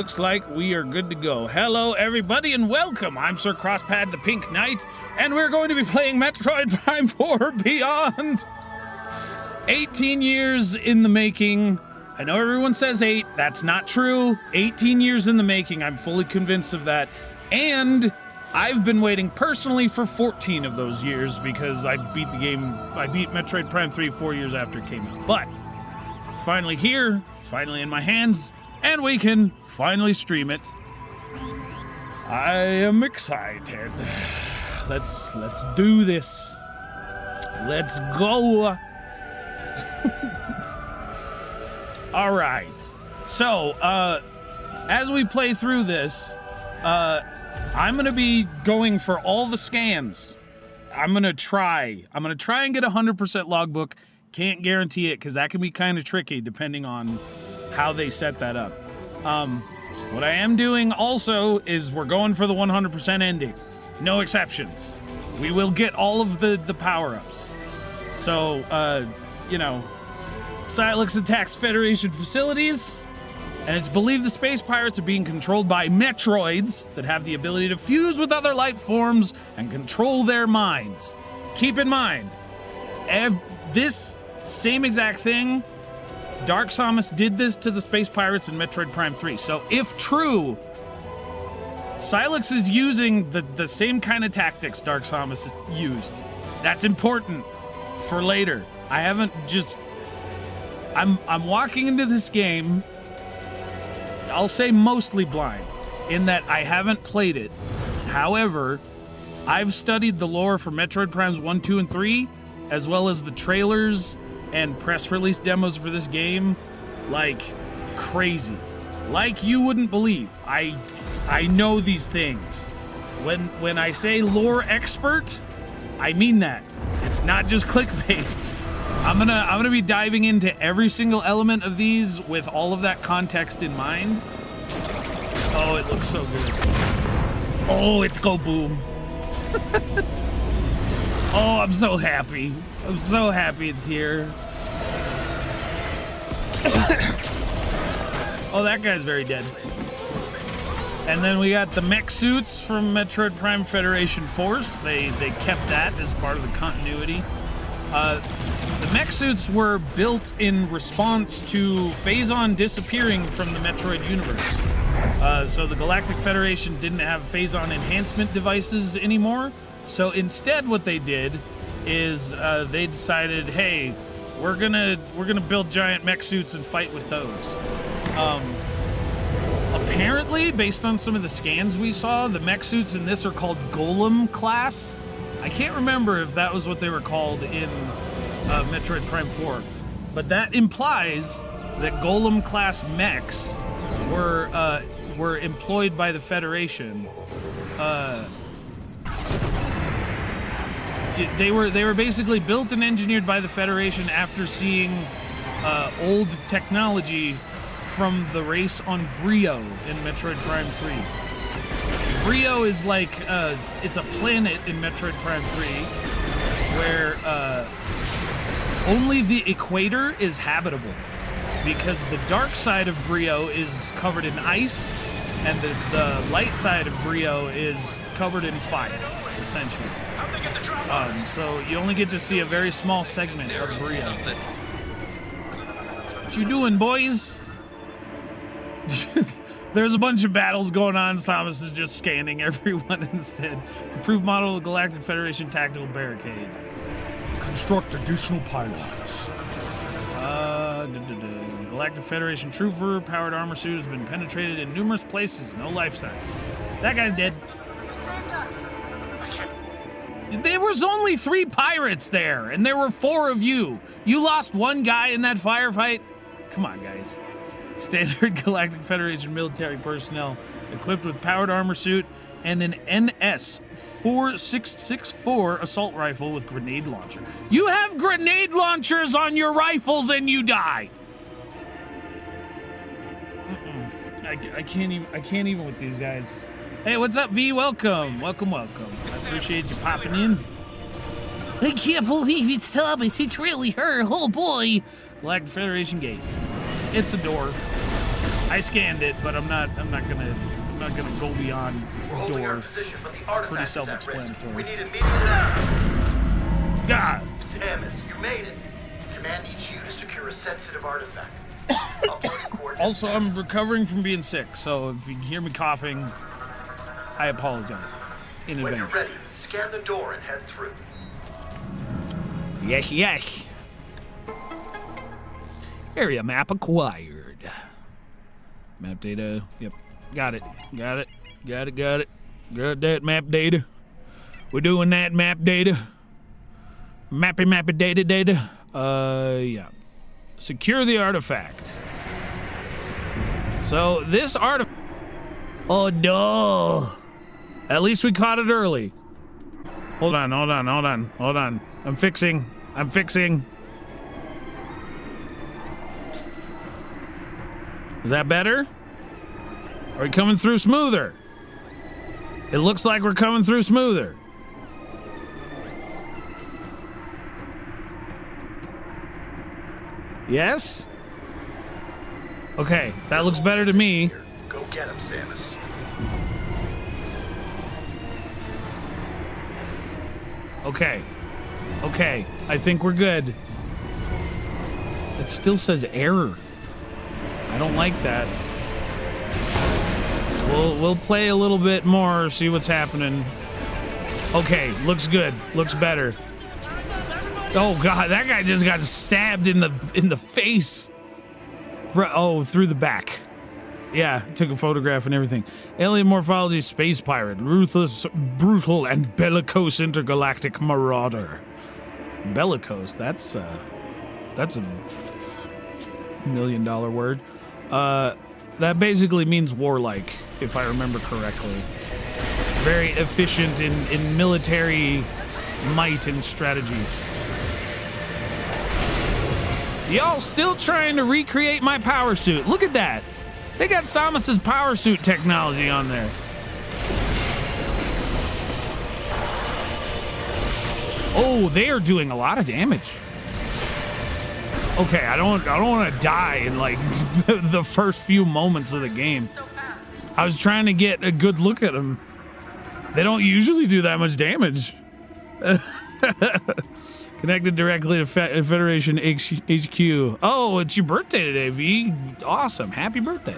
Looks like we are good to go. Hello, everybody, and welcome. I'm Sir Crosspad the Pink Knight, and we're going to be playing Metroid Prime 4 Beyond. 18 years in the making. I know everyone says 8. That's not true. 18 years in the making. I'm fully convinced of that. And I've been waiting personally for 14 of those years because I beat Metroid Prime 3 4 years after it came out. But it's finally here. It's finally in my hands. And we can finally stream it. I am excited. Let's do this. Let's go. All right. So, as we play through this, I'm gonna be going for all the scans. I'm gonna try and get 100% logbook. Can't guarantee it because that can be kind of tricky depending on how they set that up. What I am doing also is we're going for the 100% ending. No exceptions. We will get all of the power-ups. So, you know, Silex attacks Federation facilities, and it's believed the space pirates are being controlled by Metroids that have the ability to fuse with other life forms and control their minds. Keep in mind, this same exact thing, Dark Samus did this to the space pirates in Metroid Prime 3. So if true, Silex is using the same kind of tactics Dark Samus used. That's important for later. I haven't just... I'm walking into this game, I'll say mostly blind, in that I haven't played it. However, I've studied the lore for Metroid Primes 1, 2, and 3, as well as the trailers and press release demos for this game like crazy. Like you wouldn't believe. I know these things. When I say lore expert, I mean that. It's not just clickbait. I'm gonna be diving into every single element of these with all of that context in mind. Oh, it looks so good. Oh, it's go boom. Oh, I'm so happy. I'm so happy it's here. Oh, that guy's very dead. And then we got the mech suits from Metroid Prime Federation Force. They kept that as part of the continuity. The mech suits were built in response to Phazon disappearing from the Metroid universe. So the Galactic Federation didn't have Phazon enhancement devices anymore. So instead what they did is they decided, hey, we're gonna build giant mech suits and fight with those. Apparently, based on some of the scans we saw, the mech suits in this are called Golem class. I can't remember if that was what they were called in Metroid Prime 4, but that implies that Golem class mechs were employed by the Federation. They were basically built and engineered by the Federation after seeing old technology from the race on Brio in Metroid Prime 3. Brio is like, it's a planet in Metroid Prime 3 where only the equator is habitable because the dark side of Brio is covered in ice and the light side of Brio is covered in fire, essentially. So you only get to see a very small segment of Brio. What you doing, boys? There's a bunch of battles going on. Samus is just scanning everyone instead. Improved model of the Galactic Federation tactical barricade. Construct additional pylons. Galactic Federation trooper powered armor suit has been penetrated in numerous places. No life sign. That guy's dead. You saved us. There was only 3 pirates there, and there were 4 of you. You lost 1 guy in that firefight? Come on, guys. Standard Galactic Federation military personnel equipped with powered armor suit and an NS-4664 assault rifle with grenade launcher. You have grenade launchers on your rifles and you die. I can't even with these guys. Hey, what's up, V? Welcome. I appreciate you popping in. I can't believe it's Thomas. It's really her. Oh boy. Galactic Federation gate. It's a door. I scanned it, but I'm not gonna go beyond We're holding our door. position, but the Pretty artifact is at risk. self-explanatory. We need immediate... God. Samus, you made it. Command needs you to secure a sensitive artifact. Uploading coordinates. Also, I'm recovering from being sick, so if you hear me coughing, I apologize in When advance. you're ready, scan the door and head through. Yes, yes. Area map acquired. Map data. Yep. Got it. Got it. Got it. Got it. Got that map data. We're doing that map data. Mappy data. Yeah. Secure the artifact. So this artifact. Oh no. At least we caught it early. Hold on. I'm fixing. Is that better? Are we coming through smoother? It looks like we're coming through smoother. Yes? Okay, that looks better to me. Here, go get him, Samus. Okay, I think we're good. It still says error. I don't like that. We'll play a little bit more, see what's happening. Okay, looks good. Looks better. Oh god, that guy just got stabbed in the face. Oh, through the back. Yeah, took a photograph and everything. Alien morphology, space pirate, ruthless, brutal, and bellicose intergalactic marauder. Bellicose, that's a $1 million word. That basically means warlike, if I remember correctly. Very efficient in military might and strategy. Y'all still trying to recreate my power suit. Look at that. They got Samus's power suit technology on there. Oh, they are doing a lot of damage. Okay, I don't want to die in like the first few moments of the game. I was trying to get a good look at them. They don't usually do that much damage. Connected directly to Federation HQ. Oh, it's your birthday today, V. Awesome. Happy birthday.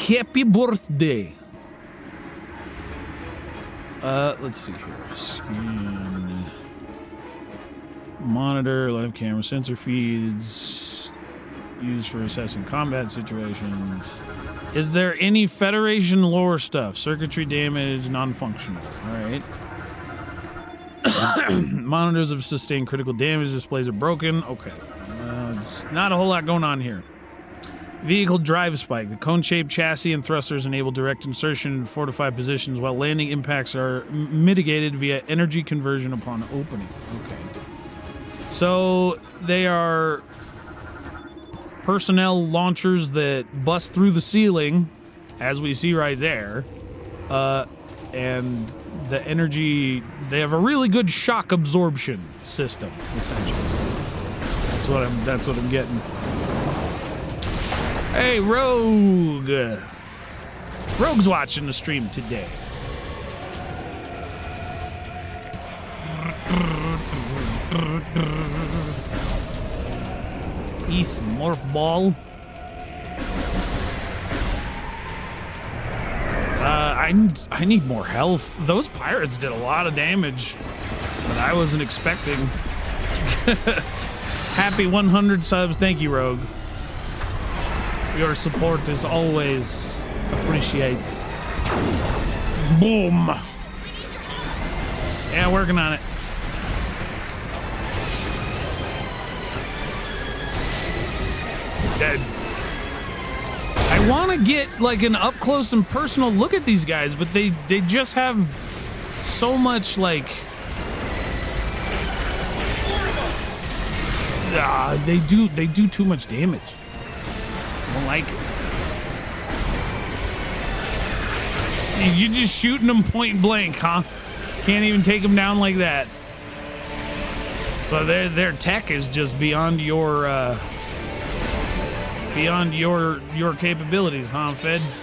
Happy birthday. Let's see here. Scan. Monitor, live camera, sensor feeds. Used for assessing combat situations. Is there any Federation lore stuff? Circuitry damage, non-functional. All right. Monitors have sustained critical damage. Displays are broken. Okay. Not a whole lot going on here. Vehicle drive spike. The cone-shaped chassis and thrusters enable direct insertion in fortified positions, while landing impacts are mitigated via energy conversion upon opening. Okay. So they are personnel launchers that bust through the ceiling, as we see right there, and the energy, they have a really good shock absorption system, essentially. That's what I'm getting. Hey, Rogue. Rogue's watching the stream today. East Morph Ball. I need more health. Those pirates did a lot of damage that I wasn't expecting. Happy 100 subs. Thank you, Rogue. Your support is always appreciated. Boom. Yeah, working on it. Dead. I want to get like an up close and personal look at these guys, but they just have so much like they do too much damage. I don't like it. You're just shooting them point blank, huh? Can't even take them down like that. So their tech is just beyond your beyond your capabilities, huh, Feds?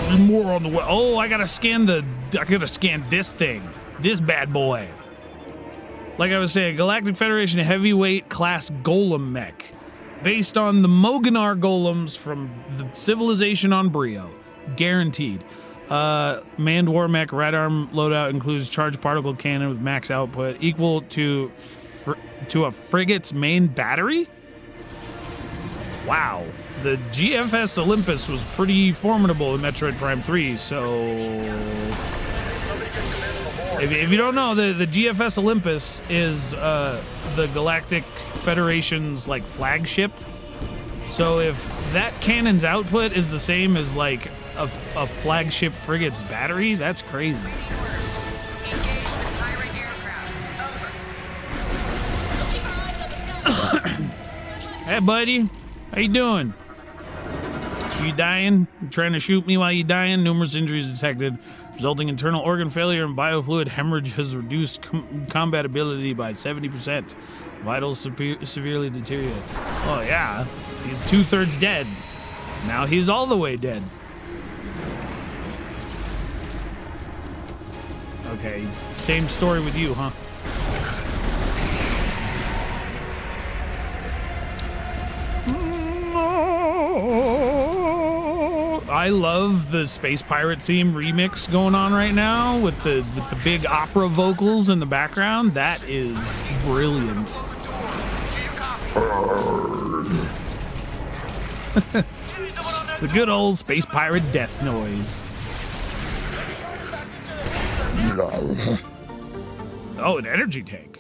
There's more on the way. Oh, I gotta scan this thing. This bad boy. Like I was saying, Galactic Federation heavyweight class golem mech. Based on the Moganar golems from the civilization on Brio. Guaranteed. Manned war mech right arm loadout includes charged particle cannon with max output equal to a frigate's main battery? Wow. The GFS Olympus was pretty formidable in Metroid Prime 3, so... If you don't know, the GFS Olympus is the Galactic Federation's, like, flagship. So if that cannon's output is the same as, like, a flagship frigate's battery, that's crazy. Hey, buddy. How you doing? You dying? You trying to shoot me while you dying? Numerous injuries detected, resulting in internal organ failure and biofluid hemorrhage has reduced combat ability by 70%. Vitals severely deteriorated. Oh, yeah. He's 2/3 dead. Now he's all the way dead. Okay, same story with you, huh? I love the Space Pirate theme remix going on right now with the big opera vocals in the background. That is brilliant. The good old Space Pirate death noise. Oh, an energy tank.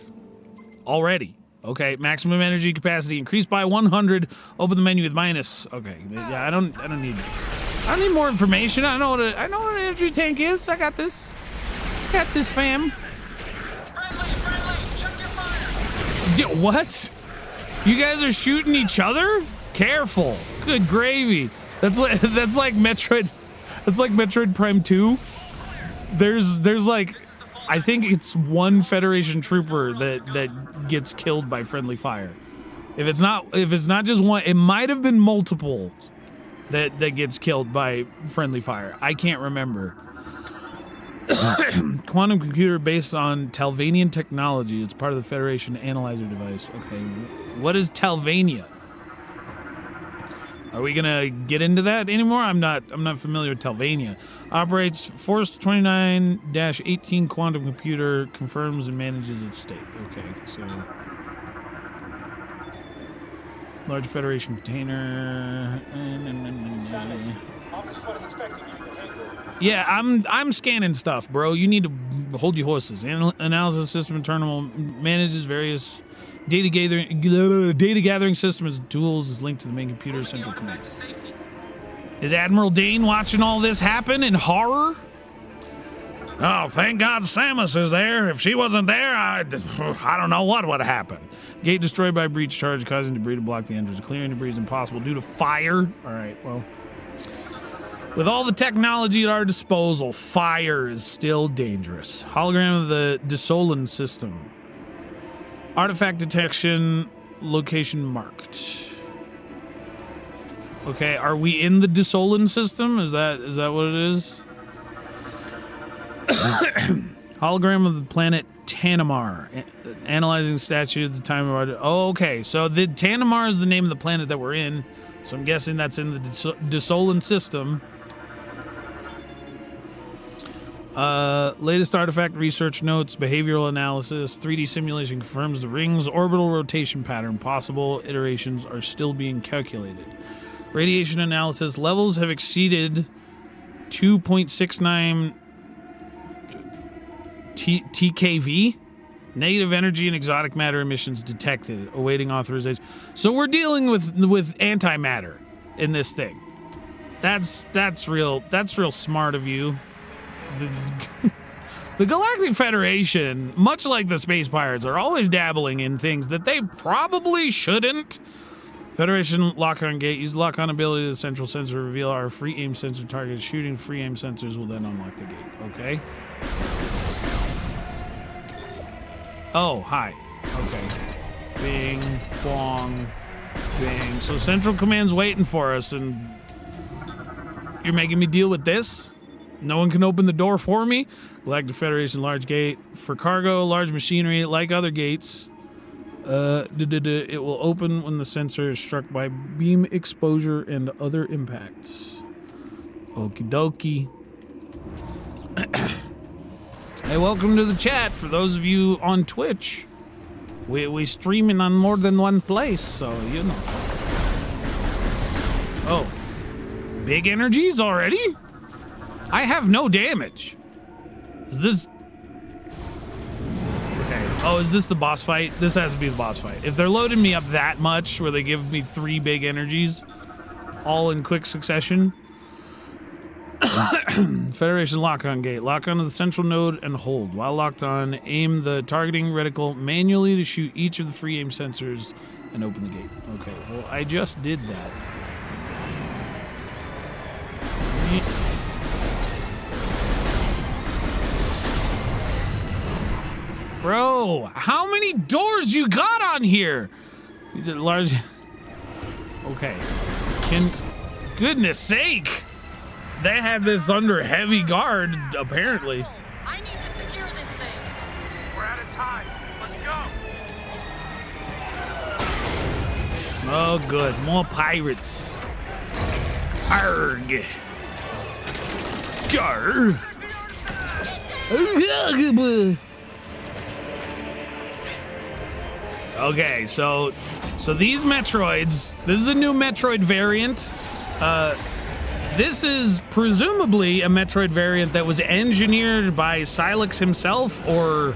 Already. Okay, maximum energy capacity increased by 100. Open the menu with minus. Okay, yeah, I don't need more information. I know what an energy tank is. I got this. Got this, fam. Friendly, check your fire. What? You guys are shooting each other? Careful. Good gravy. That's like Metroid. That's like Metroid Prime 2. There's like, I think it's one Federation trooper that gets killed by friendly fire. If it's not just one, it might have been multiple that gets killed by friendly fire. I can't remember. Quantum computer based on Talvanian technology. It's part of the Federation analyzer device. Okay, what is Talvania? Are we gonna get into that anymore? I'm not familiar with Talvania. Operates Force 29-18 quantum computer, confirms and manages its state. Okay, so large Federation container. Samus, Office Squad is expecting you in the hangar. Yeah, I'm scanning stuff, bro. You need to hold your horses. Analysis system internal manages various data gathering systems and tools is linked to the main computer central command. Is Admiral Dane watching all this happen in horror? Oh, thank God Samus is there. If she wasn't there, I don't know what would have happened. Gate destroyed by breach charge, causing debris to block the entrance. Clearing debris is impossible due to fire. All right, well, with all the technology at our disposal, fire is still dangerous. Hologram of the Desolan system. Artifact detection, location marked. Okay, are we in the Desolan system? Is that what it is? Hologram of the planet Tanamar. Analyzing statue at the time of our... Oh, okay, so the Tanamar is the name of the planet that we're in. So I'm guessing that's in the Desolan system. Latest artifact research notes, behavioral analysis, 3D simulation confirms the ring's orbital rotation pattern. Possible iterations are still being calculated. Radiation analysis levels have exceeded 2.69 TKV. Negative energy and exotic matter emissions detected. Awaiting authorization. So we're dealing with antimatter in this thing. That's real smart of you. The Galactic Federation, much like the Space Pirates, are always dabbling in things that they probably shouldn't. Federation lock-on gate. Use the lock-on ability of the central sensor to reveal our free aim sensor target. Shooting free aim sensors will then unlock the gate. Okay. Oh, hi. Okay. Bing, bong, bing. So Central Command's waiting for us, and you're making me deal with this? No one can open the door for me? Galactic Federation large gate. For cargo, large machinery, like other gates. It will open when the sensor is struck by beam exposure and other impacts. Okie dokie. Hey, welcome to the chat. For those of you on Twitch, we streaming on more than one place, so you know. Oh, big energies already? I have no damage. Is this? Okay. Oh, is this the boss fight? This has to be the boss fight. If they're loading me up that much, where they give me 3 big energies, all in quick succession. Federation lock-on gate. Lock onto the central node and hold. While locked on, aim the targeting reticle manually to shoot each of the free aim sensors and open the gate. Okay, well, I just did that. Bro, how many doors you got on here? You did large... Okay. Goodness sake! They had this under heavy guard, apparently. I need to secure this thing. We're out of time. Let's go. Oh, good. More pirates. Arg. Gar. Okay, so these Metroids, this is a new Metroid variant. This is presumably a Metroid variant that was engineered by Silex himself, or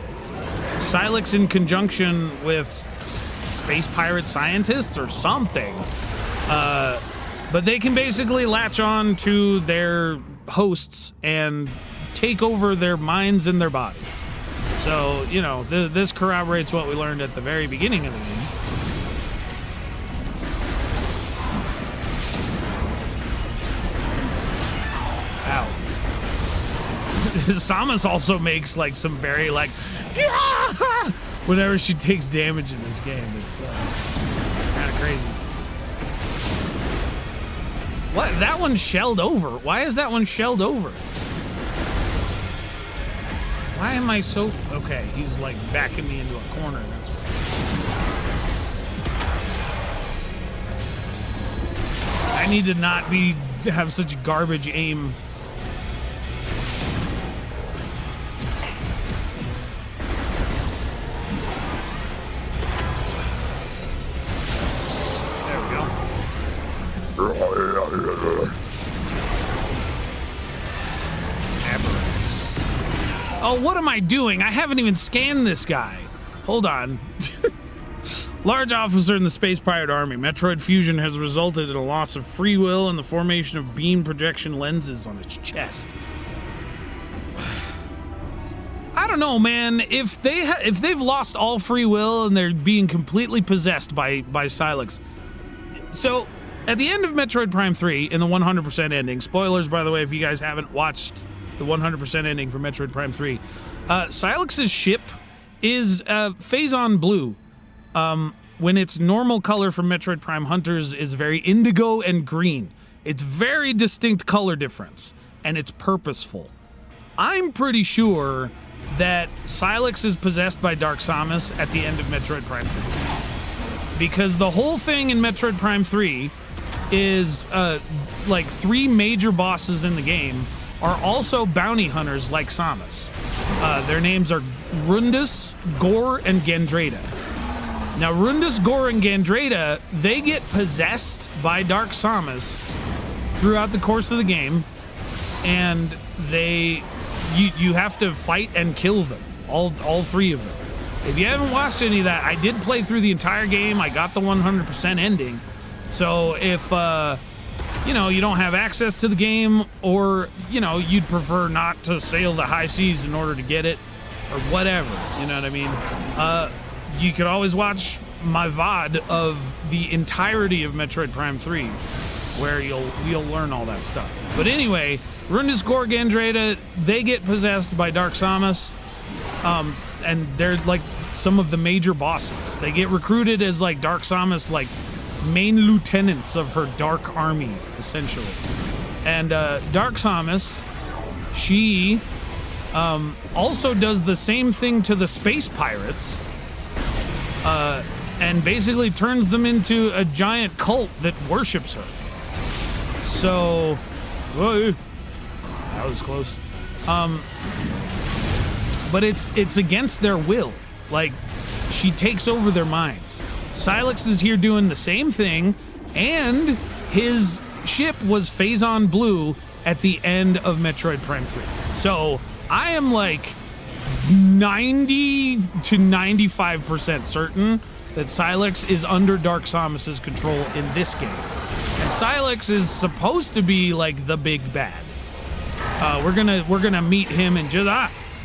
Silex in conjunction with space pirate scientists or something. But they can basically latch on to their hosts and take over their minds and their bodies. So, you know, this corroborates what we learned at the very beginning of the game. Ow. Samus also makes like some very like whenever she takes damage in this game. It's kind of crazy. What? That one's shelled over. Why is that one shelled over? Why am I so... Okay, he's like backing me into a corner. That's why. I need to not have such garbage aim. There we go. Oh, what am I doing? I haven't even scanned this guy. Hold on. Large officer in the Space Pirate Army. Metroid fusion has resulted in a loss of free will and the formation of beam projection lenses on its chest. I don't know, man. If they've lost all free will and they're being completely possessed by Silex. So, at the end of Metroid Prime 3, in the 100% ending, spoilers, by the way, if you guys haven't watched the 100% ending for Metroid Prime 3, Silex's ship is Phazon blue. When its normal color from Metroid Prime Hunters is very indigo and green. It's very distinct color difference, and it's purposeful. I'm pretty sure that Silex is possessed by Dark Samus at the end of Metroid Prime 3. Because the whole thing in Metroid Prime 3 is like 3 major bosses in the game are also bounty hunters like Samus. Their names are Rundus, Gore, and Gandrada. Now, Rundus, Gore, and Gandrada, they get possessed by Dark Samus throughout the course of the game, and you have to fight and kill them, all 3 of them. If you haven't watched any of that, I did play through the entire game. I got the 100% ending. So if you know, you don't have access to the game, or, you know, you'd prefer not to sail the high seas in order to get it, or whatever, you know what I mean? You could always watch my VOD of the entirety of Metroid Prime 3, where you'll learn all that stuff. But anyway, Rundus, Gore, Gandrada, they get possessed by Dark Samus, and they're like some of the major bosses. They get recruited as like Dark Samus, like main lieutenants of her dark army, essentially. And Dark Samus, she also does the same thing to the space pirates, and basically turns them into a giant cult that worships her. So, whoa, that was close. But it's against their will. Like, she takes over their minds. Sylux is here doing the same thing, and his ship was Phazon Blue at the end of Metroid Prime 3. So I am like 90 to 95% certain that Sylux is under Dark Samus's control in this game. And Sylux is supposed to be like the big bad. We're gonna meet him in just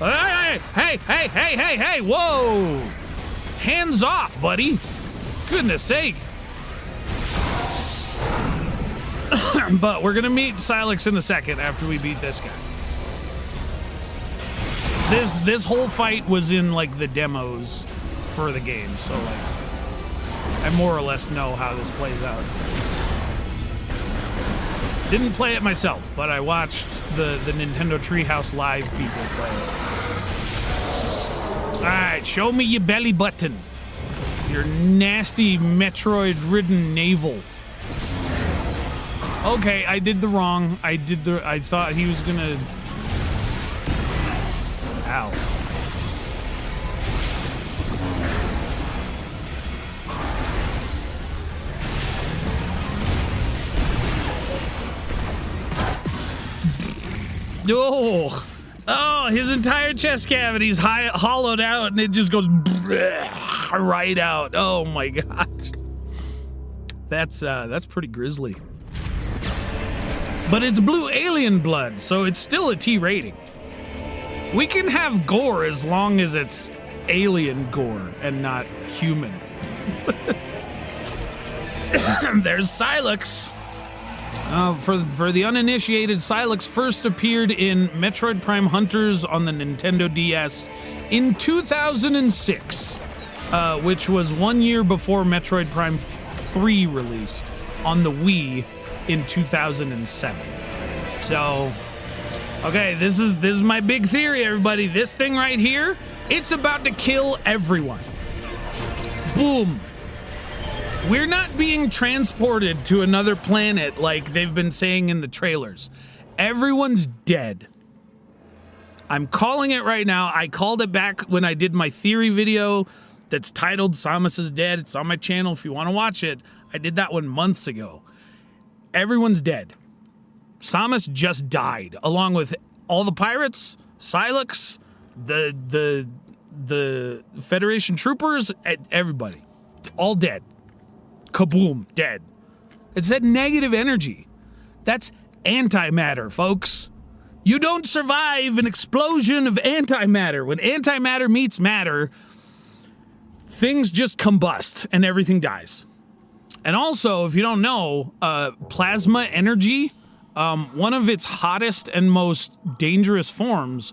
hey, whoa! Hands off, buddy. Goodness sake. But we're gonna meet Sylux in a second after we beat this guy. This whole fight was in like the demos for the game, so like I more or less know how this plays out. Didn't play it myself, but I watched the Nintendo Treehouse Live people play it. Alright, show me your belly button. Your nasty Metroid-ridden navel. Okay, I did the wrong. I thought he was gonna... Ow. Oh, his entire chest cavity's hollowed out, and it just goes right out. Oh my gosh, that's pretty grisly. But it's blue alien blood, so it's still a T rating. We can have gore as long as it's alien gore and not human. There's Sylux. For the uninitiated, Sylux first appeared in Metroid Prime Hunters on the Nintendo DS in 2006, which was 1 year before Metroid Prime 3 released on the Wii in 2007. So, okay, this is my big theory, everybody. This thing right here, it's about to kill everyone. Boom. We're not being transported to another planet like they've been saying in the trailers. Everyone's dead. I'm calling it right now. I called it back when I did my theory video that's titled Samus is Dead. It's on my channel if you want to watch it. I did that one months ago. Everyone's dead. Samus just died, along with all the pirates, Sylux, the Federation troopers, everybody. All dead. Kaboom, dead. It's that negative energy. That's antimatter, folks. You don't survive an explosion of antimatter. When antimatter meets matter, things just combust and everything dies. And also, if you don't know, plasma energy, one of its hottest and most dangerous forms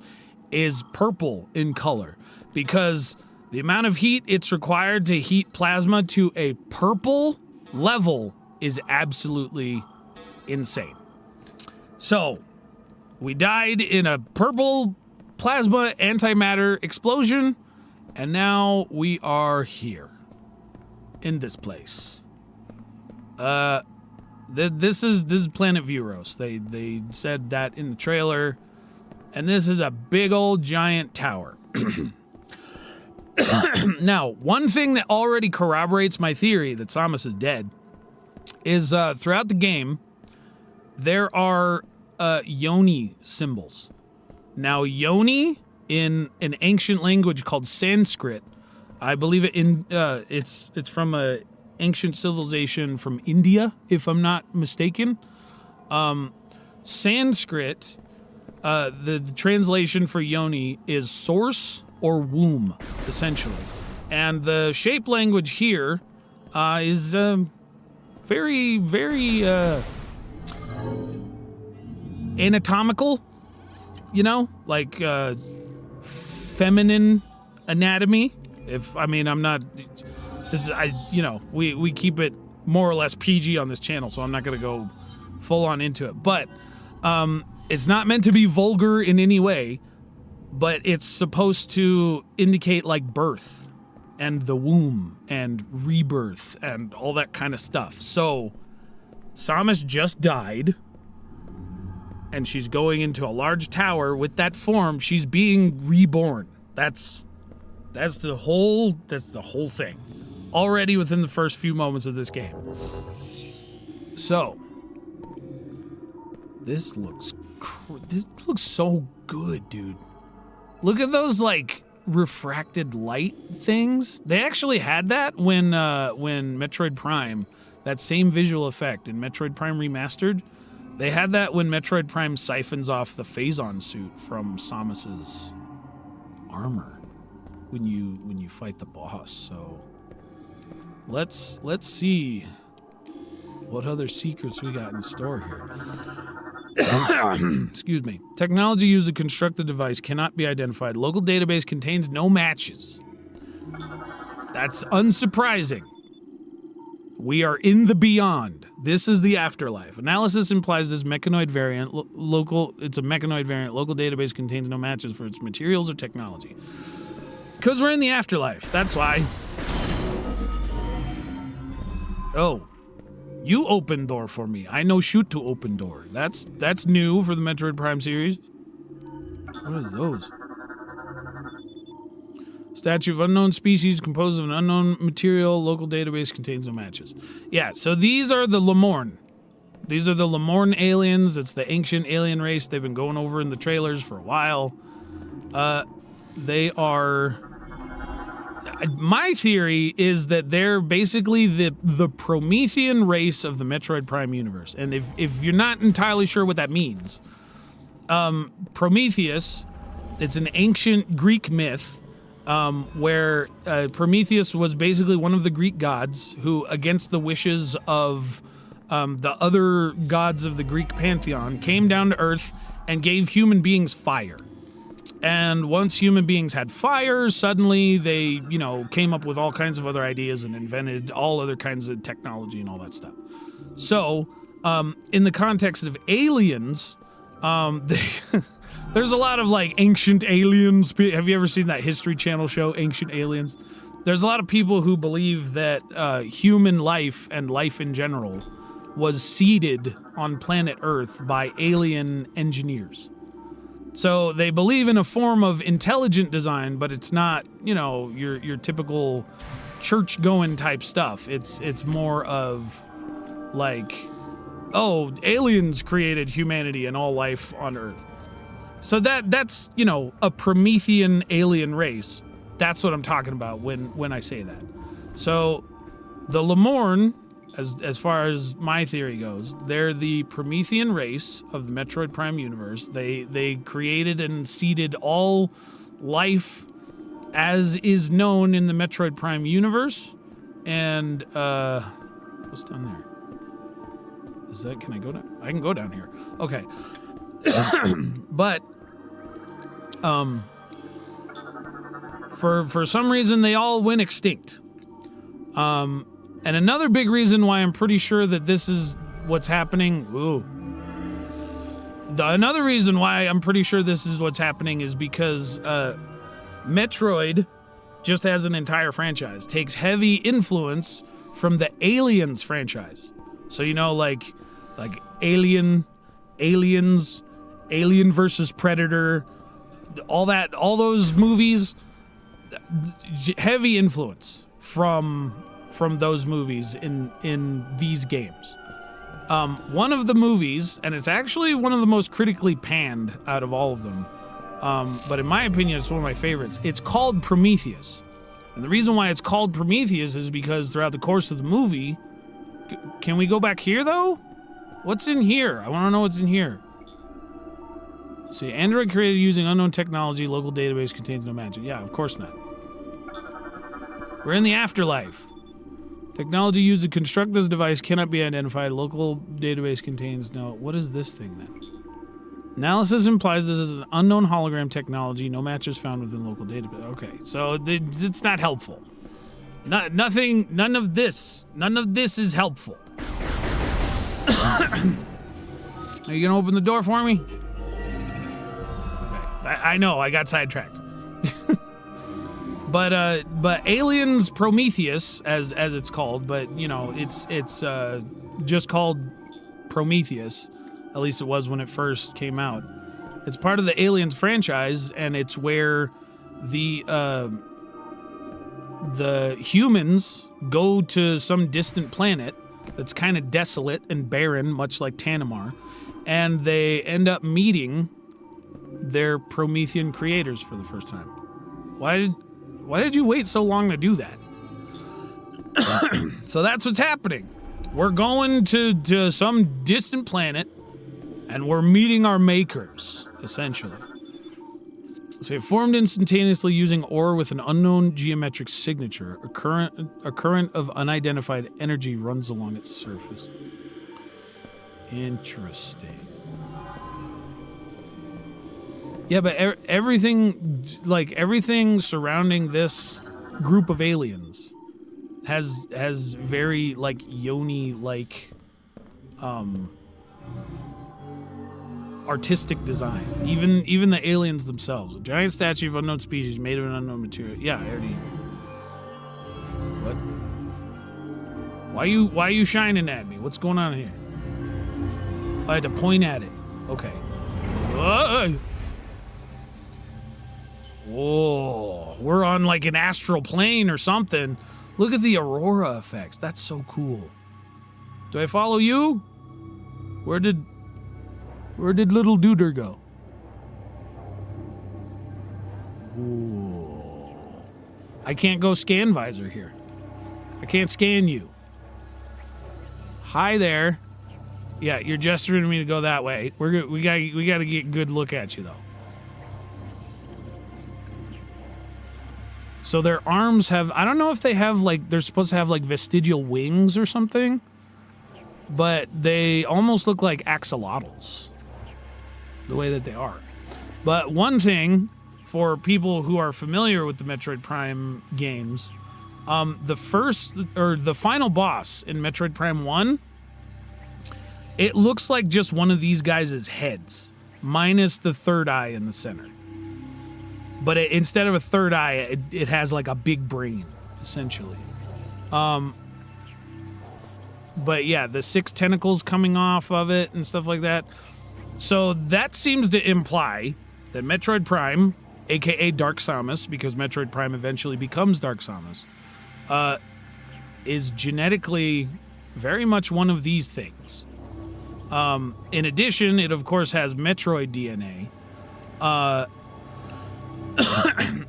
is purple in color, because the amount of heat it's required to heat plasma to a purple level is absolutely insane. So, we died in a purple plasma antimatter explosion, and now we are here in this place. This is planet Viewros. They said that in the trailer, and this is a big old giant tower. Now, one thing that already corroborates my theory that Samus is dead is throughout the game, there are Yoni symbols. Now, Yoni in an ancient language called Sanskrit, I believe it's from a ancient civilization from India, if I'm not mistaken. Sanskrit, the translation for Yoni is source or womb, essentially. And the shape language here is very, very anatomical, you know? Like feminine anatomy. I'm not. We keep it more or less PG on this channel, so I'm not going to go full on into it. But it's not meant to be vulgar in any way, but it's supposed to indicate like birth and the womb and rebirth and all that kind of stuff. So Samus just died, and she's going into a large tower with that form. She's being reborn. That's the whole thing. Already within the first few moments of this game. So this looks so good, dude. Look at those like refracted light things. They actually had that when Metroid Prime, that same visual effect in Metroid Prime Remastered. They had that when Metroid Prime siphons off the Phazon suit from Samus's armor when you fight the boss. So let's see what other secrets we got in store here. Excuse me. Technology used to construct the device cannot be identified. Local database contains no matches. That's unsurprising. We are in the beyond. This is the afterlife. Analysis implies this mechanoid variant, it's a mechanoid variant. Local database contains no matches for its materials or technology. Because we're in the afterlife. That's why. Oh. You open door for me. I know shoot to open door. That's new for the Metroid Prime series. What are those? Statue of unknown species composed of an unknown material. Local database contains no matches. Yeah, so these are the Lemorn. These are the Lemorn aliens. It's the ancient alien race they've been going over in the trailers for a while. They are... My theory is that they're basically the Promethean race of the Metroid Prime universe. And if you're not entirely sure what that means, Prometheus, it's an ancient Greek myth where Prometheus was basically one of the Greek gods who, against the wishes of the other gods of the Greek pantheon, came down to Earth and gave human beings fire. And once human beings had fire, suddenly they, came up with all kinds of other ideas and invented all other kinds of technology and all that stuff. So, in the context of aliens, there's a lot of like ancient aliens. Have you ever seen that History Channel show, Ancient Aliens? There's a lot of people who believe that human life and life in general was seeded on planet Earth by alien engineers. So they believe in a form of intelligent design, but it's not, your typical church-going type stuff. It's more of like, aliens created humanity and all life on Earth. So that's, a Promethean alien race. That's what I'm talking about when I say that. So the Lemorn, as far as my theory goes, they're the Promethean race of the Metroid Prime universe. They created and seeded all life as is known in the Metroid Prime universe. And what's down there? Can I go down? I can go down here. Okay. But for some reason they all went extinct. And another big reason why I'm pretty sure that this is what's happening. Another reason why I'm pretty sure this is what's happening is because Metroid, just as an entire franchise, takes heavy influence from the Aliens franchise. So like Aliens, Alien versus Predator, all those movies, heavy influence from those movies in these games. One of the movies, and it's actually one of the most critically panned out of all of them, but in my opinion it's one of my favorites. It's called Prometheus. And the reason why it's called Prometheus is because throughout the course of the movie... Can we go back here, though? What's in here? I want to know what's in here. See, Android created using unknown technology. Local database contains no magic. Yeah, of course not. We're in the afterlife. Technology used to construct this device cannot be identified. Local database contains no... What is this thing, then? Analysis implies this is an unknown hologram technology. No matches found within local database. Okay, so it's not helpful. Nothing. None of this is helpful. Are you gonna open the door for me? Okay. I know. I got sidetracked. But Aliens Prometheus, as it's called, but you know it's just called Prometheus. At least it was when it first came out. It's part of the Aliens franchise, and it's where the humans go to some distant planet that's kind of desolate and barren, much like Tanimar, and they end up meeting their Promethean creators for the first time. Why did you wait so long to do that? So that's what's happening. We're going to some distant planet, and we're meeting our makers, essentially. So it formed instantaneously using ore with an unknown geometric signature. A current of unidentified energy runs along its surface. Interesting. Yeah, but everything surrounding this group of aliens has very like Yoni artistic design. Even the aliens themselves. A giant statue of unknown species made of an unknown material. Yeah, I already. What? Why are you shining at me? What's going on here? I had to point at it. Okay. Whoa, we're on like an astral plane or something. Look at the aurora effects. That's so cool. Do I follow you? Where did little Duder go? Ooh. I can't go scan visor here. I can't scan you. Hi there. Yeah, you're gesturing to me to go that way. We got to get a good look at you though. So their arms have, I don't know if they have like, they're supposed to have like vestigial wings or something, but they almost look like axolotls, the way that they are. But one thing for people who are familiar with the Metroid Prime games, the final boss in Metroid Prime 1, it looks like just one of these guys' heads, minus the third eye in the center. But instead of a third eye, it has like a big brain, essentially. But yeah, the 6 tentacles coming off of it and stuff like that. So that seems to imply that Metroid Prime, aka Dark Samus, because Metroid Prime eventually becomes Dark Samus, is genetically very much one of these things. In addition, it of course has Metroid DNA.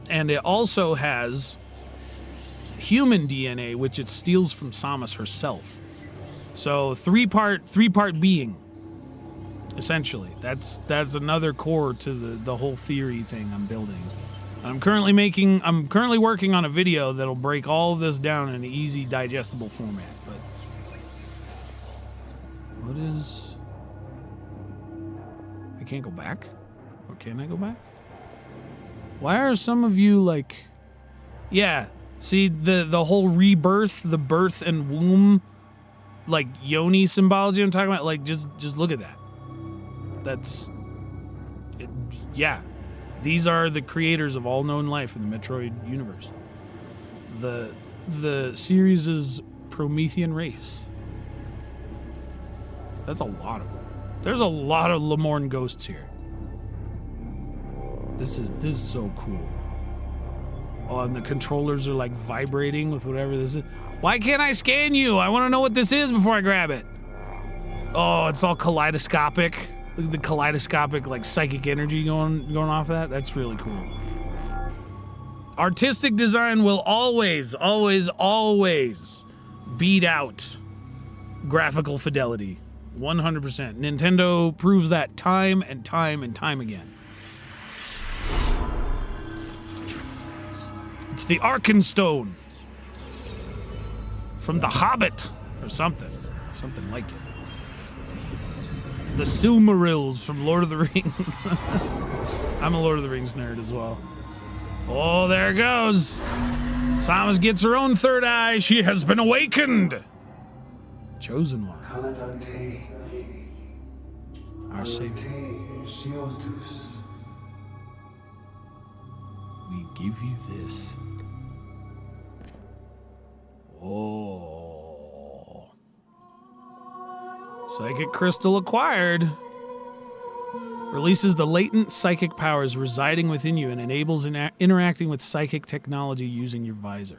And it also has human DNA, which it steals from Samus herself. So three-part being, essentially. That's another core to the whole theory thing I'm building. I'm currently working on a video that'll break all of this down in an easy, digestible format. But what is? I can't go back, or can I go back? Why are some of you like, yeah, see the whole rebirth, the birth and womb, like Yoni symbology I'm talking about? Like, just look at that. That's, it, yeah. These are the creators of all known life in the Metroid universe. The series' Promethean race. That's a lot of them. There's a lot of Lemorne ghosts here. This is so cool. Oh, and the controllers are like vibrating with whatever this is. Why can't I scan you? I want to know what this is before I grab it. Oh, it's all kaleidoscopic. Look at the kaleidoscopic like psychic energy going off of that. That's really cool. Artistic design will always beat out graphical fidelity. 100%. Nintendo proves that time and time and time again. It's the Arkenstone from The Hobbit or something like it. The Silmarils from Lord of the Rings. I'm a Lord of the Rings nerd as well. Oh, there it goes. Samus gets her own third eye. She has been awakened. Chosen one. Our savior. We give you this. Oh. Psychic crystal acquired. Releases the latent psychic powers residing within you and enables interacting with psychic technology using your visor.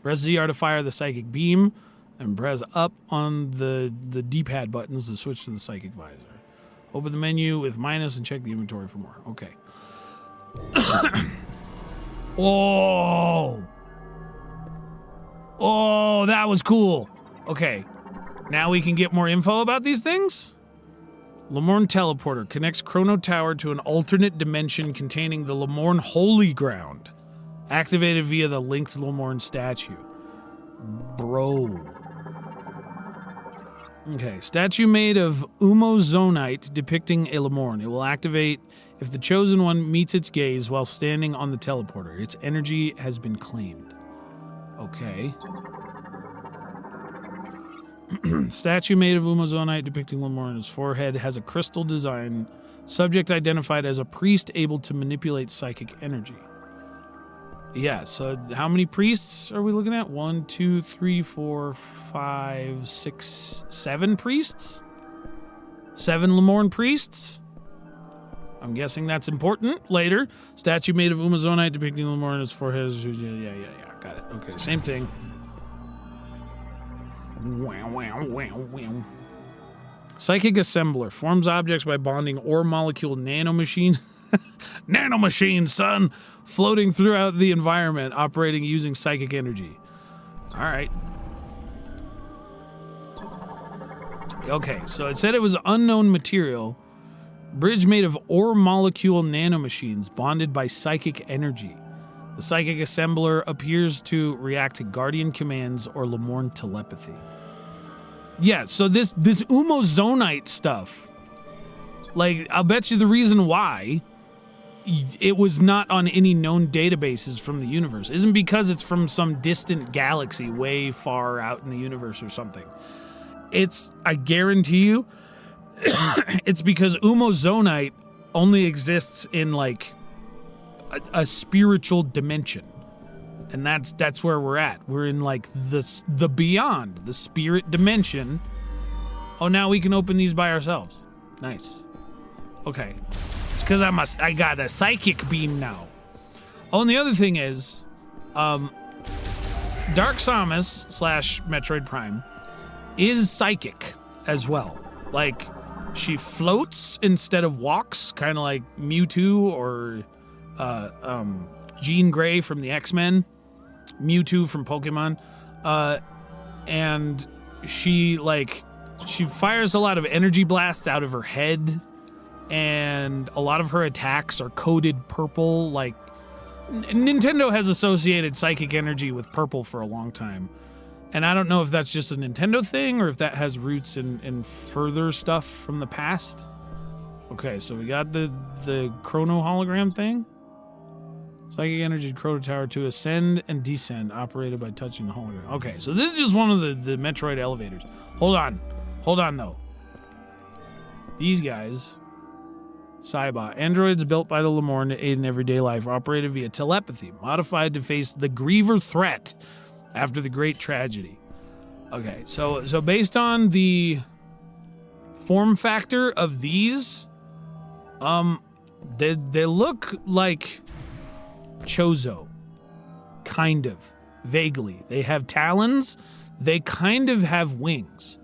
Press ZR to fire the psychic beam and press up on the D-pad buttons to switch to the psychic visor. Open the menu with minus and check the inventory for more. Okay. Oh! Oh, that was cool. Okay. Now we can get more info about these things? Lemorn Teleporter connects Chrono Tower to an alternate dimension containing the Lemorn Holy Ground. Activated via the linked Lemorn statue. Bro. Okay, statue made of umozonite depicting a Lemorn. It will activate if the chosen one meets its gaze while standing on the teleporter. Its energy has been claimed. Okay. Statue made of umozonite depicting Lemorn. His forehead has a crystal design. Subject identified as a priest able to manipulate psychic energy. Yeah, so how many priests are we looking at? 1, 2, 3, 4, 5, 6, 7 priests? 7 Lemorn priests? I'm guessing that's important later. Statue made of umozonite depicting Lemorn. His forehead is... Yeah. Got it. Okay, same thing. Psychic Assembler forms objects by bonding ore molecule nanomachines. Nanomachines, son! Floating throughout the environment, operating using psychic energy. Alright. Okay, so it said it was unknown material. Bridge made of ore molecule nanomachines bonded by psychic energy. The Psychic Assembler appears to react to Guardian commands or Lemorn telepathy. Yeah, so this umozonite stuff, like, I'll bet you the reason why it was not on any known databases from the universe isn't because it's from some distant galaxy way far out in the universe or something. It's, I guarantee you, it's because umozonite only exists in, like, a spiritual dimension, and that's where we're at. We're in like the beyond, the spirit dimension. Oh, now we can open these by ourselves. Nice. Okay, it's because I got a psychic beam now. Oh, and the other thing is, Dark Samus / Metroid Prime is psychic as well. Like, she floats instead of walks, kind of like Mewtwo or Jean Grey from the X-Men, Mewtwo from Pokemon, and she fires a lot of energy blasts out of her head, and a lot of her attacks are coded purple. Like, Nintendo has associated psychic energy with purple for a long time, and I don't know if that's just a Nintendo thing or if that has roots in further stuff from the past. Okay, so we got the Chrono hologram thing. Psychic energy Chrono Tower to ascend and descend, operated by touching the hologram. Okay, so this is just one of the Metroid elevators. Hold on though. These guys, Cybot, androids built by the Lemorn to aid in everyday life, operated via telepathy, modified to face the Griever threat after the Great Tragedy. Okay, so based on the form factor of these, they look like Chozo, kind of, vaguely. They have talons, they kind of have wings.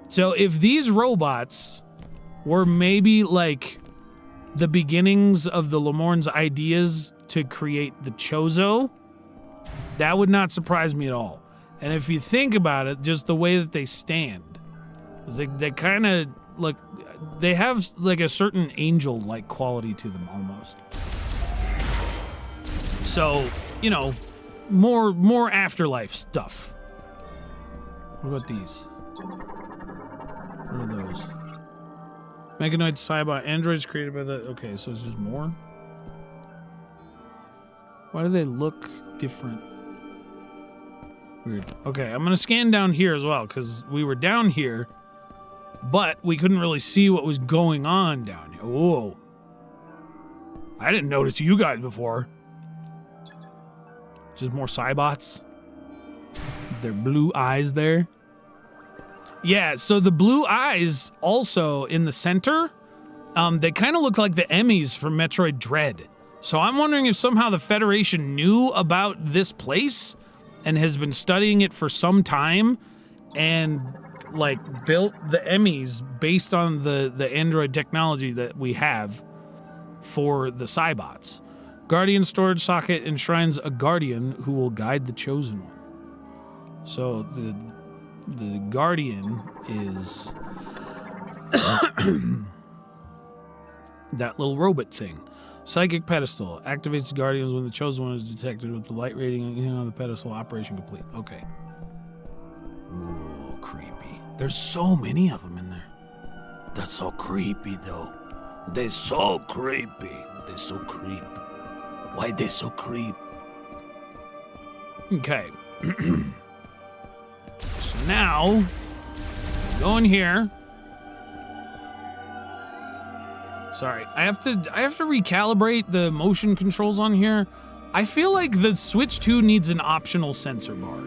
So if these robots were maybe like the beginnings of the Lemorn's ideas to create the Chozo, that would not surprise me at all. And if you think about it, just the way that they stand, they kind of look, they have like a certain angel-like quality to them almost. So, you know, more afterlife stuff. What about these? What are those? Mechanoid Cybot androids created by the... Okay, so it's just more? Why do they look different? Weird. Okay, I'm gonna scan down here as well, because we were down here, but we couldn't really see what was going on down here. Whoa. I didn't notice you guys before. Just more Cybots. Their blue eyes there. Yeah, so the blue eyes also in the center, they kind of look like the Emmys from Metroid Dread. So I'm wondering if somehow the Federation knew about this place and has been studying it for some time and like built the Emmys based on the android technology that we have for the Cybots. Guardian storage socket enshrines a guardian who will guide the chosen one. So the guardian is that little robot thing. Psychic pedestal activates the guardians when the chosen one is detected with the light rating on the pedestal. Operation complete. Okay. Ooh, creepy. There's so many of them in there. That's so creepy, though. They're so creepy. They're so creep. Why they so creep? Okay. So now, go in here. Sorry, I have to recalibrate the motion controls on here. I feel like the Switch 2 needs an optional sensor bar.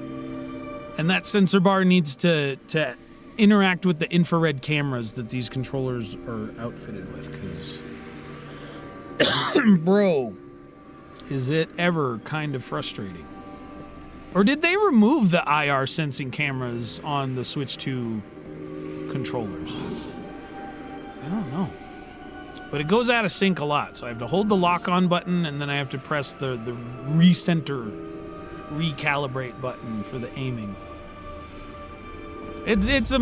And that sensor bar needs to interact with the infrared cameras that these controllers are outfitted with, because bro, is it ever kind of frustrating. Or did they remove the IR sensing cameras on the Switch 2 controllers? I don't know. But it goes out of sync a lot, so I have to hold the lock-on button, and then I have to press the recenter, recalibrate button for the aiming. It's a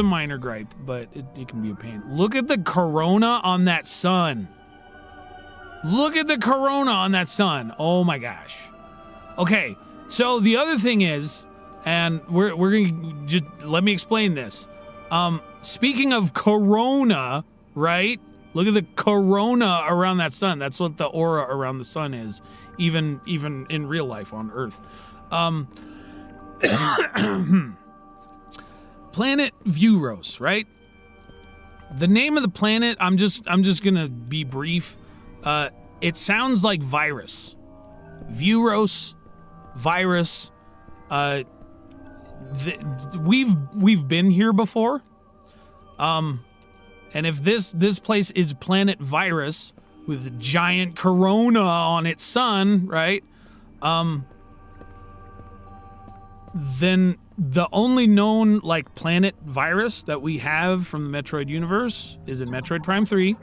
minor gripe, but it can be a pain. Look at the corona on that sun. Look at the corona on that sun. Oh my gosh. Okay, so the other thing is, and we're gonna just let me explain this. Speaking of corona, right? Look at the corona around that sun. That's what the aura around the sun is, even in real life on Earth. Planet Viewros, right? The name of the planet, I'm just gonna be brief. It sounds like virus. Viewros, virus. We've been here before. And if this place is planet virus with a giant corona on its sun, right? Then the only known like planet virus that we have from the Metroid universe is in Metroid Prime 3,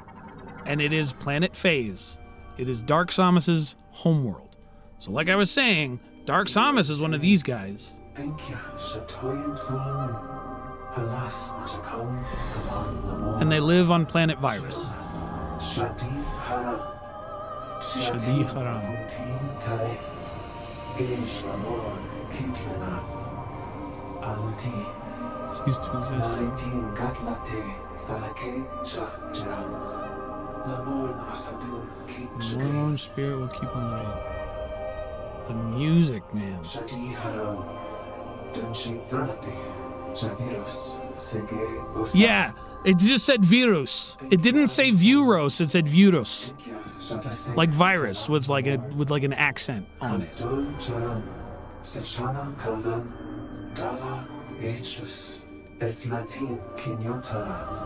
and it is Planet Phase. It is Dark Samus's homeworld. So like I was saying, Dark Samus is one of these guys. And they live on planet virus. Shadi Haram. Cease to exist. The Lord Spirit will keep on living. The music, man. Yeah, it just said virus. It didn't say Viewros, it said Viewros. Like virus with like an accent on it. It's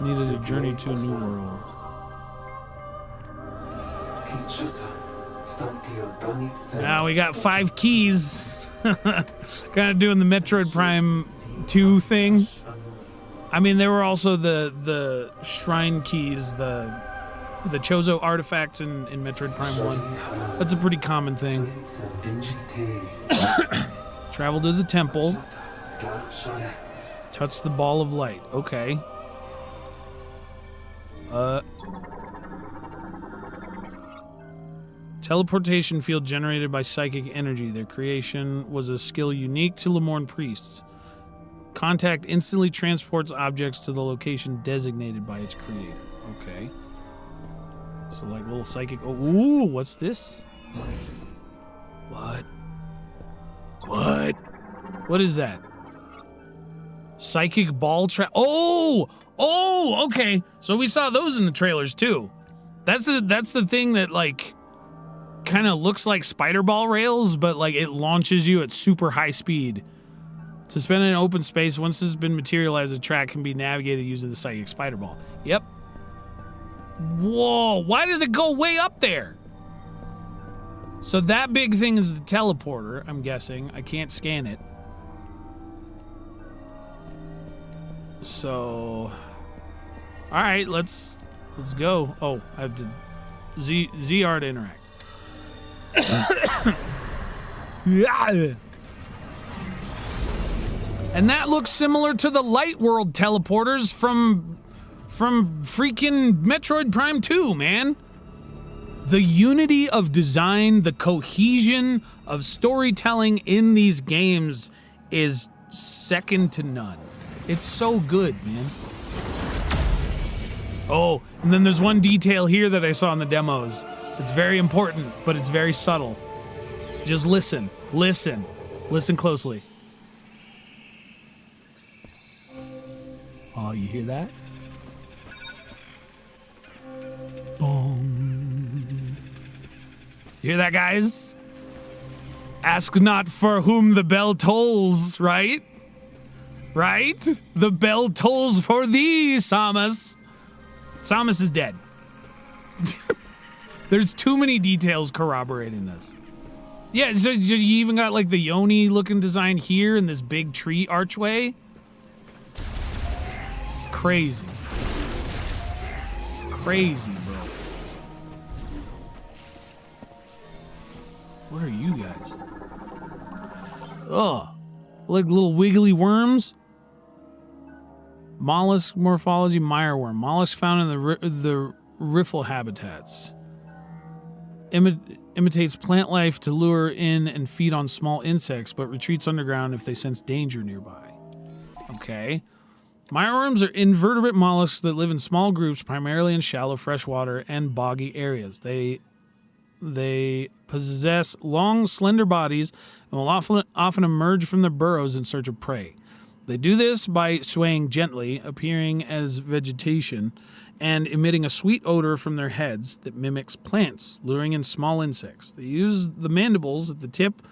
needed a journey to a new world. Now we got 5 keys. Kind of doing the Metroid Prime 2 thing. I mean, there were also the shrine keys, the Chozo artifacts in Metroid Prime 1. That's a pretty common thing. Travel to the temple. Touch the ball of light. Okay. Teleportation field generated by psychic energy. Their creation was a skill unique to Lemorne priests. Contact instantly transports objects to the location designated by its creator. Okay. So like little psychic. Oh, ooh, what's this? What? What? What is that? Psychic ball trap. Oh! Oh, okay. So we saw those in the trailers too. That's the thing that like kind of looks like spider ball rails, but like it launches you at super high speed. Suspended in open space, once it's been materialized, the track can be navigated using the psychic spider ball. Yep. Whoa, why does it go way up there? So that big thing is the teleporter, I'm guessing. I can't scan it. So, all right, let's go. Oh, I have to ZR to interact. Yeah. And that looks similar to the Light World teleporters from freaking Metroid Prime 2, man. The unity of design, the cohesion of storytelling in these games is second to none. It's so good, man. Oh, and then there's one detail here that I saw in the demos. It's very important, but it's very subtle. Just listen, listen, listen closely. Oh, you hear that? Boom. You hear that, guys? Ask not for whom the bell tolls, right? Right? The bell tolls for thee, Samus. Samus is dead. There's too many details corroborating this. Yeah, so you even got like the Yoni looking design here in this big tree archway. Crazy. Crazy, bro. What are you guys? Ugh. Like little wiggly worms? Mollusk morphology, mireworm. Mollusks found in the riffle habitats. Imitates plant life to lure in and feed on small insects, but retreats underground if they sense danger nearby. Okay. Mireworms are invertebrate mollusks that live in small groups, primarily in shallow freshwater and boggy areas. They possess long, slender bodies and will often emerge from their burrows in search of prey. They do this by swaying gently, appearing as vegetation, and emitting a sweet odor from their heads that mimics plants, luring in small insects. They use the mandibles at the tip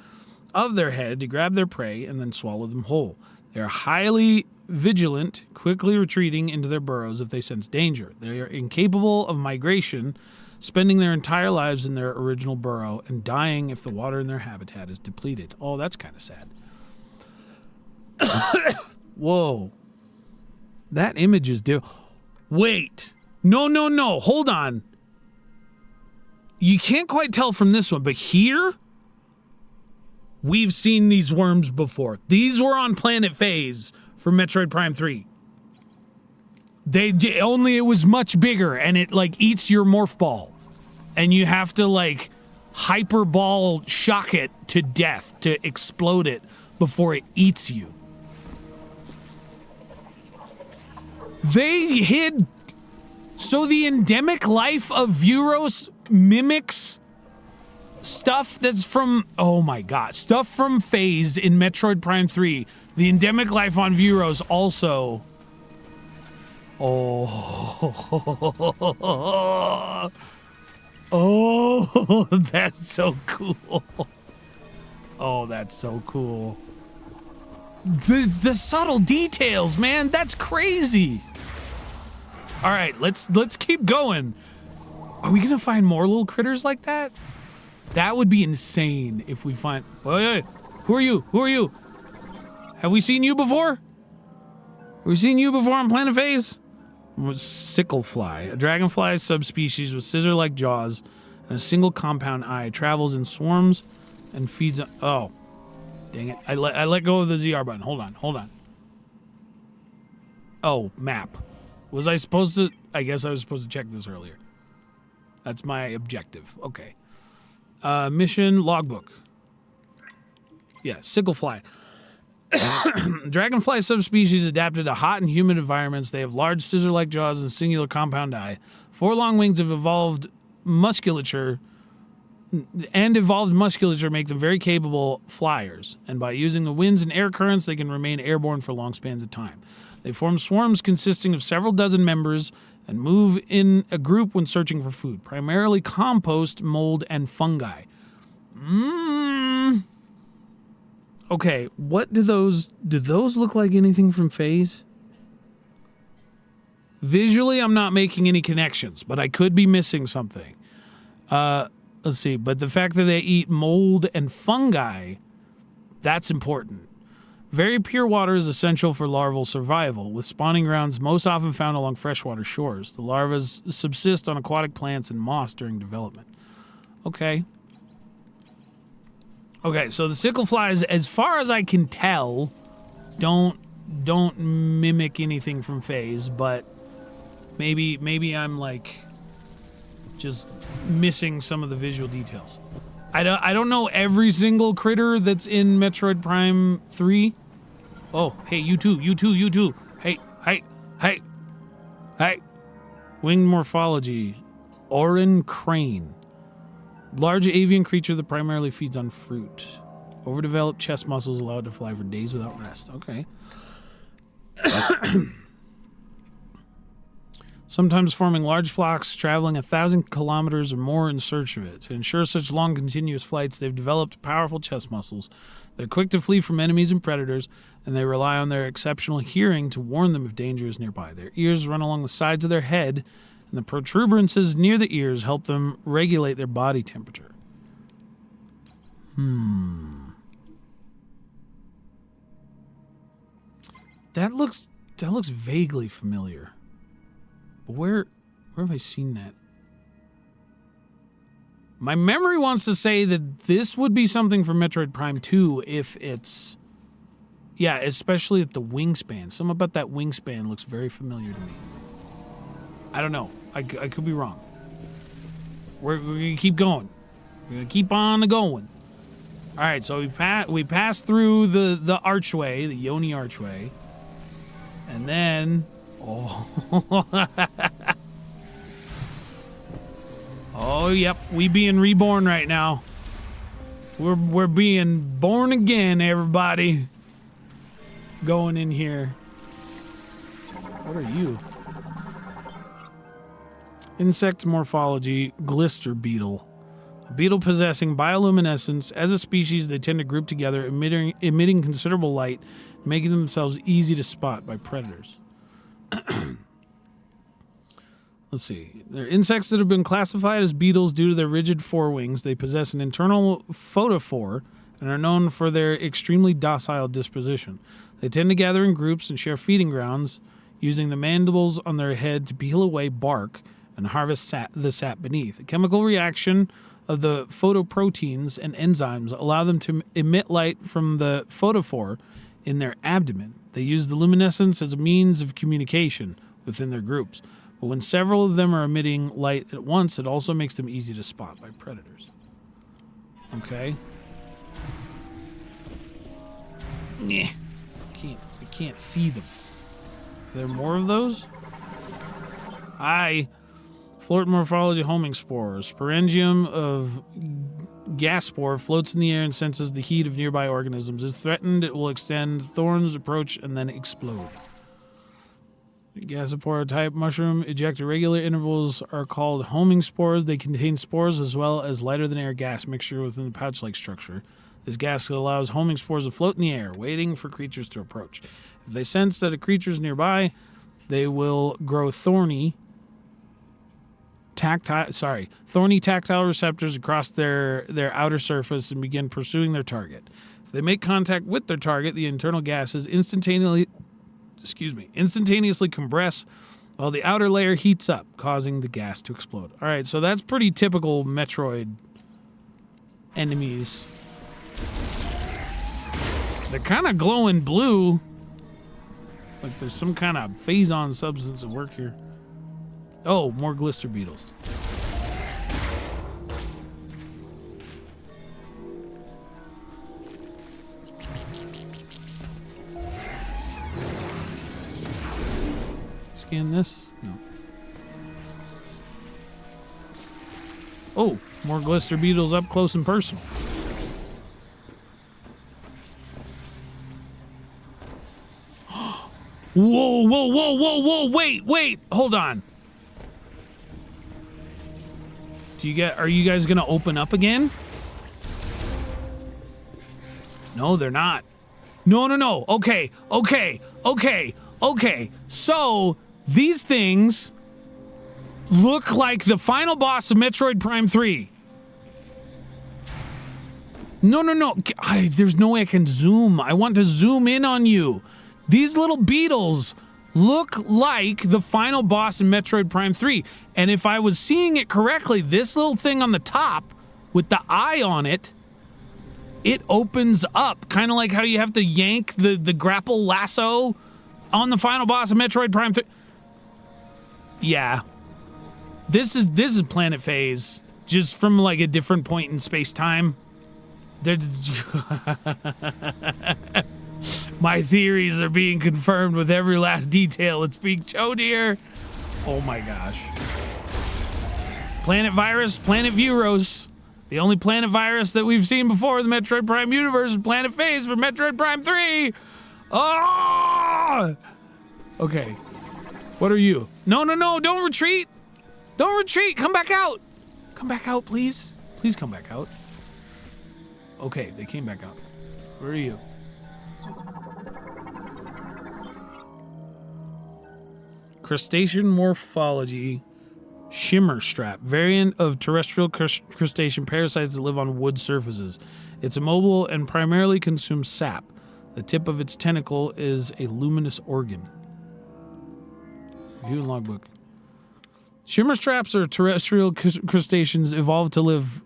of their head to grab their prey and then swallow them whole. They are highly vigilant, quickly retreating into their burrows if they sense danger. They are incapable of migration, spending their entire lives in their original burrow and dying if the water in their habitat is depleted. Oh, that's kind of sad. Whoa. That image is Wait. No. Hold on. You can't quite tell from this one, but here, we've seen these worms before. These were on Planet Phase for Metroid Prime 3. Only it was much bigger, and it like eats your morph ball. And you have to like hyper ball shock it to death to explode it before it eats you. They hid. So the endemic life of Viewros mimics stuff that's from, oh my god, stuff from Phase in Metroid Prime 3. The endemic life on Viewros also. Oh, that's so cool. Oh, that's so cool. The subtle details, man, that's crazy. All right, let's keep going. Are we gonna find more little critters like that? That would be insane if we find. Wait, who are you? Who are you? Have we seen you before? Have we seen you before on Planet Phase? Sicklefly, a dragonfly subspecies with scissor-like jaws and a single compound eye, travels in swarms and feeds on. Oh, dang it! I let go of the ZR button. Hold on. Oh, map. Was I supposed to? I guess I was supposed to check this earlier. That's my objective. Okay. Mission logbook. Yeah, Sicklefly. Dragonfly subspecies adapted to hot and humid environments. They have large scissor-like jaws and singular compound eye. 4 long wings have evolved musculature make them very capable flyers. And by using the winds and air currents, they can remain airborne for long spans of time. They form swarms consisting of several dozen members and move in a group when searching for food, primarily compost, mold, and fungi. Okay, what do those look like anything from Phase? Visually, I'm not making any connections, but I could be missing something. Let's see, but the fact that they eat mold and fungi, that's important. Very pure water is essential for larval survival, with spawning grounds most often found along freshwater shores. The larvae subsist on aquatic plants and moss during development. Okay. Okay, so the sickle flies, as far as I can tell, don't mimic anything from Phase, but maybe I'm like just missing some of the visual details. I don't know every single critter that's in Metroid Prime 3. Oh, hey, you too. Hey. Winged morphology. Orin crane. Large avian creature that primarily feeds on fruit. Overdeveloped chest muscles allowed to fly for days without rest. Okay. Sometimes forming large flocks, traveling 1,000 kilometers or more in search of it. To ensure such long, continuous flights, they've developed powerful chest muscles. They're quick to flee from enemies and predators, and they rely on their exceptional hearing to warn them if danger is nearby. Their ears run along the sides of their head, and the protuberances near the ears help them regulate their body temperature. That looks vaguely familiar. But where have I seen that? My memory wants to say that this would be something from Metroid Prime 2 if it's... Yeah, especially at the wingspan. Something about that wingspan looks very familiar to me. I don't know. I could be wrong. We're going to keep going. We're going to keep on going. All right, so we passed through the archway, the Yoni archway. And then... Oh. Oh, yep. We being reborn right now. We're being born again, everybody. Going in here. What are you? Insect morphology, glister beetle. A beetle possessing bioluminescence. As a species, they tend to group together, emitting considerable light, making themselves easy to spot by predators. Let's see. They're insects that have been classified as beetles due to their rigid forewings. They possess an internal photophore and are known for their extremely docile disposition. They tend to gather in groups and share feeding grounds, using the mandibles on their head to peel away bark and harvest the sap beneath. A chemical reaction of the photoproteins and enzymes allow them to emit light from the photophore in their abdomen. They use the luminescence as a means of communication within their groups. But when several of them are emitting light at once, it also makes them easy to spot by predators. Okay. I can't see them. Are there more of those? Float morphology homing spore. A sporangium of gas spore floats in the air and senses the heat of nearby organisms. If threatened, it will extend thorns, approach, and then explode. Gasopore type mushroom eject at regular intervals are called homing spores. They contain spores as well as lighter than air gas mixture within the pouch-like structure. This gas allows homing spores to float in the air, waiting for creatures to approach. If they sense that a creature is nearby, they will grow thorny tactile receptors across their outer surface and begin pursuing their target. If they make contact with their target, the internal gases instantaneously compress while the outer layer heats up, causing the gas to explode. All right, so that's pretty typical Metroid enemies. They're kind of glowing blue. Like there's some kind of phase-on substance at work here. Oh, more glister beetles. scan this? No. Oh, more glister beetles up close and personal. Whoa, whoa, whoa, whoa, whoa, wait, hold on. Are you guys gonna open up again? No, they're not. No. Okay. So, these things look like the final boss of Metroid Prime 3. No. There's no way I can zoom. I want to zoom in on you. These little beetles look like the final boss in Metroid Prime 3. And if I was seeing it correctly, this little thing on the top with the eye on it, it opens up, kind of like how you have to yank the grapple lasso on the final boss of Metroid Prime 3. Yeah. This is Planet Phase, just from like a different point in space-time. My theories are being confirmed with every last detail that's being shown here. Oh my gosh. Planet Virus, Planet Viewros. The only planet virus that we've seen before in the Metroid Prime universe is Planet Phase for Metroid Prime 3. Oh! Okay. What are you? No, don't retreat. Don't retreat. Come back out. Come back out, please. Please come back out. Okay, they came back out. Where are you? Crustacean morphology. Shimmer strap, variant of terrestrial crustacean parasites that live on wood surfaces. It's immobile and primarily consumes sap. The tip of its tentacle is a luminous organ. View logbook. Shimmer straps are terrestrial crustaceans evolved to live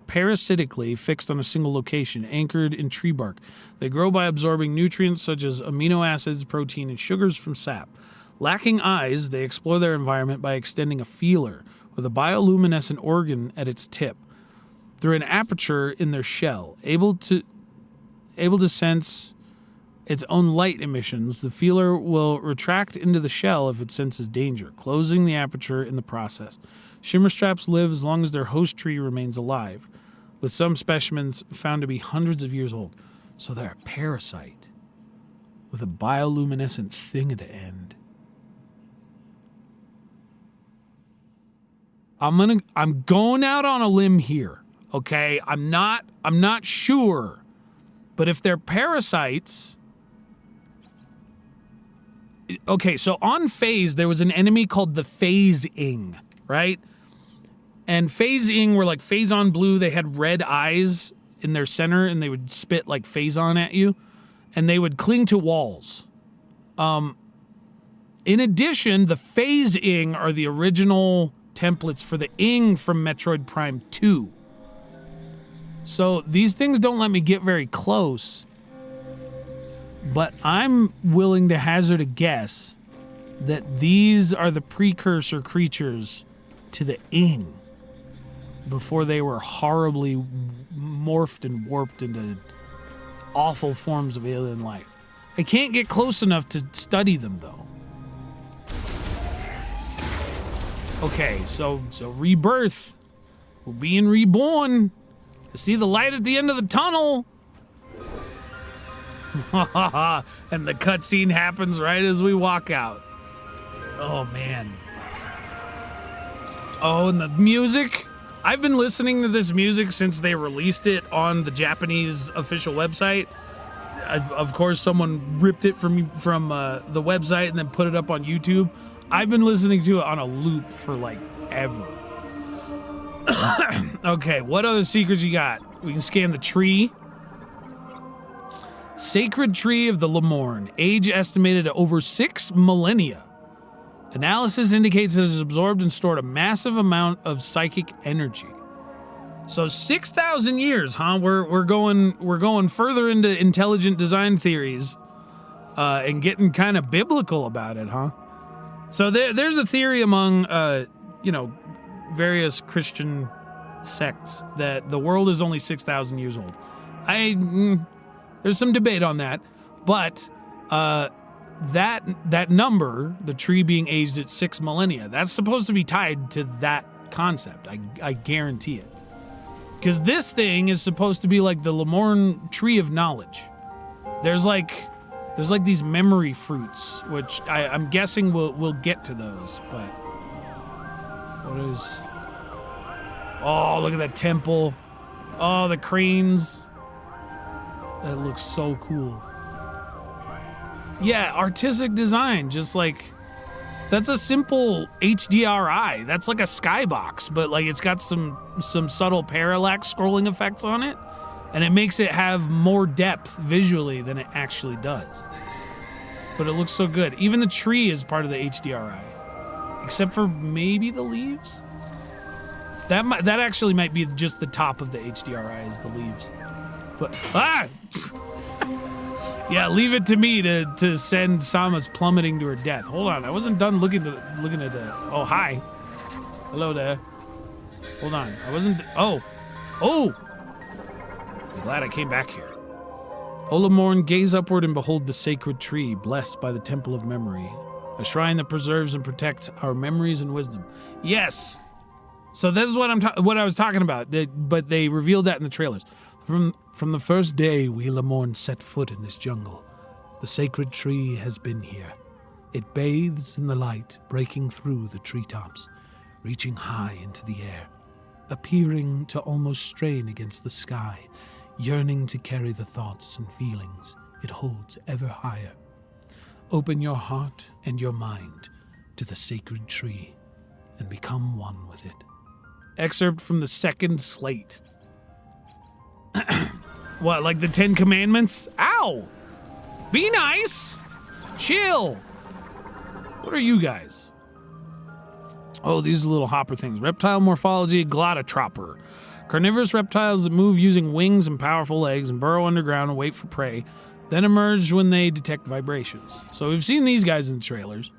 parasitically fixed on a single location, anchored in tree bark. They grow by absorbing nutrients such as amino acids, protein, and sugars from sap. Lacking eyes, they explore their environment by extending a feeler with a bioluminescent organ at its tip through an aperture in their shell. Able to sense its own light emissions, the feeler will retract into the shell if it senses danger, closing the aperture in the process. Shimmer straps live as long as their host tree remains alive, with some specimens found to be hundreds of years old. So they're a parasite with a bioluminescent thing at the end. I'm going out on a limb here, okay? I'm not sure. But if they're parasites... Okay, so on Phase, there was an enemy called the Phase-ing, right? And Phase-ing were like Phazon blue. They had red eyes in their center, and they would spit like Phazon at you. And they would cling to walls. In addition, the Phase-ing are the original templates for the ing from Metroid Prime 2. So these things don't let me get very close, but I'm willing to hazard a guess that these are the precursor creatures to the ing before they were horribly morphed and warped into awful forms of alien life. I can't get close enough to study them though. Okay, so rebirth. We're being reborn. To see the light at the end of the tunnel. And the cutscene happens right as we walk out. Oh, man. Oh, and the music. I've been listening to this music since they released it on the Japanese official website. Of course, someone ripped it from the website and then put it up on YouTube. I've been listening to it on a loop for like ever. Okay, what other secrets you got? We can scan the tree. Sacred Tree of the Lemorn. Age estimated at over 6 millennia. Analysis indicates it has absorbed and stored a massive amount of psychic energy. So 6,000 years, huh? We're going further into intelligent design theories, and getting kind of biblical about it, huh? So there's a theory among, various Christian sects that the world is only 6,000 years old. There's some debate on that, but that number, the tree being aged at 6 millennia, that's supposed to be tied to that concept. I guarantee it. Because this thing is supposed to be like the Lemorn tree of knowledge. There's like these memory fruits, which I'm guessing we'll get to those, but what is... Oh, look at that temple. Oh, the cranes. That looks so cool. Yeah, artistic design, just like... That's a simple HDRI. That's like a skybox, but like it's got some subtle parallax scrolling effects on it, and it makes it have more depth visually than it actually does. But it looks so good. Even the tree is part of the HDRI, except for maybe the leaves. That actually might be just the top of the HDRI is the leaves. But yeah, leave it to me to send Samus plummeting to her death. Hold on, I wasn't done looking at the... Oh, hi. Hello there. Hold on, I wasn't... Oh! I'm glad I came back here. Olamorn, gaze upward and behold the sacred tree, blessed by the Temple of Memory. A shrine that preserves and protects our memories and wisdom. Yes! So this is what I was talking about, but they revealed that in the trailers. From the first day we Lemorn set foot in this jungle, the sacred tree has been here. It bathes in the light, breaking through the treetops, reaching high into the air, appearing to almost strain against the sky, yearning to carry the thoughts and feelings it holds ever higher. Open your heart and your mind to the sacred tree and become one with it. Excerpt from the second slate. What, like the 10 Commandments? Ow! Be nice! Chill! What are you guys? Oh, these are little hopper things. Reptile morphology, glottotropper. Carnivorous reptiles that move using wings and powerful legs and burrow underground and wait for prey, then emerge when they detect vibrations. So we've seen these guys in the trailers.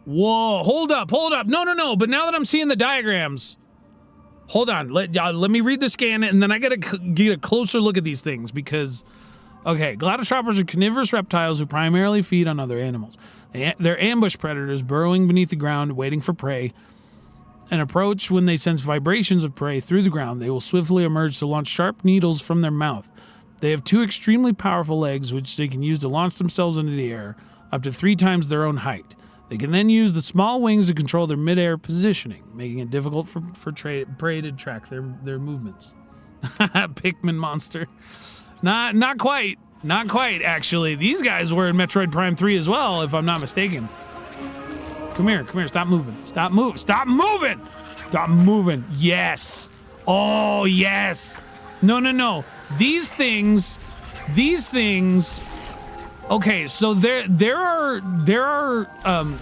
Whoa, hold up. No. But now that I'm seeing the diagrams, hold on. Let me read the scan, and then I gotta get a closer look at these things because, okay, glottotroppers are carnivorous reptiles who primarily feed on other animals. They're ambush predators burrowing beneath the ground, waiting for prey. And approach when they sense vibrations of prey through the ground. They will swiftly emerge to launch sharp needles from their mouth. They have 2 extremely powerful legs, which they can use to launch themselves into the air, up to 3 times their own height. They can then use the small wings to control their mid-air positioning, making it difficult for prey to track their movements. Pikmin monster. Not quite, actually. These guys were in Metroid Prime 3 as well, if I'm not mistaken. Come here, stop moving. Stop moving. Yes. Oh, yes. No. These things. Okay, so there are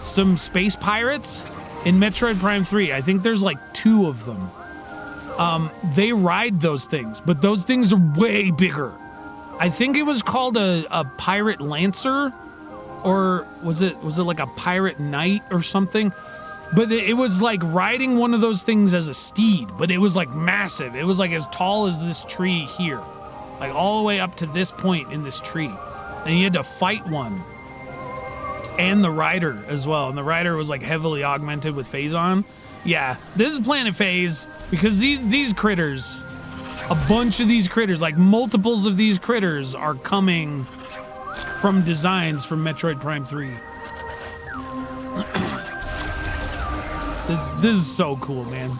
some space pirates in Metroid Prime 3. I think there's like 2 of them. They ride those things, but those things are way bigger. I think it was called a pirate lancer, or was it like a pirate knight or something? But it was like riding one of those things as a steed, but it was like massive. It was like as tall as this tree here, like all the way up to this point in this tree. And you had to fight one. And the rider as well. And the rider was like heavily augmented with Phazon. Yeah, this is Planet Phase because these critters, a bunch of these critters, like multiples of these critters are coming from designs from Metroid Prime 3. This is so cool, man.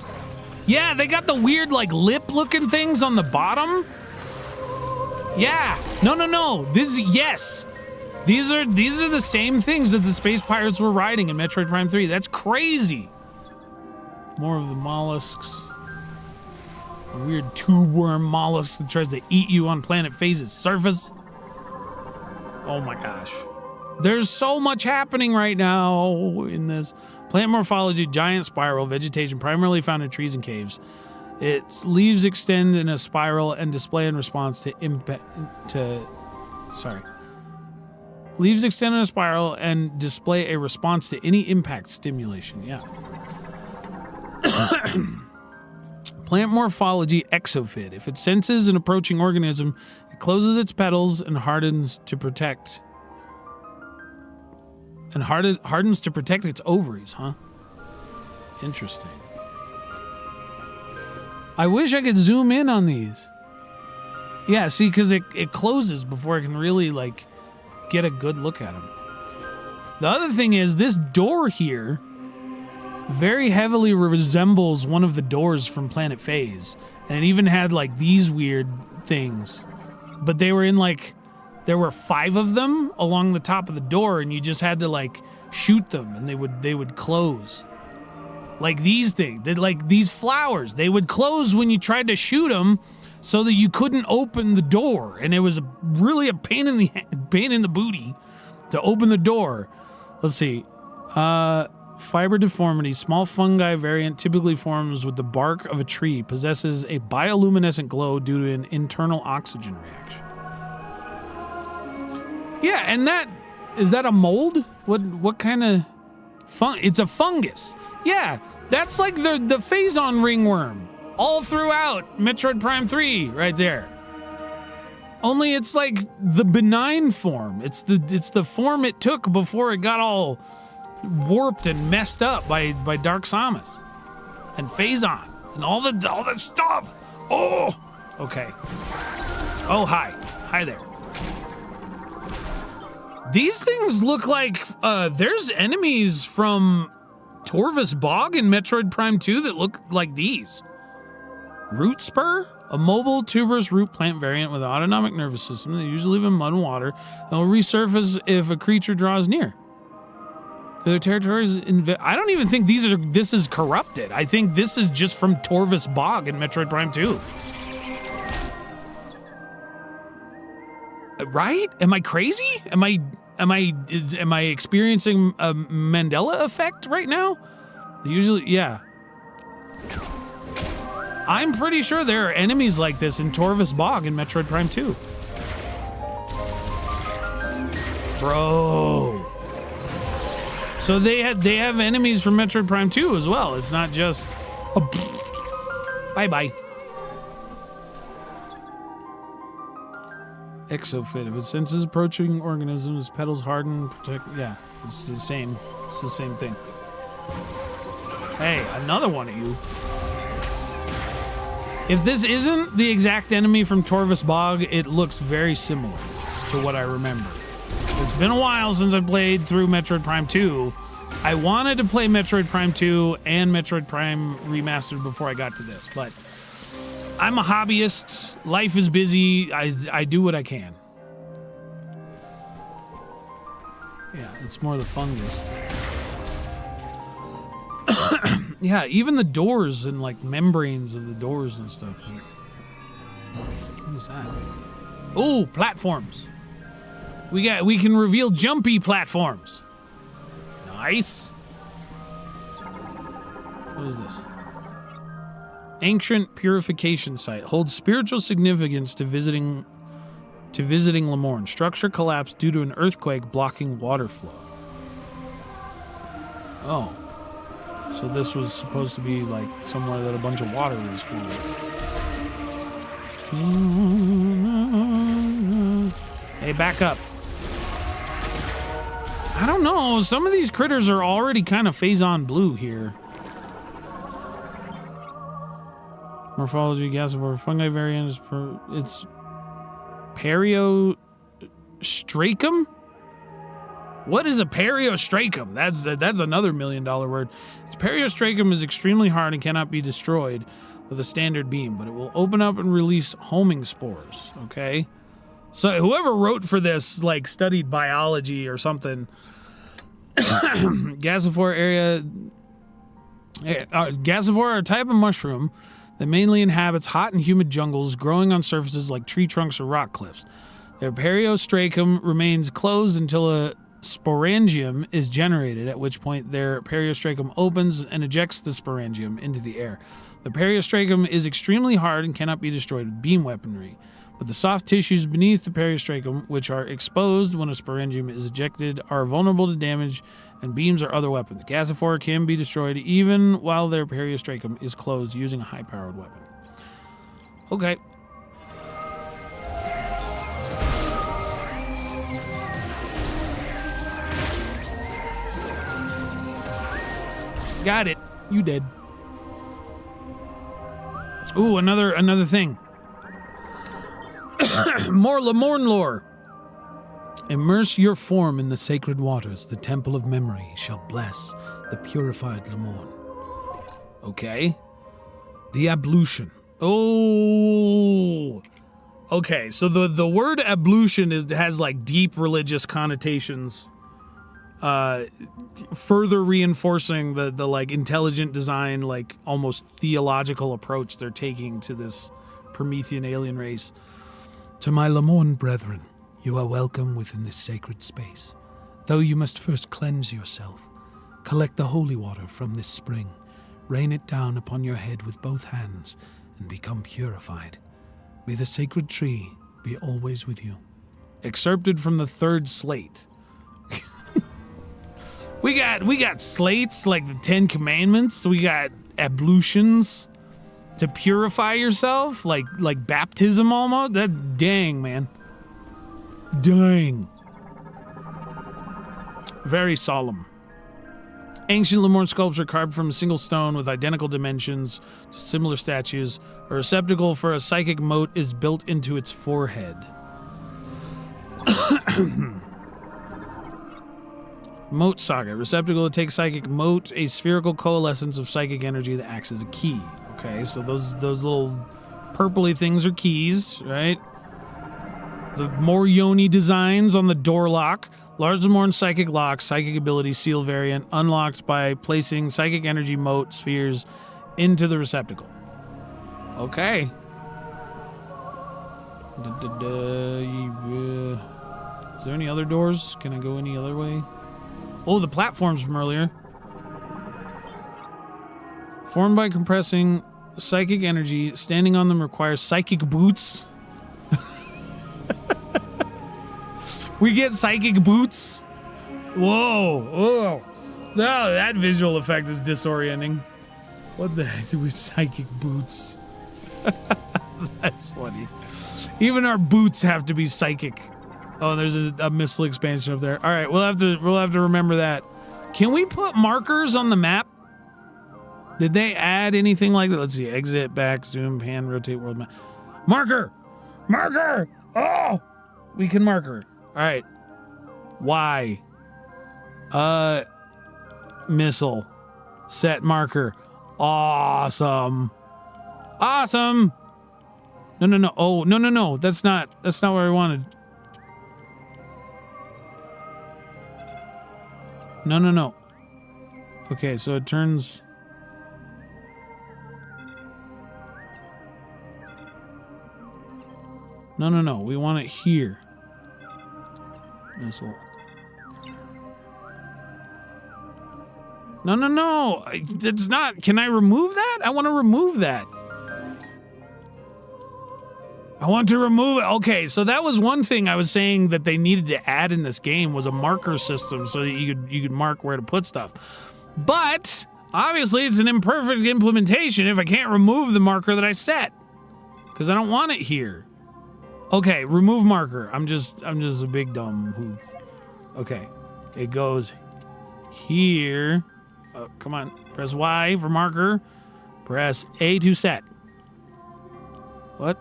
Yeah, they got the weird like lip looking things on the bottom. Yeah. No. Yes. These are the same things that the space pirates were riding in Metroid Prime 3. That's crazy. More of the mollusks. A weird tube worm mollusk that tries to eat you on Planet Phase's surface. Oh my gosh. There's so much happening right now in this. Plant morphology, giant spiral, vegetation primarily found in trees and caves. Its leaves extend in a spiral and display in response to Leaves extend in a spiral and display a response to any impact stimulation. Yeah. Plant morphology exophyt. If it senses an approaching organism, it closes its petals and hardens to protect. And hardens to protect its ovaries, huh? Interesting. I wish I could zoom in on these. Yeah, see, because it closes before I can really, like, get a good look at them. The other thing is, this door here very heavily resembles one of the doors from Planet Phase. And it even had, like, these weird things. But they were in, like, there were 5 of them along the top of the door, and you just had to, like, shoot them, and they would close. Like these things, like these flowers, they would close when you tried to shoot them, so that you couldn't open the door, and it was really a pain in the booty to open the door. Let's see, fiber deformity, small fungi variant typically forms with the bark of a tree, possesses a bioluminescent glow due to an internal oxygen reaction. Yeah, and is that a mold? What kind of it's a fungus. Yeah, that's like the Phazon ringworm all throughout Metroid Prime 3 right there. Only it's like the benign form. It's the form it took before it got all warped and messed up by Dark Samus and Phazon and all that stuff. Oh, okay. Oh, hi there. These things look like there's enemies from Torvus Bog in Metroid Prime 2 that look like these. Root Spur, a mobile tuberous root plant variant with an autonomic nervous system that usually live in mud and water and will resurface if a creature draws near. Their territories I don't even think this is corrupted. I think this is just from Torvus Bog in Metroid Prime 2. Right? Am I crazy? Am I experiencing a Mandela effect right now? Usually, yeah. I'm pretty sure there are enemies like this in Torvus Bog in Metroid Prime 2. Bro. So they have enemies from Metroid Prime 2 as well. It's not just a bye-bye. Exophyt. If it senses approaching organisms, petals harden, protect. Yeah, it's the same. It's the same thing. Hey, another one of you. If this isn't the exact enemy from Torvus Bog, it looks very similar to what I remember. It's been a while since I played through Metroid Prime 2. I wanted to play Metroid Prime 2 and Metroid Prime Remastered before I got to this, but I'm a hobbyist. Life is busy. I do what I can. Yeah, it's more the fungus. Yeah, even the doors and like membranes of the doors and stuff. Who's that? Oh, platforms. We can reveal jumpy platforms. Nice. What is this? Ancient purification site holds spiritual significance to visiting Lamorne. Structure collapsed due to an earthquake blocking water flow. Oh. So this was supposed to be like somewhere that a bunch of water is flowing. Hey, back up. I don't know. Some of these critters are already kind of Phazon blue here. Morphology, gasivore, fungi variant. It's periostracum? What is a periostracum? That's another $1 million word. Its periostracum is extremely hard and cannot be destroyed with a standard beam, but it will open up and release homing spores. Okay, so whoever wrote for this like studied biology or something. Gasivore are a type of mushroom that mainly inhabits hot and humid jungles, growing on surfaces like tree trunks or rock cliffs. Their periostracum remains closed until a sporangium is generated, at which point their periostracum opens and ejects the sporangium into the air. The periostracum is extremely hard and cannot be destroyed with beam weaponry, but the soft tissues beneath the periostracum, which are exposed when a sporangium is ejected, are vulnerable to damage and beams or other weapons. Gasiphora can be destroyed even while their periostracum is closed using a high-powered weapon. Okay. Got it. You did. Ooh, another thing. More Lemourne lore. Immerse your form in the sacred waters. The temple of memory shall bless the purified Lemourne. Okay. The ablution. Oh. Okay, so the word ablution has like deep religious connotations. Further reinforcing the like intelligent design, like almost theological approach they're taking to this Promethean alien race. To my Lemourne brethren, you are welcome within this sacred space. Though you must first cleanse yourself, collect the holy water from this spring, rain it down upon your head with both hands, and become purified. May the sacred tree be always with you. Excerpted from the third slate. We got slates like the 10 Commandments. We got ablutions to purify yourself, like baptism almost. That dang, man. Dang. Very solemn. Ancient Lemourne sculpture carved from a single stone with identical dimensions to similar statues. A receptacle for a psychic mote is built into its forehead. Mote saga. Receptacle that takes psychic mote, a spherical coalescence of psychic energy that acts as a key. Okay, so those little purpley things are keys, right? The more Yoni designs on the door lock. Large Lemourne psychic lock, psychic ability, seal variant, unlocked by placing psychic energy mote spheres into the receptacle. Okay. Is there any other doors? Can I go any other way? Oh, the platforms from earlier. Formed by compressing psychic energy, standing on them requires psychic boots. We get psychic boots. Whoa. Oh. No, that visual effect is disorienting. What the heck do we psychic boots? That's funny. Even our boots have to be psychic. Oh, there's a missile expansion up there. All right, we'll have to remember that. Can we put markers on the map? Did they add anything like that? Let's see. Exit, back, zoom, pan, rotate, world map. Marker! Marker! Oh! We can marker. All right. Y. Missile. Set marker. Awesome. Awesome! No. Oh, no. That's not what I wanted. No. Okay, so it turns... No. We want it here. Missile. No. It's not... Can I remove that? I want to remove that. I want to remove it. Okay, so that was one thing I was saying that they needed to add in this game was a marker system so that you could mark where to put stuff. But obviously it's an imperfect implementation if I can't remove the marker that I set. Because I don't want it here. Okay, remove marker. I'm just a big dumb who. Okay. It goes here. Oh, come on. Press Y for marker. Press A to set. What?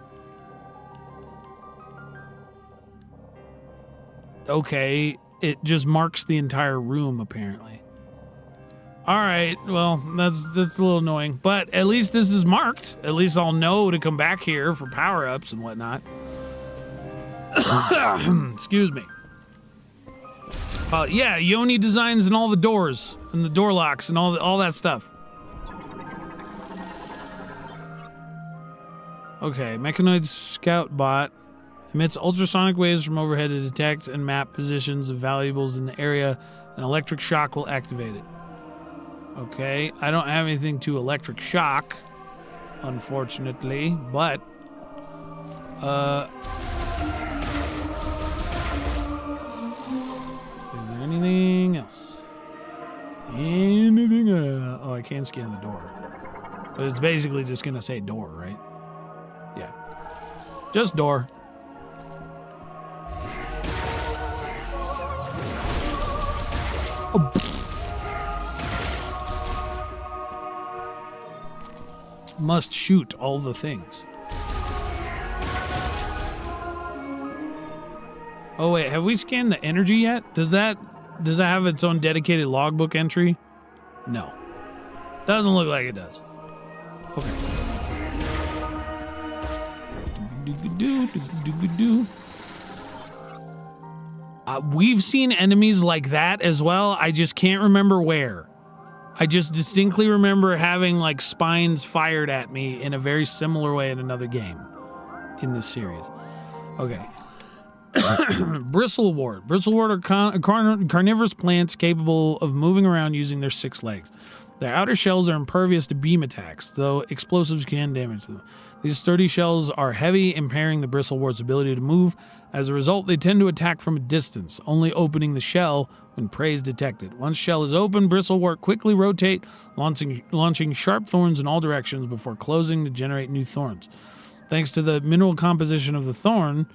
Okay, it just marks the entire room, apparently. All right, well, that's a little annoying. But at least this is marked. At least I'll know to come back here for power-ups and whatnot. Excuse me. Yeah, Yoni designs and all the doors and the door locks and all that stuff. Okay, mechanoid scout bot. Emits ultrasonic waves from overhead to detect and map positions of valuables in the area. An electric shock will activate it. Okay, I don't have anything to electric shock, unfortunately, but... Is there anything else? can scan the door. But it's basically just gonna say door, right? Yeah. Just door. Oh. Must shoot all the things. Oh wait, have we scanned the energy yet? Does that have its own dedicated logbook entry? No. Doesn't look like it does. Okay. We've seen enemies like that as well. I just can't remember where. I just distinctly remember having like spines fired at me in a very similar way in another game in this series. Okay. Bristlewort. Bristlewort are carnivorous plants capable of moving around using their 6 legs. Their outer shells are impervious to beam attacks, though explosives can damage them. These sturdy shells are heavy, impairing the bristlewort's ability to move. As a result, they tend to attack from a distance, only opening the shell when prey is detected. Once shell is open, bristlewort quickly rotate, launching sharp thorns in all directions before closing to generate new thorns. Thanks to the mineral composition of the thorn,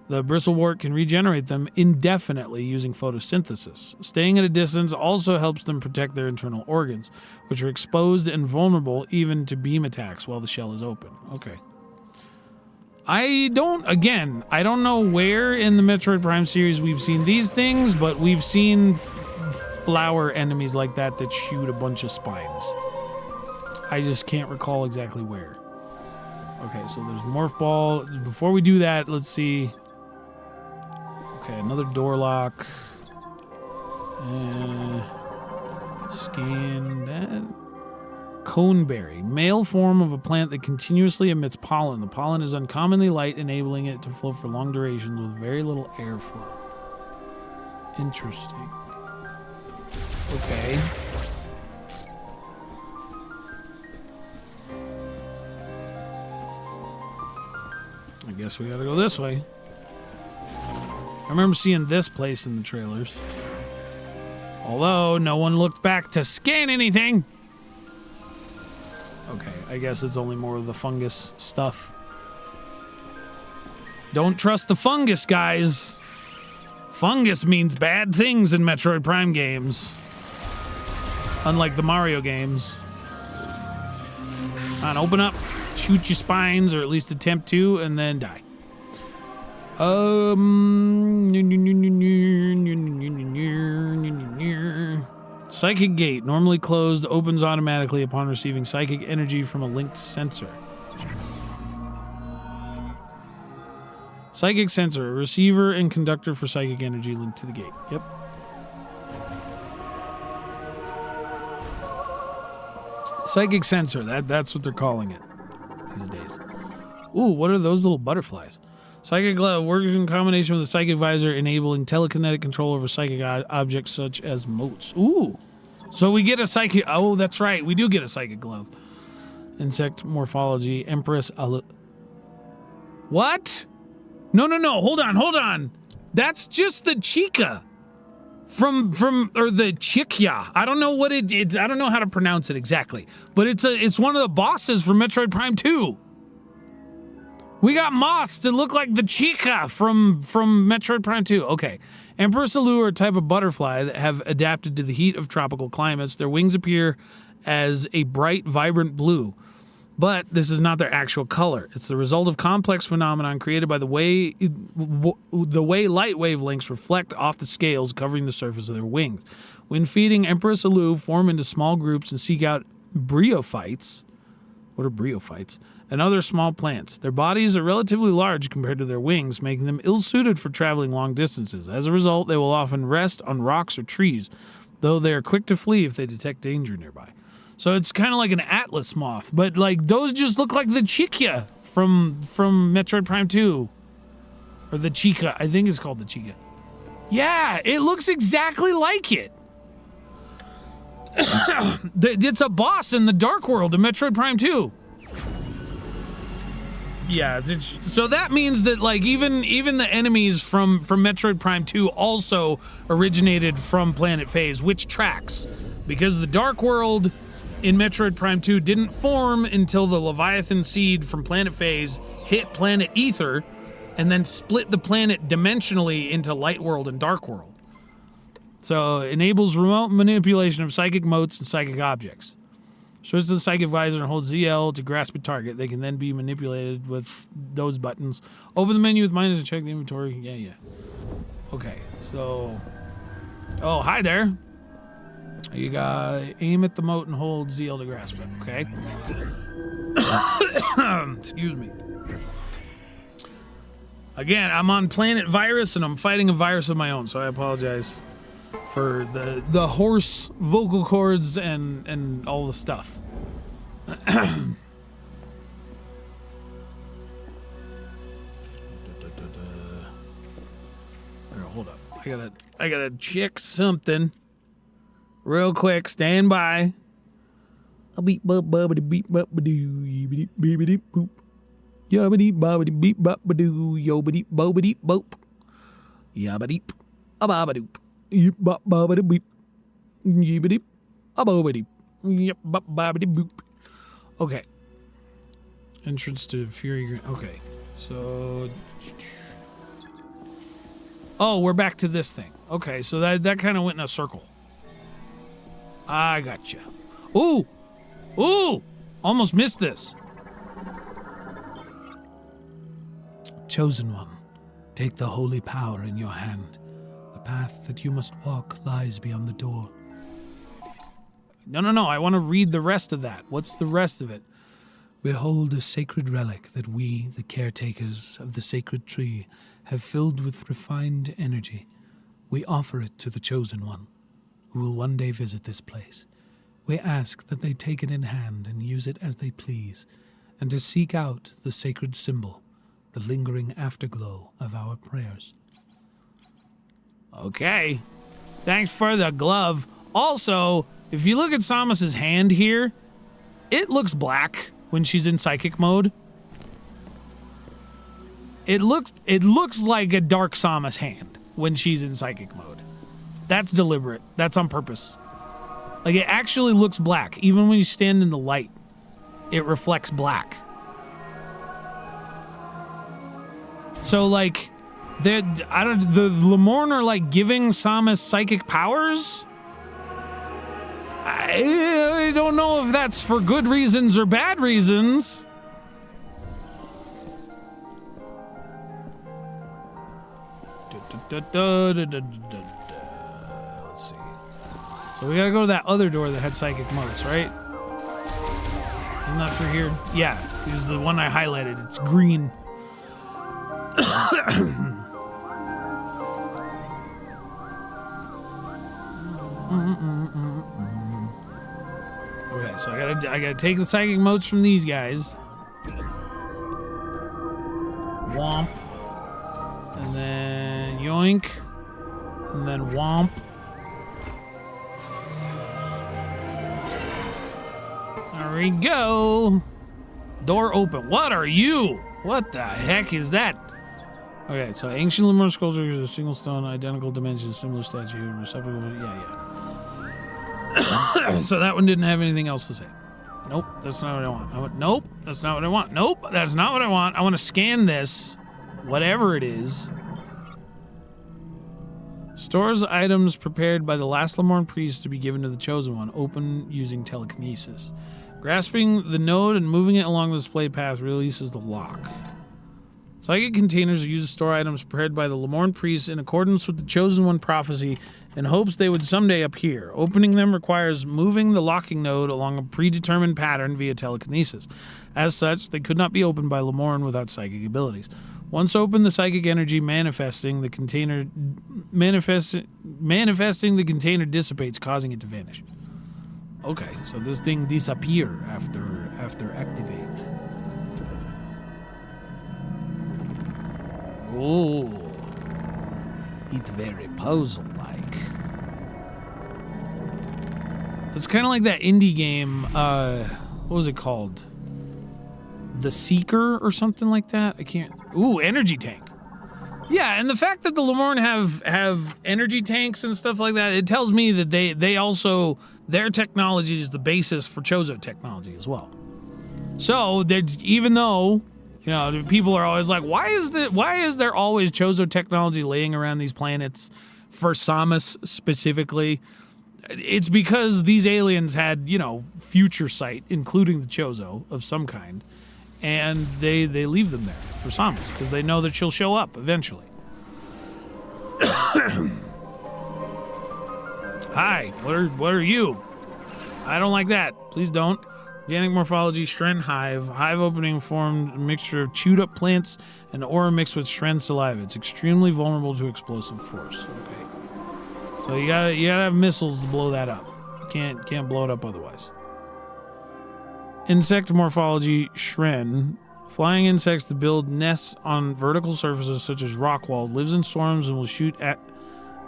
the bristlewort can regenerate them indefinitely using photosynthesis. Staying at a distance also helps them protect their internal organs, which are exposed and vulnerable even to beam attacks while the shell is open. Okay. I don't know where in the Metroid Prime series we've seen these things, but we've seen flower enemies like that shoot a bunch of spines. I just can't recall exactly where. Okay, so there's Morph Ball. Before we do that, let's see. Okay, another door lock. Scan that. Coneberry, male form of a plant that continuously emits pollen. The pollen is uncommonly light, enabling it to flow for long durations with very little airflow. Interesting. Okay. I guess we gotta go this way. I remember seeing this place in the trailers. Although, no one looked back to scan anything. Okay, I guess it's only more of the fungus stuff. Don't trust the fungus, guys. Fungus means bad things in Metroid Prime games. Unlike the Mario games. Come on, open up. Shoot your spines, or at least attempt to, and then die. Psychic Gate, normally closed, opens automatically upon receiving psychic energy from a linked sensor. Psychic sensor, a receiver and conductor for psychic energy linked to the gate. Yep. Psychic sensor, that's what they're calling it these days. Ooh, what are those little butterflies? Psychic Glove works in combination with a Psychic Visor, enabling telekinetic control over psychic objects such as motes. Ooh. So we get a psychic... Oh, that's right. We do get a Psychic Glove. Insect morphology. Empress... What? No. Hold on. That's just the Chica. Or the Chikya. I don't know what I don't know how to pronounce it exactly. But it's one of the bosses from Metroid Prime 2. We got moths that look like the Chica from Metroid Prime 2. Okay. Empress Alu are a type of butterfly that have adapted to the heat of tropical climates. Their wings appear as a bright, vibrant blue. But this is not their actual color. It's the result of complex phenomenon created by the way light wavelengths reflect off the scales covering the surface of their wings. When feeding, Empress Alu form into small groups and seek out bryophytes. What are bryophytes? And other small plants. Their bodies are relatively large compared to their wings, making them ill-suited for traveling long distances. As a result, they will often rest on rocks or trees, though they are quick to flee if they detect danger nearby. So it's kind of like an Atlas moth, but like those just look like the Chikya from Metroid Prime 2. Or the Chica, I think it's called the Chica. Yeah, it looks exactly like it. It's a boss in the Dark World of Metroid Prime 2. Yeah, so that means that like even the enemies from Metroid Prime 2 also originated from Planet Phase, which tracks, because the Dark World in Metroid Prime 2 didn't form until the Leviathan seed from Planet Phase hit Planet Ether and then split the planet dimensionally into Light World and Dark World. So it enables remote manipulation of psychic motes and psychic objects. Switch to the Psychic Visor and hold ZL to grasp a target. They can then be manipulated with those buttons. Open the menu with minus to check the inventory. Yeah. Okay, so... Oh, hi there. You got aim at the mote and hold ZL to grasp it, okay? Excuse me. Again, I'm on Planet Virus and I'm fighting a virus of my own, so I apologize for the hoarse vocal cords and all the stuff. Here, hold up. I gotta check something real quick. Stand by. A beep bub bubbity beep bub doo beep beep boop. Yabba bobbity beep bop doo yobity bobbity boop. Yabba a bobbity yip bop bobbity beep. Yibbity a bobbity yip bop bobbity boop. Okay. Entrance to Fury. Okay. So. Oh, we're back to this thing. Okay, so that kind of went in a circle. I gotcha. Ooh! Ooh! Almost missed this. Chosen one, take the holy power in your hand. The path that you must walk lies beyond the door. No. I want to read the rest of that. What's the rest of it? Behold a sacred relic that we, the caretakers of the sacred tree, have filled with refined energy. We offer it to the Chosen One, who will one day visit this place. We ask that they take it in hand and use it as they please, and to seek out the sacred symbol, the lingering afterglow of our prayers. Okay. Thanks for the glove. Also, if you look at Samus's hand here, it looks black when she's in psychic mode. It looks like a dark Samus hand when she's in psychic mode. That's deliberate. That's on purpose. Like, it actually looks black. Even when you stand in the light, it reflects black. So, like, the Lemorn are, like, giving Samus psychic powers? I don't know if that's for good reasons or bad reasons. Let's see. So we gotta go to that other door that had psychic motes, right? I'm not through here. Yeah, it was the one I highlighted. It's green. Okay, so I gotta take the psychic motes from these guys. Womp. And then yoink. And then womp. There we go. Door open. What are you? What the heck is that? Okay, so ancient Lemur sculpture is a single stone, identical dimensions, similar statue, receptacle. Yeah. So that one didn't have anything else to say. Nope, that's not what I want. Nope, that's not what I want. Nope, that's not what I want. I want to scan this, whatever it is. Stores items prepared by the last Lemorn priest to be given to the Chosen One. Open using telekinesis. Grasping the node and moving it along the display path releases the lock. Psychic containers are used to store items prepared by the Lemorn priests in accordance with the Chosen One prophecy in hopes they would someday appear. Opening them requires moving the locking node along a predetermined pattern via telekinesis. As such, they could not be opened by Lemorn without psychic abilities. Once opened, the psychic energy manifesting the container dissipates, causing it to vanish. Okay, so this thing disappear after activate. Oh, it's very puzzle-like. It's kind of like that indie game, what was it called? The Seeker or something like that? I can't... Ooh, energy tank. Yeah, and the fact that the Lemourne have energy tanks and stuff like that, it tells me that they also, their technology is the basis for Chozo technology as well. So even though, you know, people are always like, why is there always Chozo technology laying around these planets for Samus specifically? It's because these aliens had, you know, future sight, including the Chozo of some kind. And they leave them there for Samus because they know that she'll show up eventually. Hi, what are you? I don't like that. Please don't. Organic morphology, Shren hive. Hive opening formed a mixture of chewed up plants and aura mixed with Shren saliva. It's extremely vulnerable to explosive force. Okay. So you gotta have missiles to blow that up. You can't blow it up otherwise. Insect morphology, Shren. Flying insects that build nests on vertical surfaces such as rock wall, lives in swarms and will shoot at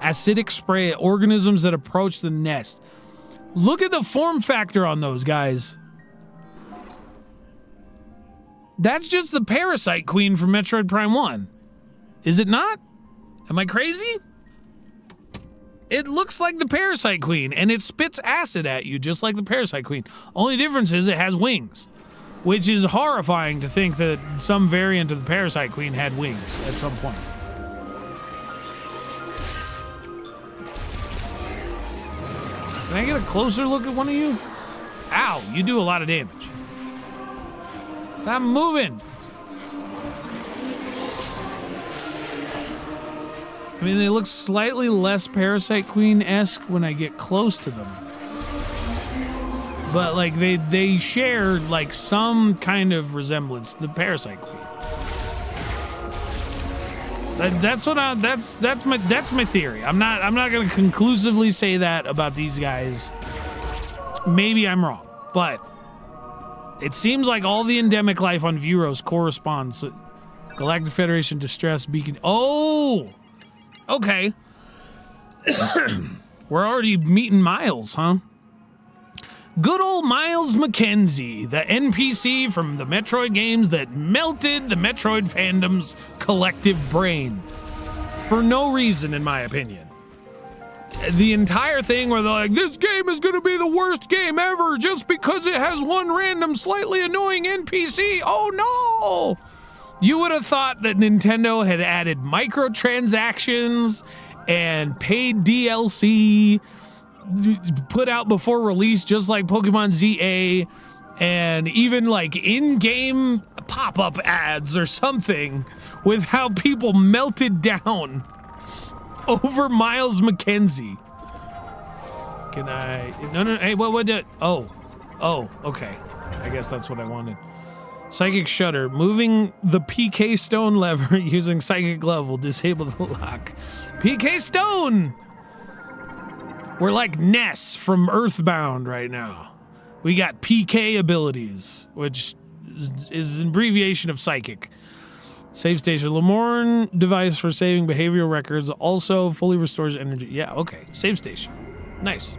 acidic spray at organisms that approach the nest. Look at the form factor on those guys. That's just the Parasite Queen from Metroid Prime 1. Is it not? Am I crazy? It looks like the Parasite Queen, and it spits acid at you just like the Parasite Queen. Only difference is it has wings, which is horrifying to think that some variant of the Parasite Queen had wings at some point. Can I get a closer look at one of you? Ow, you do a lot of damage. Stop moving. I mean, they look slightly less Parasite Queen-esque when I get close to them. But, like, they share, like, some kind of resemblance to the Parasite Queen. That's my theory. I'm not going to conclusively say that about these guys. Maybe I'm wrong, but it seems like all the endemic life on Viewros corresponds to Galactic Federation Distress Beacon. Oh! Okay. We're already meeting Miles, huh? Good old Miles McKenzie, the NPC from the Metroid games that melted the Metroid fandom's collective brain. For no reason, in my opinion. The entire thing where they're like, this game is going to be the worst game ever just because it has one random slightly annoying NPC. Oh no! You would have thought that Nintendo had added microtransactions and paid DLC put out before release, just like Pokemon ZA, and even like in-game pop-up ads or something with how people melted down over Miles McKenzie. Can I? No. Hey, what did? Oh, okay. I guess that's what I wanted. Psychic Shutter. Moving the PK Stone lever using Psychic Glove will disable the lock. PK Stone! We're like Ness from Earthbound right now. We got PK abilities, which is an abbreviation of Psychic. Save station. Lemourne device for saving behavioral records also fully restores energy. Yeah, okay. Save station. Nice.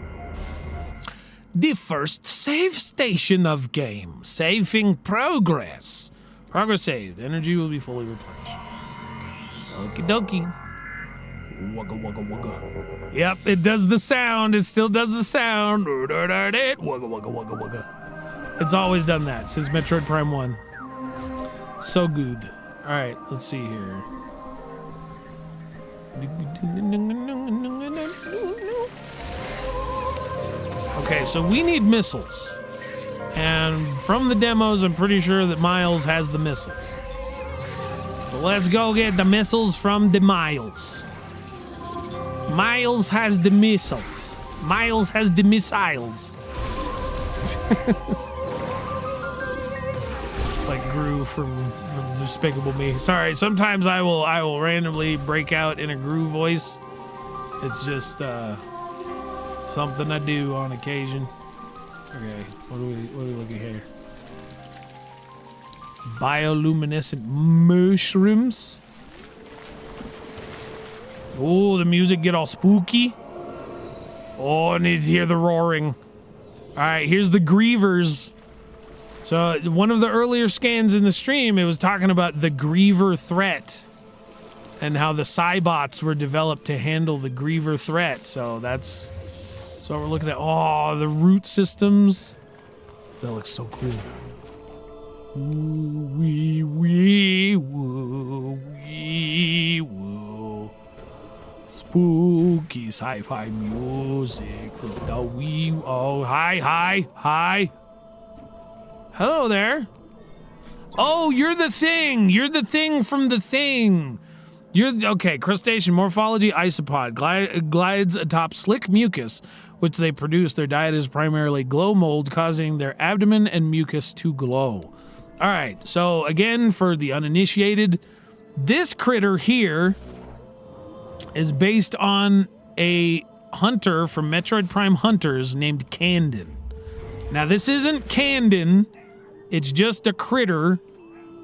The first save station of game. Saving progress. Progress saved. Energy will be fully replenished. Okie dokie. Wugga wugga wugga. Yep, it does the sound. It still does the sound. Wugga wugga wugga wugga. It's always done that since Metroid Prime 1. So good. Alright, let's see here. Okay, so we need missiles. And from the demos, I'm pretty sure that Miles has the missiles. So let's go get the missiles from the Miles. Miles has the missiles. Miles has the missiles. Like Gru from Despicable Me. Sorry, sometimes I will randomly break out in a Gru voice. It's just something I do on occasion. Okay, what are we looking here? Bioluminescent mushrooms. Oh, the music get all spooky. Oh, I need to hear the roaring. All right, here's the Grievers. So one of the earlier scans in the stream, it was talking about the Griever threat. and how the Cybots were developed to handle the Griever threat. So that's what we're looking at. Oh, the root systems. That looks so cool. Ooh, wee, wee, woo, wee, woo. Spooky sci-fi music with the wee. Oh, hi. Hello there. Oh, you're the thing. You're the thing from the thing. Okay. Crustacean morphology isopod glides atop slick mucus, which they produce. Their diet is primarily glow mold, causing their abdomen and mucus to glow. All right. So again, for the uninitiated, this critter here is based on a hunter from Metroid Prime Hunters named Candon. Now, this isn't Candon. It's just a critter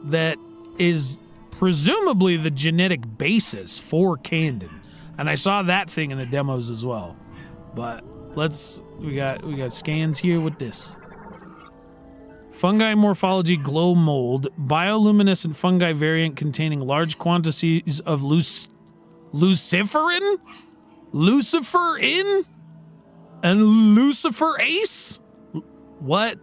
that is presumably the genetic basis for Candon. And I saw that thing in the demos as well. But we got scans here with this. Fungi morphology glow mold, bioluminescent fungi variant containing large quantities of luciferin? Luciferin? And luciferase? What?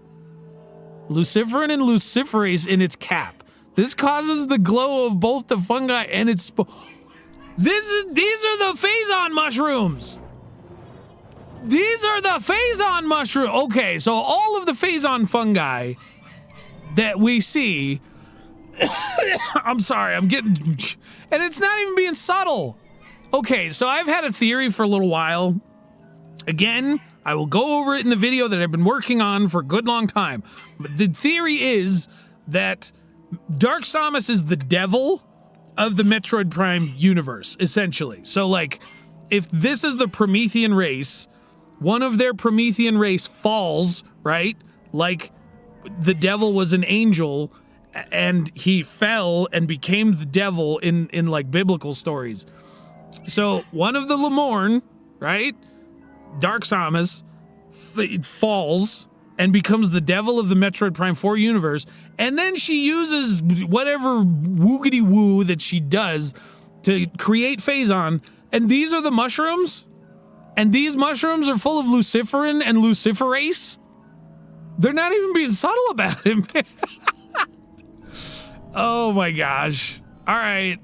Luciferin and luciferase in its cap. This causes the glow of both the fungi and its... These are the Phazon mushrooms! These are the Phazon mushrooms! Okay, so all of the Phazon fungi that we see... I'm sorry, I'm getting... And it's not even being subtle. Okay, so I've had a theory for a little while. Again, I will go over it in the video that I've been working on for a good long time. But the theory is that Dark Samus is the devil of the Metroid Prime universe, essentially. So, like, if this is the Promethean race, one of their Promethean race falls, right? Like, the devil was an angel, and he fell and became the devil in like, biblical stories. So, one of the Lemorn, right? Dark Samus falls and becomes the devil of the Metroid Prime 4 universe, and then she uses whatever woogity woo that she does to create Phazon, and these are the mushrooms? And these mushrooms are full of luciferin and luciferase? They're not even being subtle about it, man. Oh my gosh. All right.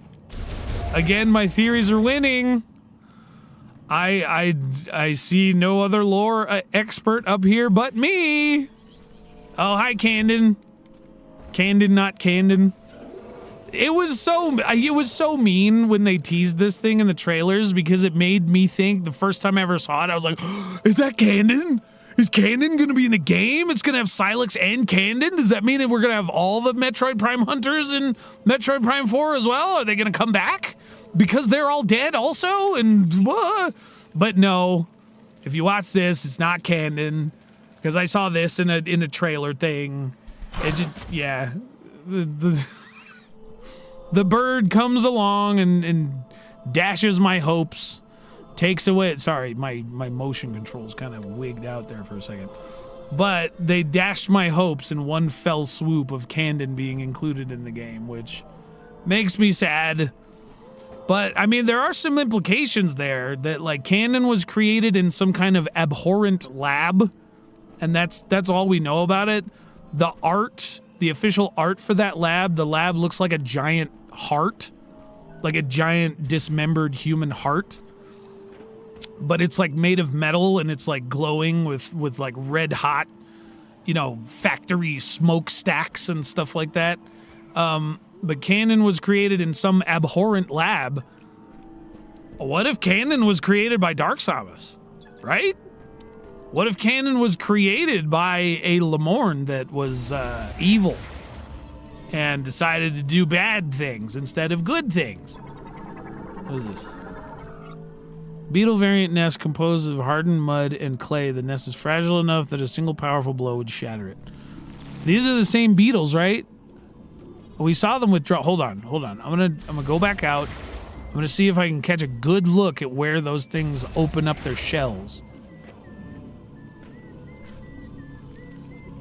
Again, my theories are winning. I see no other lore expert up here but me. Oh, hi, Candon. Candon, not Candon. It was so mean when they teased this thing in the trailers because it made me think the first time I ever saw it, I was like, is that Candon? Is Candon going to be in the game? It's going to have Silex and Candon? Does that mean that we're going to have all the Metroid Prime hunters in Metroid Prime 4 as well? Are they going to come back? Because they're all dead also? And what? But no, if you watch this, it's not Candon. Because I saw this in a trailer thing. It just, yeah. The bird comes along and dashes my hopes. Takes away, sorry, my motion controls kind of wigged out there for a second. But they dashed my hopes in one fell swoop of Candon being included in the game, which makes me sad. But, I mean, there are some implications there that, like, Candon was created in some kind of abhorrent lab, and that's all we know about it. The art, the official art for that lab, the lab looks like a giant heart, like a giant dismembered human heart. But it's like made of metal and it's like glowing with like red hot, you know, factory smokestacks and stuff like that. But Candon was created in some abhorrent lab. What if Candon was created by Dark Samus, right? What if Candon was created by a Lemorn that was evil and decided to do bad things instead of good things? What is this? Beetle variant nest composed of hardened mud and clay. The nest is fragile enough that a single powerful blow would shatter it. These are the same beetles, right? We saw them withdraw. Hold on. I'm gonna go back out. I'm gonna see if I can catch a good look at where those things open up their shells.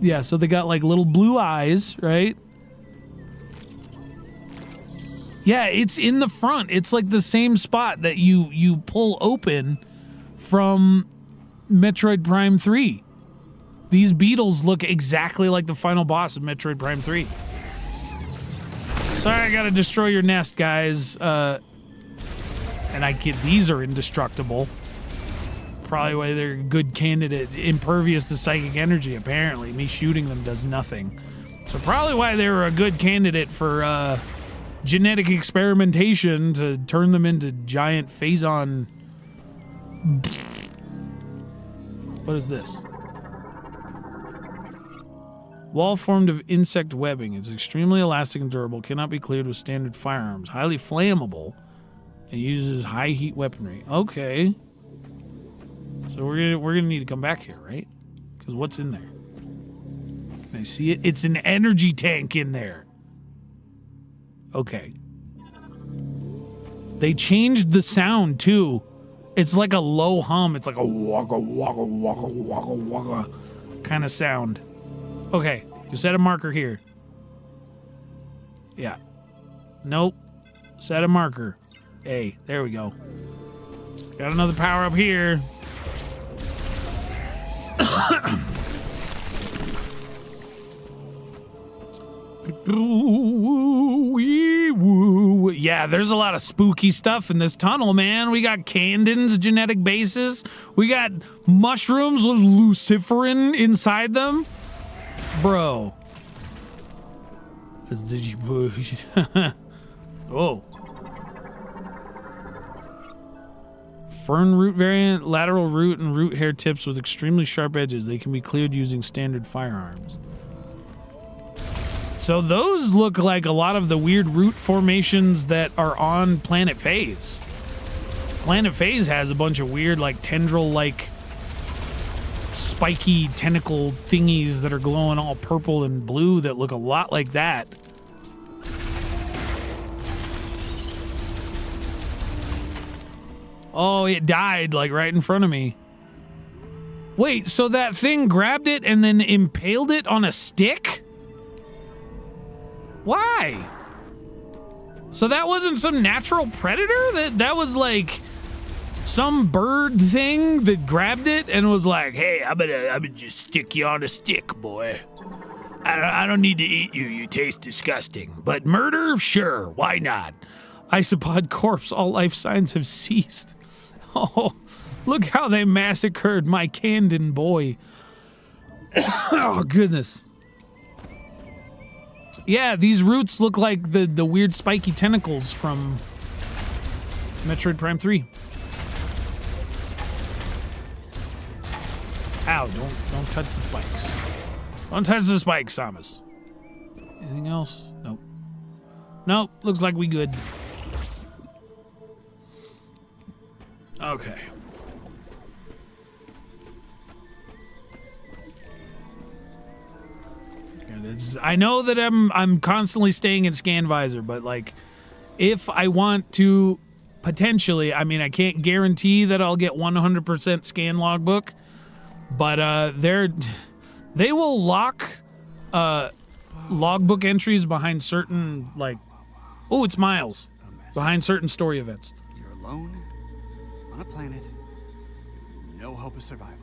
Yeah, so they got like little blue eyes, right? Yeah, it's in the front. It's like the same spot that you pull open from Metroid Prime 3. These beetles look exactly like the final boss of Metroid Prime 3. Sorry, I gotta destroy your nest, guys. And these are indestructible. Probably why they're a good candidate. Impervious to psychic energy, apparently. Me shooting them does nothing. So probably why they were a good candidate for genetic experimentation to turn them into giant phazon. What is this? Wall formed of insect webbing. It's extremely elastic and durable. Cannot be cleared with standard firearms. Highly flammable. And uses high heat weaponry. Okay. So we're gonna need to come back here, right? Because what's in there? Can I see it? It's an energy tank in there. Okay. They changed the sound too. It's like a low hum. It's like a waka waka waka waka waka kind of sound. Okay, just set a marker here. Yeah. Nope. Set a marker. Hey, there we go. Got another power up here. Yeah, there's a lot of spooky stuff in this tunnel, man. We got Candon's genetic bases. We got mushrooms with luciferin inside them. Bro. Oh. Fern root variant, lateral root, and root hair tips with extremely sharp edges. They can be cleared using standard firearms. So those look like a lot of the weird root formations that are on Planet Phase. Planet Phase has a bunch of weird, like, tendril-like, spiky tentacle thingies that are glowing all purple and blue that look a lot like that. Oh, it died, like, right in front of me. Wait, so that thing grabbed it and then impaled it on a stick? Why? So that wasn't some natural predator? That was, like, some bird thing that grabbed it and was like, hey, I'm gonna just stick you on a stick, boy. I don't need to eat you. You taste disgusting. But murder? Sure, why not? Isopod corpse, all life signs have ceased. Oh, look how they massacred my Candon boy. Oh, goodness. Yeah, these roots look like the weird spiky tentacles from Metroid Prime 3. Ow, don't touch the spikes. Don't touch the spikes, Samus. Anything else? Nope. Nope, looks like we good. Okay. I know that I'm constantly staying in scan visor, but like, if I want to potentially, I mean, I can't guarantee that I'll get 100% scan logbook, but they will lock logbook entries behind certain, like, oh, it's Miles, behind certain story events. You're alone on a planet, no hope of survival.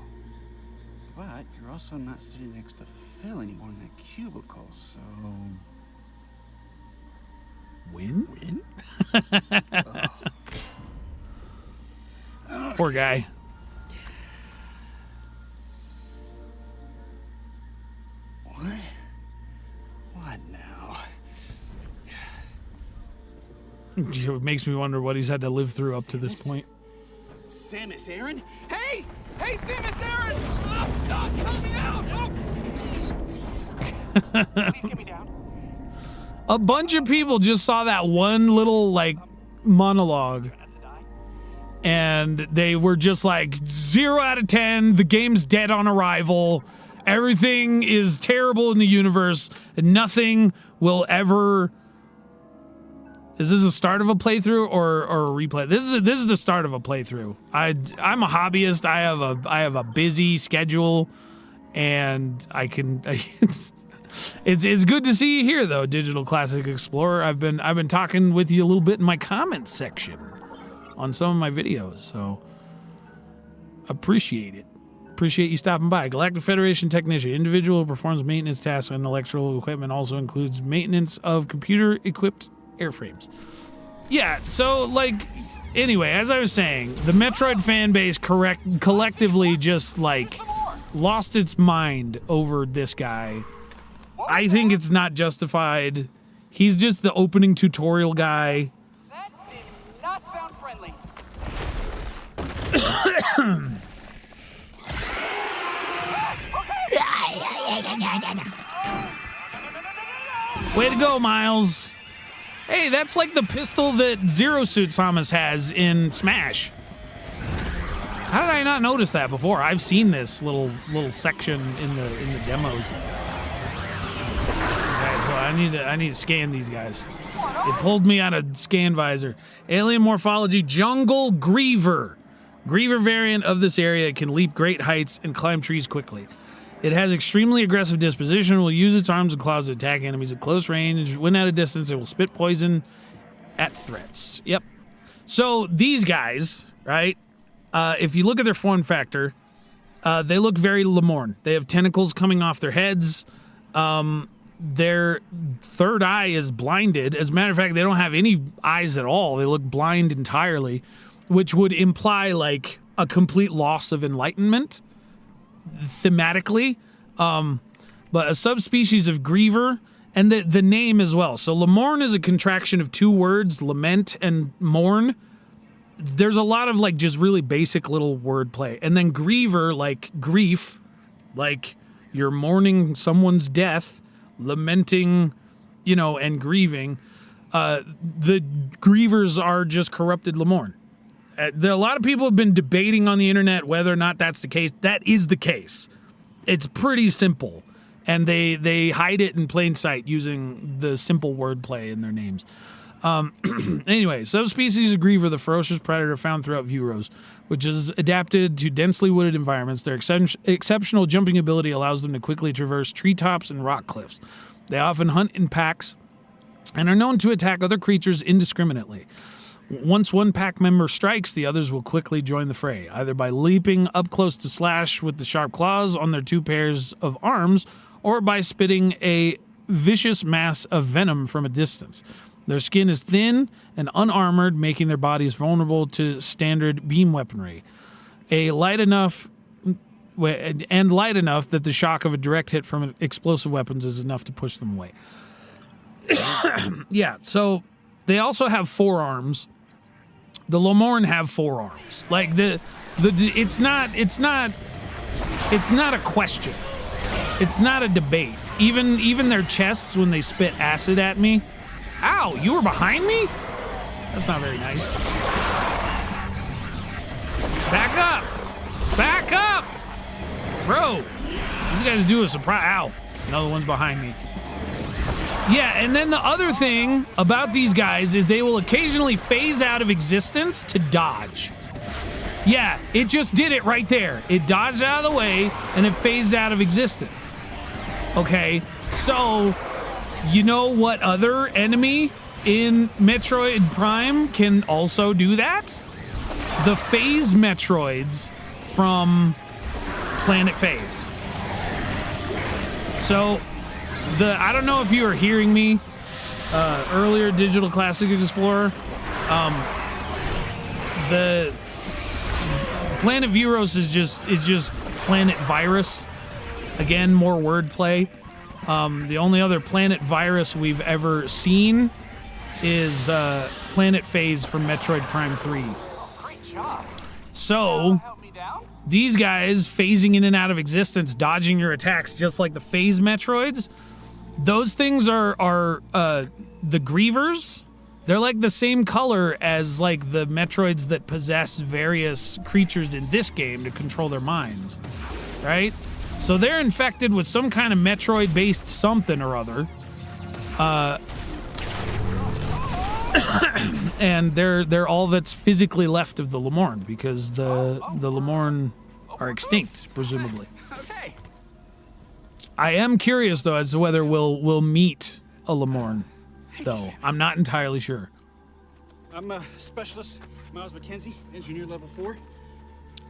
But you're also not sitting next to Phil anymore in that cubicle, so... Win? Win? Poor guy. What? What now? It makes me wonder what he's had to live through up to this point. Samus Aran? Hey! Hey, Samus Aran! Oh, stop! Help me out! Oh. Please get me down. A bunch of people just saw that one little, like, monologue, and they were just like, 0 out of 10, the game's dead on arrival, everything is terrible in the universe, and nothing will ever... Is this the start of a playthrough or a replay? This is the start of a playthrough. I'm a hobbyist. I have a busy schedule, and I can It's good to see you here, though, Digital Classic Explorer. I've been talking with you a little bit in my comments section on some of my videos, so appreciate it. Appreciate you stopping by. Galactic Federation Technician. Individual who performs maintenance tasks on electrical equipment, also includes maintenance of computer-equipped airframes. Yeah, so, like, anyway, as I was saying, the Metroid fan base collectively just, like, lost its mind over this guy. I think it's not justified. He's just the opening tutorial guy. That did not sound friendly. Way to go, Miles. Hey, that's like the pistol that Zero Suit Samus has in Smash. How did I not notice that before? I've seen this little section in the demos. Okay, so I need to scan these guys. It pulled me out of scan visor. Alien morphology, jungle griever. Griever variant of this area can leap great heights and climb trees quickly. It has extremely aggressive disposition, will use its arms and claws to attack enemies at close range. When at a distance, it will spit poison at threats. Yep. So these guys, right, if you look at their form factor, they look very Lemorn. They have tentacles coming off their heads. Their third eye is blinded. As a matter of fact, they don't have any eyes at all. They look blind entirely, which would imply, like, a complete loss of enlightenment. Thematically, but a subspecies of griever, and the name as well. So Lemorn is a contraction of two words, lament and mourn. There's a lot of, like, just really basic little wordplay. And then griever, like grief, like you're mourning someone's death, lamenting, you know, and grieving. The grievers are just corrupted Lemorn. A lot of people have been debating on the internet whether or not that's the case. That is the case. It's pretty simple. And they hide it in plain sight using the simple wordplay in their names. Anyway, subspecies of Griever, the ferocious predator found throughout Viewros, which is adapted to densely wooded environments. Their exceptional jumping ability allows them to quickly traverse treetops and rock cliffs. They often hunt in packs and are known to attack other creatures indiscriminately. Once one pack member strikes, the others will quickly join the fray, either by leaping up close to slash with the sharp claws on their two pairs of arms, or by spitting a vicious mass of venom from a distance. Their skin is thin and unarmored, making their bodies vulnerable to standard beam weaponry. Light enough that the shock of a direct hit from explosive weapons is enough to push them away. Yeah, so they also have forearms. The Lemorn have forearms. Like it's not a question. It's not a debate. Even their chests when they spit acid at me. Ow, you were behind me? That's not very nice. Back up. Back up. Bro, these guys do a surprise. Ow, another one's behind me. Yeah, and then the other thing about these guys is they will occasionally phase out of existence to dodge. Yeah, it just did it right there. It dodged out of the way, and it phased out of existence. Okay, so you know what other enemy in Metroid Prime can also do that? The phase Metroids from Planet Phase. So I don't know if you were hearing me earlier, Digital Classic Explorer. The Planet Viewros is just Planet Virus. Again, more wordplay. The only other Planet Virus we've ever seen is Planet Phase from Metroid Prime 3. Great job. So Help me down? these guys phasing in and out of existence, dodging your attacks, just like the phase Metroids. Those things are the Grievers. They're like the same color as like the Metroids that possess various creatures in this game to control their minds, right? So they're infected with some kind of Metroid-based something or other, and they're all that's physically left of the Lemorn because the Lemorn are extinct, presumably. Okay. I am curious though as to whether we'll meet a Lemorn, though. I'm not entirely sure. I'm a specialist, Miles McKenzie, engineer level 4.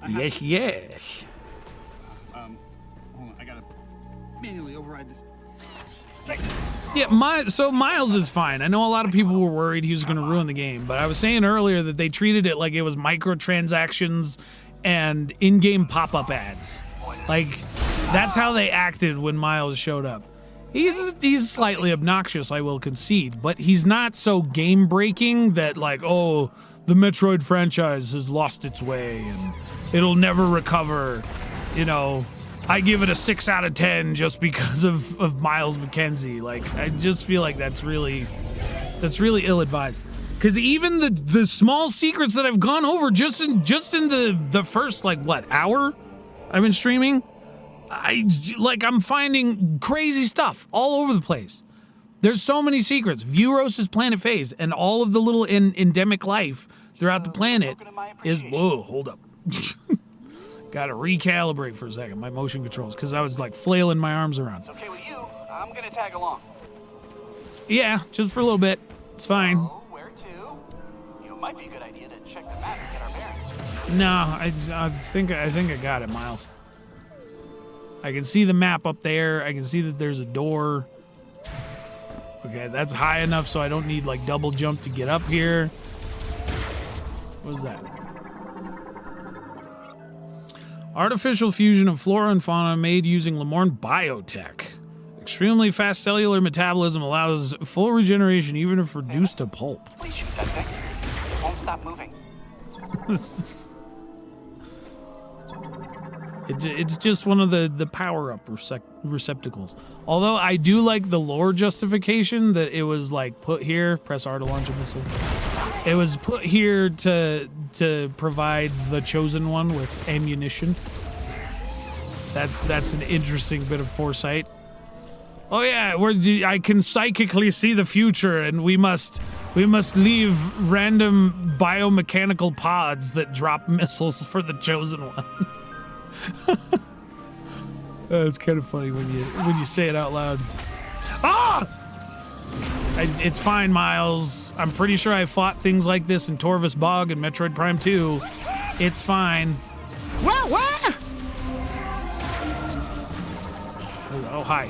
Yes. Hold on, I gotta manually override this. Yeah, so Miles is fine. I know a lot of people were worried he was going to ruin the game, but I was saying earlier that they treated it like it was microtransactions and in-game pop-up ads. Like, that's how they acted when Miles showed up. He's slightly obnoxious, I will concede, but he's not so game-breaking that, like, oh, the Metroid franchise has lost its way and it'll never recover, you know. I give it a 6 out of 10 just because of Miles McKenzie. Like, I just feel like that's really ill-advised. Because even the small secrets that I've gone over just in the first, like, what, hour I've been streaming, I'm finding crazy stuff all over the place. There's so many secrets. Viewros' planet phase and all of the little endemic life throughout the planet is, whoa, hold up. Gotta recalibrate for a second, my motion controls, because I was like flailing my arms around. It's okay with you. I'm gonna tag along. Yeah, just for a little bit. It's fine. So, where to? You know, it might be a good idea to check the map and get our bearings. No, I think I got it, Miles. I can see the map up there. I can see that there's a door. Okay, that's high enough so I don't need like double jump to get up here. What is that? Artificial fusion of flora and fauna made using Lemorn biotech. Extremely fast cellular metabolism allows full regeneration even if reduced to pulp. Please shoot that thing. It won't stop moving. It's just one of the power-up receptacles. Although I do like the lore justification that it was like put here, press R to launch a missile. It was put here to provide the chosen one with ammunition. That's an interesting bit of foresight. Oh yeah, I can psychically see the future, and we must leave random biomechanical pods that drop missiles for the chosen one. It's kind of funny when you say it out loud. Ah! It's fine, Miles. I'm pretty sure I fought things like this in Torvus Bog and Metroid Prime 2. It's fine. Wah, wah! Oh, hi.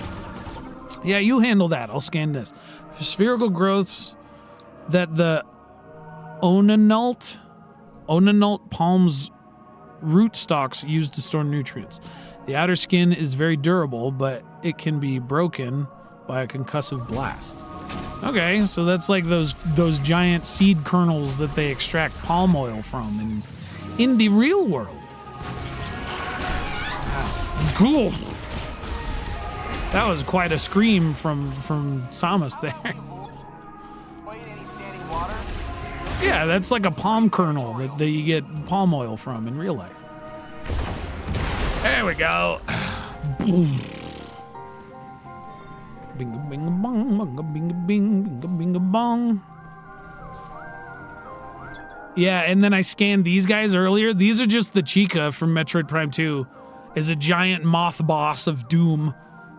Yeah, you handle that. I'll scan this. Spherical growths that the Onanult palm's root stalks use to store nutrients. The outer skin is very durable, but it can be broken by a concussive blast. Okay, so that's like those giant seed kernels that they extract palm oil from in the real world. Wow. Cool. That was quite a scream from Samus there. Yeah, that's like a palm kernel that you get palm oil from in real life. There we go. Binga binga bong, binga binga bing, binga binga bong. Yeah, and then I scanned these guys earlier. These are just the Chica from Metroid Prime 2. Is a giant moth boss of doom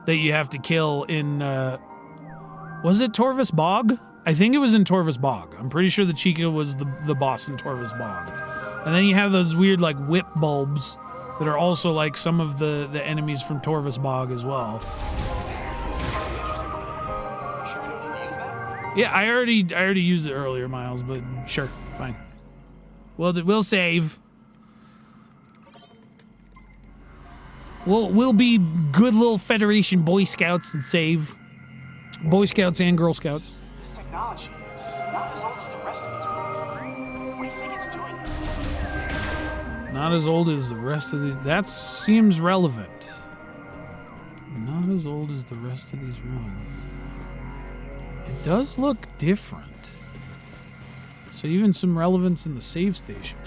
that you have to kill in, was it Torvus Bog? I think it was in Torvus Bog. I'm pretty sure the Chica was the boss in Torvus Bog. And then you have those weird, like, whip bulbs that are also, like, some of the enemies from Torvus Bog as well. Yeah, I already used it earlier, Miles, but sure, fine. Well, we'll save. We'll be good little Federation Boy Scouts and save. Boy Scouts and Girl Scouts. This technology, it's not as old as the rest of these ruins. What do you think it's doing? Not as old as the rest of these. That seems relevant. Not as old as the rest of these ruins. It does look different. So even some relevance in the save station.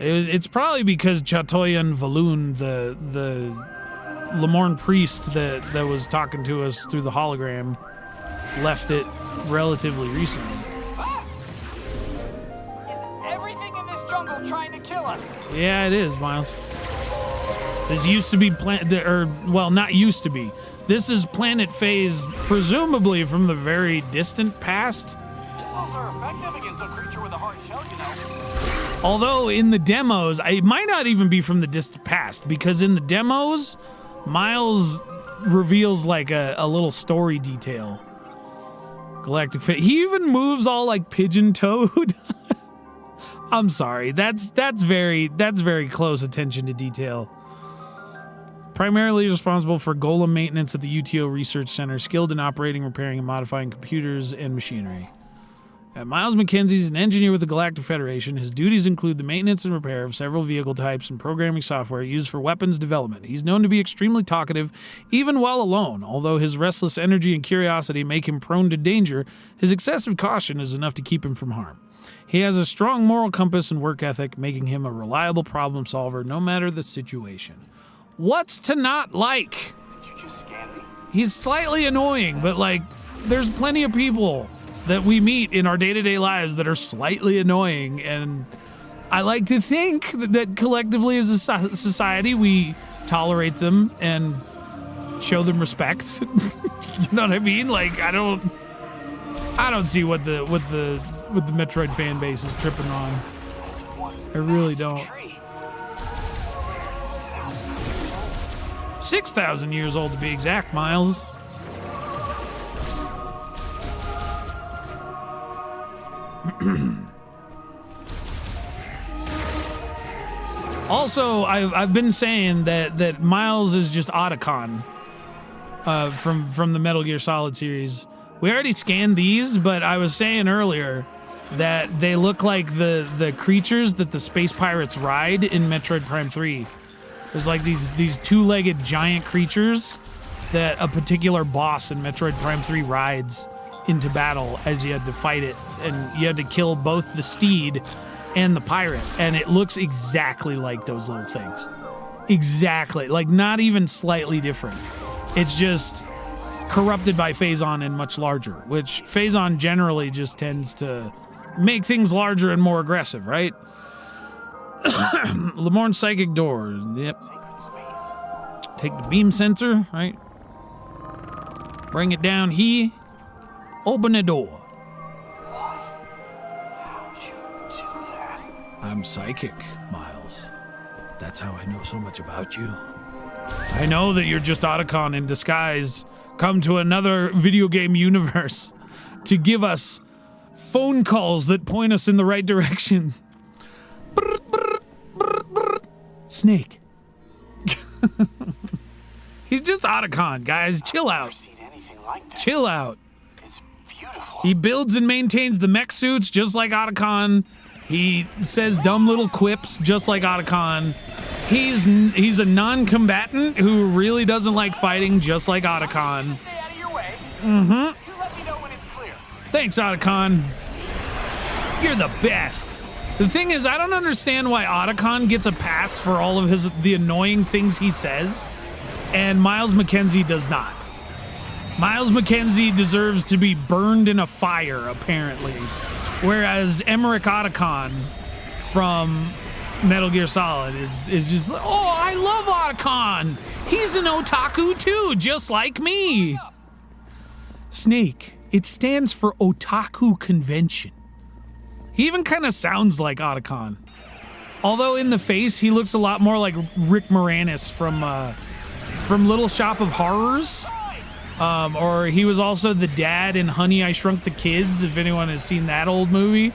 It's probably because Chatoyan Valoon, the Lemorn priest that was talking to us through the hologram, left it relatively recently. Is everything in this jungle trying to kill us? Yeah, it is, Miles. This used to be not used to be. This is planet phase, presumably from the very distant past. Missiles are effective against a creature with a hard shell, you know. Although in the demos, it might not even be from the distant past, because in the demos, Miles reveals like a little story detail. Galactic Fit. He even moves all like pigeon-toed. I'm sorry. That's very close attention to detail. Primarily responsible for golem maintenance at the UTO Research Center, skilled in operating, repairing, and modifying computers and machinery. Miles McKenzie is an engineer with the Galactic Federation. His duties include the maintenance and repair of several vehicle types and programming software used for weapons development. He's known to be extremely talkative, even while alone. Although his restless energy and curiosity make him prone to danger, his excessive caution is enough to keep him from harm. He has a strong moral compass and work ethic, making him a reliable problem solver no matter the situation. What's to not like? Did you just scan me? He's slightly annoying, but like, there's plenty of people that we meet in our day-to-day lives that are slightly annoying, and I like to think that collectively as a society we tolerate them and show them respect. You know what I mean? Like, I don't see what the Metroid fan base is tripping on. I really don't. 6,000 years old to be exact, Miles. Also, I've been saying that Miles is just Otacon from the Metal Gear Solid series. We already scanned these, but I was saying earlier that they look like the creatures that the space pirates ride in Metroid Prime 3. There's like these two-legged giant creatures that a particular boss in Metroid Prime 3 rides into battle as you had to fight it, and you had to kill both the steed and the pirate, and it looks exactly like those little things. Exactly, like not even slightly different. It's just corrupted by Phazon and much larger, which Phazon generally just tends to make things larger and more aggressive, right? Lemorne's psychic door, yep. Take the beam sensor, right? Bring it down here. Open the door. How'd you do that? I'm psychic, Miles. That's how I know so much about you. I know that you're just Otacon in disguise, come to another video game universe to give us phone calls that point us in the right direction. Snake. He's just Otacon, guys. Chill out. I've never seen anything like this. Chill out. It's beautiful. He builds and maintains the mech suits just like Otacon. He says dumb little quips just like Otacon. He's a non-combatant who really doesn't like fighting just like Otacon. Stay out of your way. Mm-hmm. You let me know when it's clear. Thanks, Otacon. You're the best. The thing is, I don't understand why Otacon gets a pass for all of the annoying things he says, and Miles McKenzie does not. Miles McKenzie deserves to be burned in a fire, apparently, whereas Emmerich Otacon from Metal Gear Solid is just like, oh, I love Otacon. He's an otaku too, just like me. Snake, it stands for Otaku Convention. He even kind of sounds like Otacon. Although in the face, he looks a lot more like Rick Moranis from Little Shop of Horrors. Or he was also the dad in Honey, I Shrunk the Kids, if anyone has seen that old movie.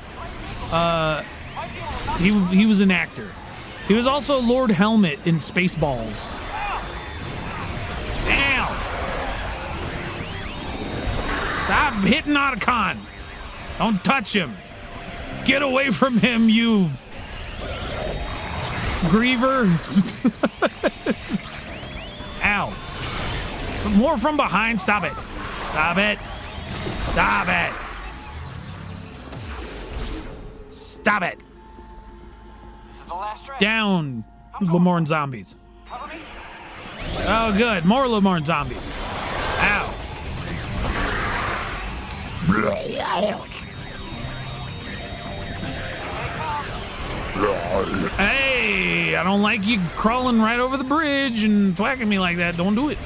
He was an actor. He was also Lord Helmet in Spaceballs. Ow! Stop hitting Otacon! Don't touch him! Get away from him, you griever. Ow. More from behind. Stop it. Stop it. Stop it. Stop it. This is the last stretch. Down, Lemorne zombies. Cover me. Oh, good. More Lemorne zombies. Ow. Hey, I don't like you crawling right over the bridge and thwacking me like that. Don't do it.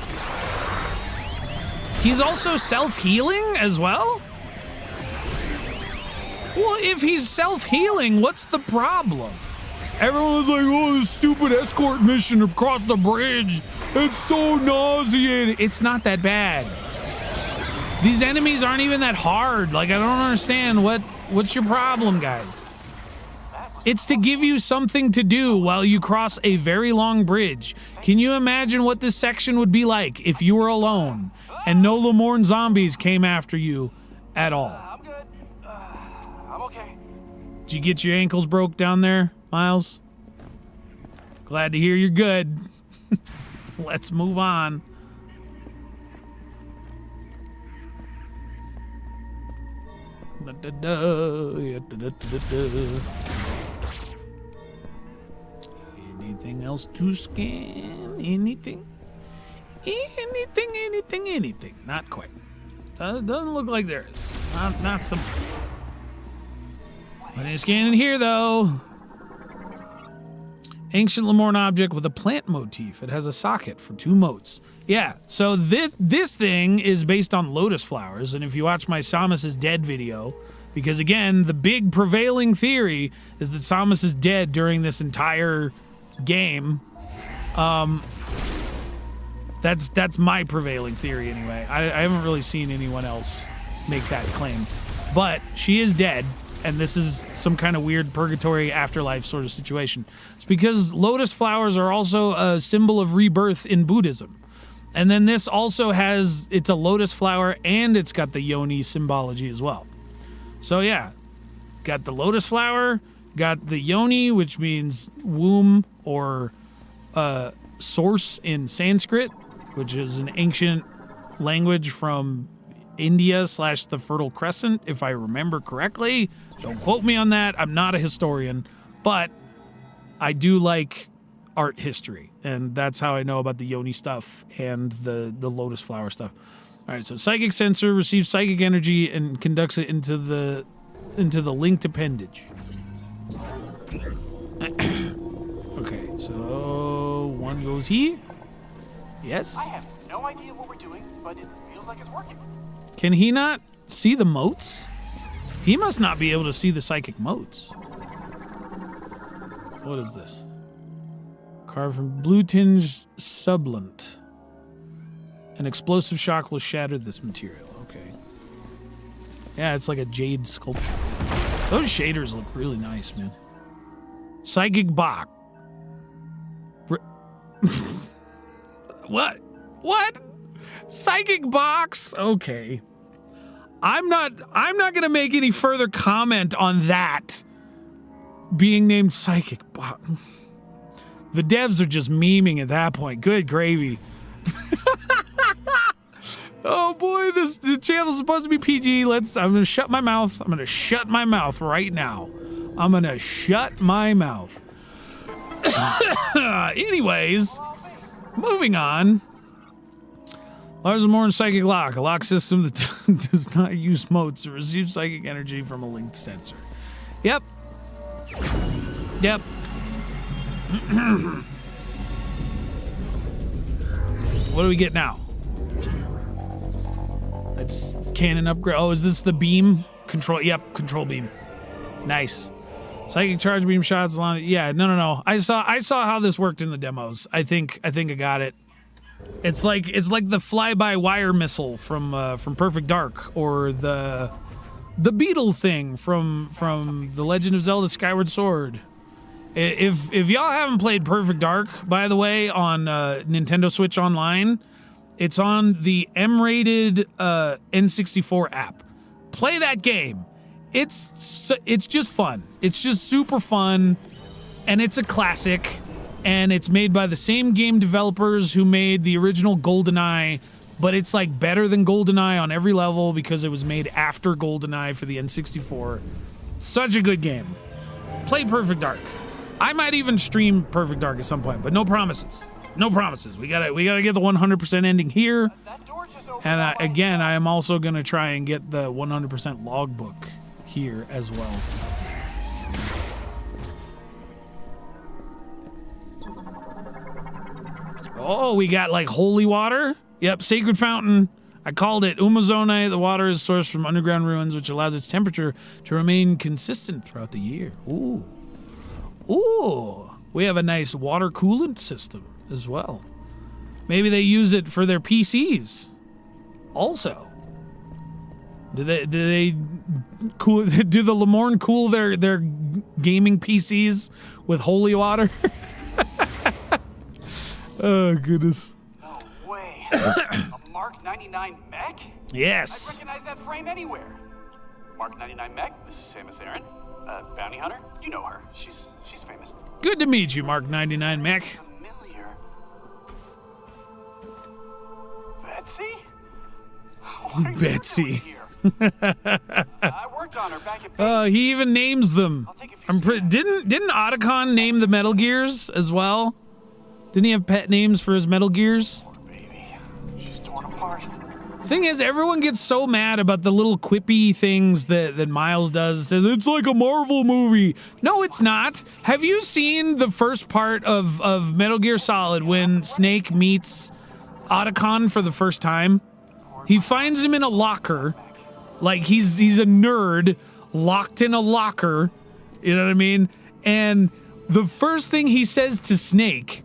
He's also self-healing as well? Well, if he's self-healing, what's the problem? Everyone's like, oh, this stupid escort mission across the bridge. It's so nauseating. It's not that bad. These enemies aren't even that hard. Like, I don't understand. What's your problem, guys? It's to give you something to do while you cross a very long bridge. Can you imagine what this section would be like if you were alone and no Lemorne zombies came after you at all? I'm good. I'm okay. Did you get your ankles broke down there, Miles? Glad to hear you're good. Let's move on. Anything else to scan? Anything? Anything? Not quite. Doesn't look like there is. Not some. Plenty of scanning here, though. Ancient Lemorne object with a plant motif. It has a socket for 2 motes. Yeah, so this thing is based on lotus flowers, and if you watch my Samus is dead video, because again, the big prevailing theory is that Samus is dead during this entire game. That's my prevailing theory anyway. I haven't really seen anyone else make that claim. But she is dead, and this is some kind of weird purgatory afterlife sort of situation. It's because lotus flowers are also a symbol of rebirth in Buddhism. And then this also has, it's a lotus flower and it's got the yoni symbology as well. So yeah, got the lotus flower, got the yoni, which means womb or source in Sanskrit, which is an ancient language from India / the Fertile Crescent, if I remember correctly. Don't quote me on that. I'm not a historian, but I do like art history, and that's how I know about the yoni stuff and the lotus flower stuff. All right, so psychic sensor receives psychic energy and conducts it into the linked appendage. Okay, so one goes here. Yes. I have no idea what we're doing, but it feels like it's working. Can he not see the motes? He must not be able to see the psychic motes. What is this? Carved from blue tinge sublant. An explosive shock will shatter this material. Okay. Yeah, it's like a jade sculpture. Those shaders look really nice, man. Psychic box. What? Psychic box? Okay. I'm not gonna make any further comment on that being named Psychic box. The devs are just memeing at that point. Good gravy. Oh boy, the channel's supposed to be PG. I'm gonna shut my mouth. I'm gonna shut my mouth right now. I'm gonna shut my mouth. Anyways, moving on. Large Lemorne psychic lock. A lock system that does not use motes to receive psychic energy from a linked sensor. Yep. What do we get now? It's cannon upgrade. Oh, is this the beam? Control. Yep, control beam. Nice. Psychic charge beam shots along. Yeah, no. I saw how this worked in the demos. I think I got it. It's like the fly-by-wire missile from Perfect Dark, or the beetle thing from The Legend of Zelda Skyward Sword. If y'all haven't played Perfect Dark, by the way, on Nintendo Switch Online, it's on the M-rated N64 app. Play that game. It's just fun. It's just super fun, and it's a classic. And it's made by the same game developers who made the original GoldenEye, but it's like better than GoldenEye on every level because it was made after GoldenEye for the N64. Such a good game. Play Perfect Dark. I might even stream Perfect Dark at some point, but no promises. No promises. We gotta get the 100% ending here. And again, I am also gonna try and get the 100% logbook here as well. Oh, we got like holy water. Yep, sacred fountain. I called it Umazone. The water is sourced from underground ruins, which allows its temperature to remain consistent throughout the year. Ooh. Ooh. We have a nice water coolant system as well. Maybe they use it for their PCs. Also. Do they cool? Do the Lemorne cool their gaming PCs with holy water? Oh goodness! No way! A Mark 99 mech? Yes. I'd recognize that frame anywhere. Mark 99 mech. This is Samus Aran, bounty hunter. You know her. She's famous. Good to meet you, Mark 99 Mech. Familiar. Betsy? What are you Betsy. doing here? I worked on her back at base. He even names them. I'll take a few scans. Didn't Otacon name the Metal Gears as well? Didn't he have pet names for his Metal Gears? Poor baby. She's torn apart. Thing is, everyone gets so mad about the little quippy things that Miles does. Says it's like a Marvel movie. No, it's not. Have you seen the first part of Metal Gear Solid when Snake meets Otacon for the first time? He finds him in a locker, like he's a nerd locked in a locker. You know what I mean? And the first thing he says to Snake,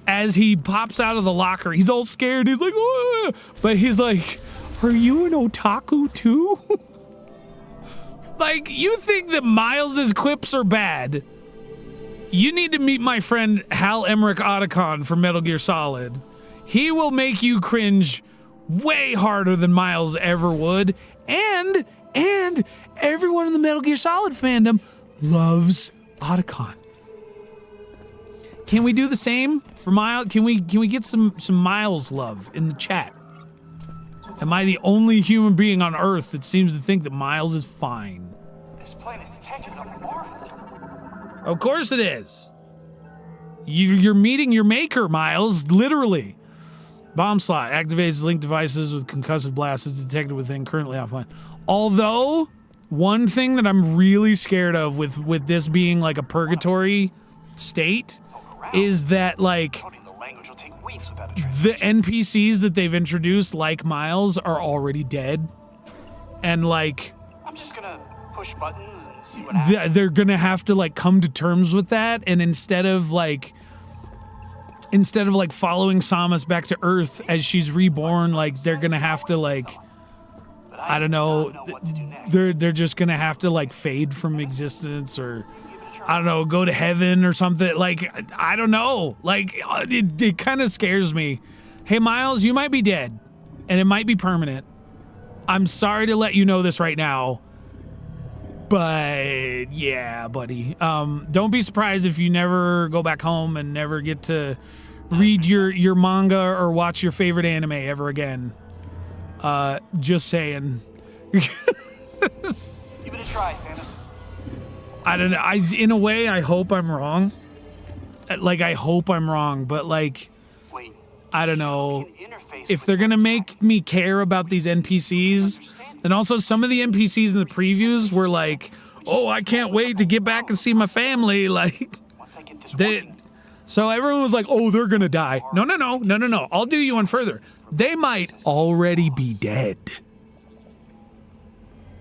as he pops out of the locker, he's all scared. He's like, "Oh," but he's like, "Are you an otaku too?" Like, you think that Miles's quips are bad? You need to meet my friend Hal Emmerich Otacon from Metal Gear Solid. He will make you cringe way harder than Miles ever would, and everyone in the Metal Gear Solid fandom loves Otacon. Can we do the same for Miles? Can we get some Miles love in the chat? Am I the only human being on Earth that seems to think that Miles is fine? This planet's tech is a marvel. Of course it is. You're meeting your maker, Miles, literally. Bomb slot activates linked devices with concussive blast is detected within currently offline. Although, one thing that I'm really scared of with this being like a purgatory state is that, like, Coding the language will take weeks without a the translation. NPCs that they've introduced, like Miles, are already dead. And, like, I'm just gonna push buttons and see what happens. they're gonna have to, like, come to terms with that. And instead of following Samus back to Earth as she's reborn, like, they're gonna have to, like, But I don't know, do not what to do next. they're just gonna have to, like, fade from existence, or I don't know, go to heaven or something. Like, I don't know. Like, it kind of scares me. Hey, Miles, you might be dead, and it might be permanent. I'm sorry to let you know this right now, but yeah, buddy. Don't be surprised if you never go back home and never get to read your manga or watch your favorite anime ever again. Just saying. Give it a try, Samus. I don't know. In a way, I hope I'm wrong. Like, I hope I'm wrong, but, like, Wait. I don't know. Can interface If with they're gonna my make tech. me care about these NPCs, then also some of the NPCs in the previews were like, "Oh, I can't wait to get back and see my family." Like, Once I get this they. working, So everyone was like, "Oh, they're gonna die." No. I'll do you one further. They might already be dead.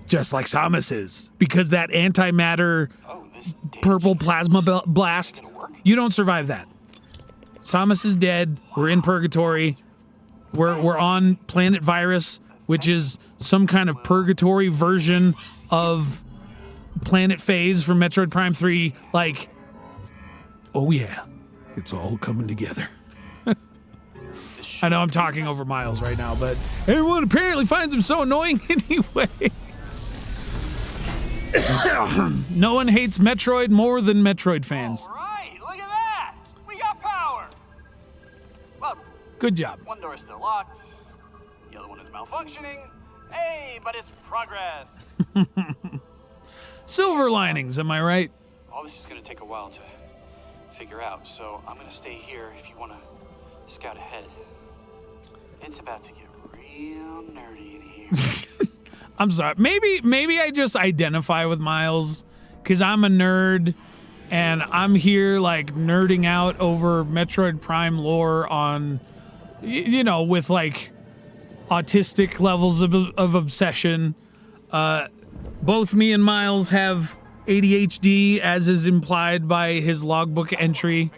Just like Samus is, because that antimatter this purple plasma blast, you don't survive that. Samus is dead. We're in purgatory. We're on planet Virus, which is some kind of purgatory version of Planet Phase from Metroid Prime 3. Like, oh yeah, it's all coming together. I know I'm talking over Miles right now, but everyone apparently finds him so annoying anyway. No one hates Metroid more than Metroid fans. All right, look at that. We got power. Well, Good job. one door is still locked. The other one is malfunctioning. Hey, but it's progress. Silver linings, am I right? All this is going to take a while to figure out, so I'm going to stay here if you want to scout ahead. It's about to get real nerdy in here. I'm sorry. Maybe I just identify with Miles because I'm a nerd and I'm here like nerding out over Metroid Prime lore on, you know, with like autistic levels of obsession. Both me and Miles have ADHD, as is implied by his logbook entry,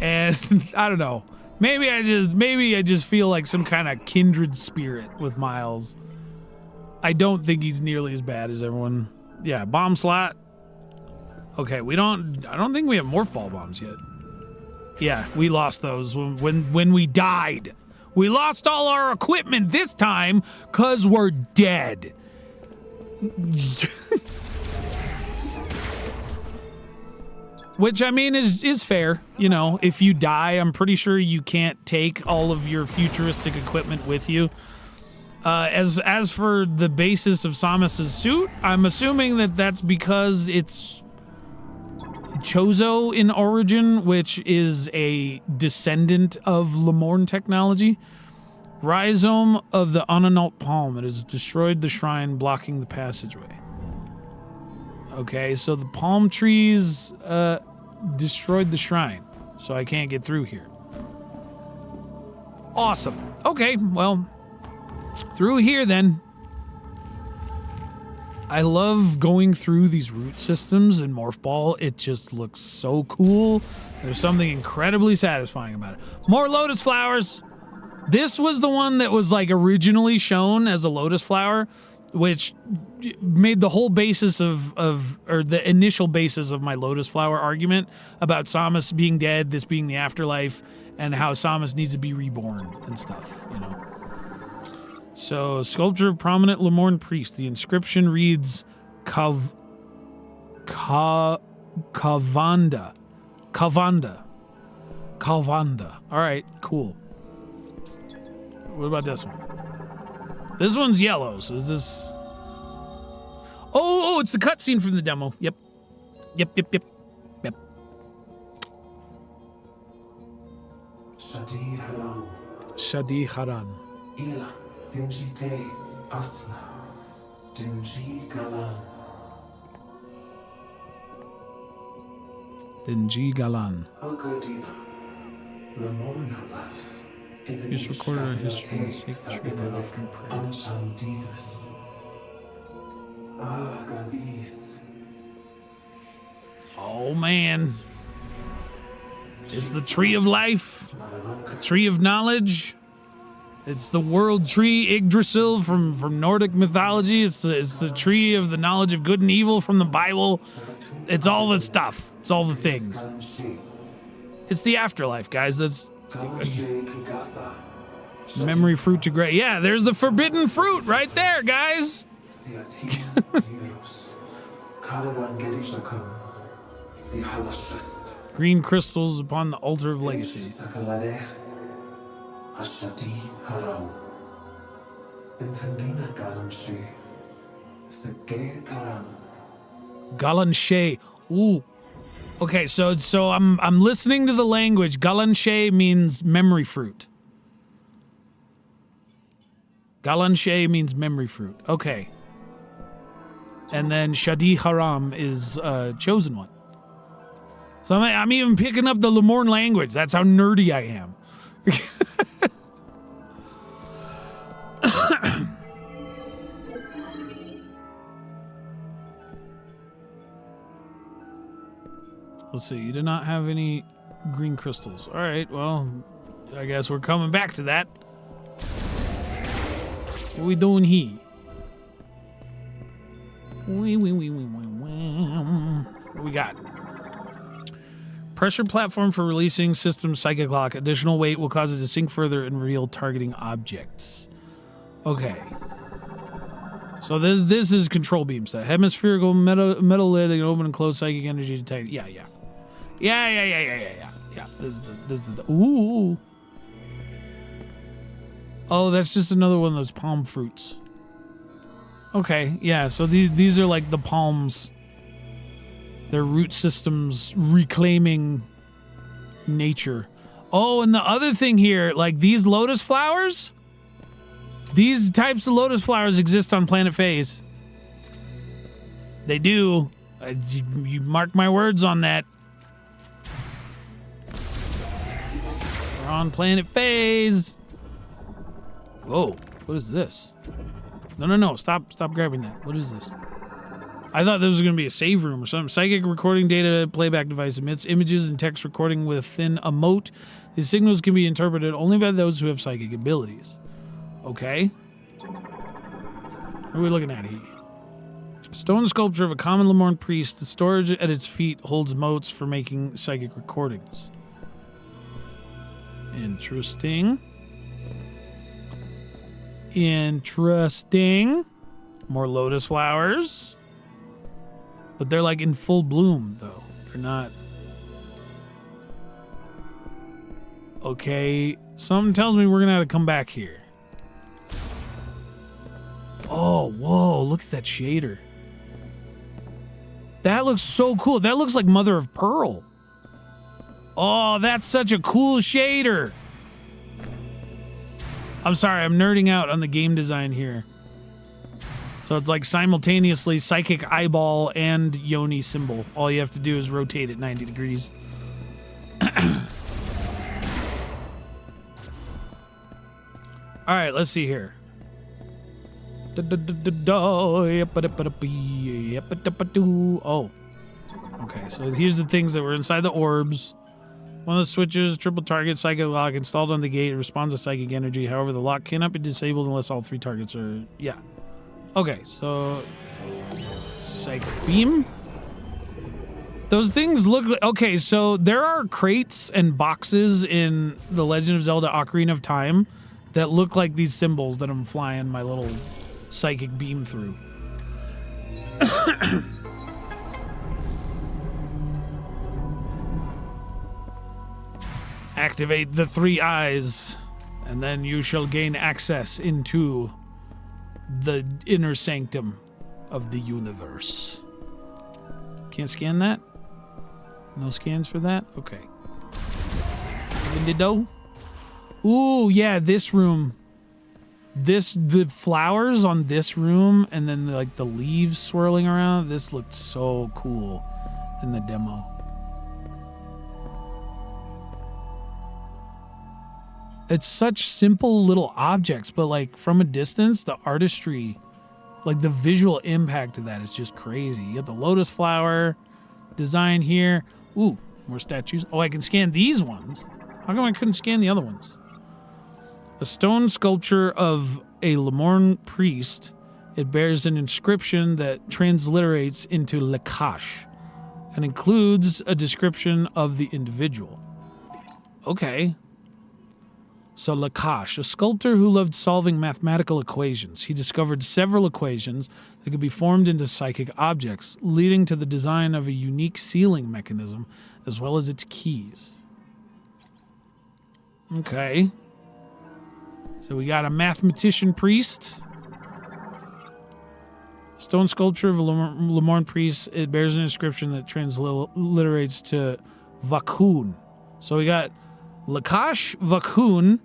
and I don't know. Maybe I just feel like some kind of kindred spirit with Miles. I don't think he's nearly as bad as everyone. Yeah, bomb slot. Okay, I don't think we have morph ball bombs yet. Yeah, we lost those when we died. We lost all our equipment this time because we're dead. Which, I mean, is fair. You know, if you die, I'm pretty sure you can't take all of your futuristic equipment with you. As for the basis of Samus's suit, I'm assuming that that's because it's Chozo in origin, which is a descendant of Lemourne technology. Rhizome of the unannulled palm. It has destroyed the shrine, blocking the passageway. Okay, so the palm trees destroyed the shrine, so I can't get through here. Awesome. Okay, well, through here then. I love going through these root systems in Morph Ball. It just looks so cool. There's something incredibly satisfying about it. More lotus flowers. This was the one that was like originally shown as a lotus flower, which made the whole basis or the initial basis of my lotus flower argument about Samus being dead, this being the afterlife, and how Samus needs to be reborn and stuff, you know. So, sculpture of prominent Lemourne priest. The inscription reads Kavanda. All right, cool. What about this one? This one's yellow, so is this... Oh, it's the cutscene from the demo. Yep. Shadi Haran. Ila, Dinji Te, Asna, Dinji Galan. Dinji Galan. Algodina, Lemourne Halas. He's recorded our history and seek true love and praise. Oh man. It's the tree of life, the tree of knowledge. It's the world tree Yggdrasil from Nordic mythology. It's the tree of the knowledge of good and evil from the Bible. It's all the stuff. It's all the things. It's the afterlife, guys. That's memory fruit to gray. Yeah, there's the forbidden fruit right there, guys. Green crystals upon the altar of legacy. Galanche. Ooh. Okay, so I'm listening to the language. Galanche means memory fruit. Galanche means memory fruit. Okay. And then Shadi Haram is chosen one. So I'm even picking up the Lemourne language. That's how nerdy I am. Let's see, you did not have any green crystals. All right, well, I guess we're coming back to that. What we doing here? What we got? Pressure platform for releasing system psychic lock. Additional weight will cause it to sink further and reveal targeting objects. Okay. So this is control beam set. Hemispherical metal lid that can open and close psychic energy detect. Yeah. Yeah. This is the ooh. Oh, that's just another one of those palm fruits. Okay, yeah, so these are like the palms. Their root systems reclaiming nature. Oh, and the other thing here, like these lotus flowers, these types of lotus flowers exist on Planet Phase. They do. You mark my words on that. We're on planet phase. Whoa, what is this? No, stop grabbing that. What is this? I thought this was going to be a save room or something. Psychic recording data playback device emits images and text recording within a moat. These signals can be interpreted only by those who have psychic abilities. Okay. What are we looking at here? Stone sculpture of a common Lemorn priest. The storage at its feet holds motes for making psychic recordings. Interesting. More lotus flowers. But they're like in full bloom, though. They're not. Okay. Something tells me we're going to have to come back here. Oh, whoa. Look at that shader. That looks so cool. That looks like Mother of Pearl. Oh, that's such a cool shader. I'm sorry, I'm nerding out on the game design here. So it's like simultaneously psychic eyeball and yoni symbol. All you have to do is rotate it 90 degrees. All right, let's see here. Oh. Okay, so here's the things that were inside the orbs. One of the switches, triple target, psychic lock, installed on the gate, responds to psychic energy. However, the lock cannot be disabled unless all three targets are... Yeah. Okay, so... Psychic beam. Those things look like... Okay, so there are crates and boxes in The Legend of Zelda Ocarina of Time that look like these symbols that I'm flying my little psychic beam through. Activate the 3 eyes, and then you shall gain access into the inner sanctum of the universe. Can't scan that? No scans for that? Okay. Window. Ooh, yeah, this room. The flowers on this room, and then like the leaves swirling around. This looked so cool in the demo. It's such simple little objects, but like from a distance, the artistry, like the visual impact of that is just crazy. You have the lotus flower design here. Ooh, more statues. Oh, I can scan these ones. How come I couldn't scan the other ones? A stone sculpture of a Lemorn priest. It bears an inscription that transliterates into Lakash and includes a description of the individual. Okay. So Lakash, a sculptor who loved solving mathematical equations. He discovered several equations that could be formed into psychic objects, leading to the design of a unique sealing mechanism, as well as its keys. Okay. So we got a mathematician priest. Stone sculpture of a Lemorn priest. It bears an inscription that transliterates to Vakun. So we got Lakash Vakun.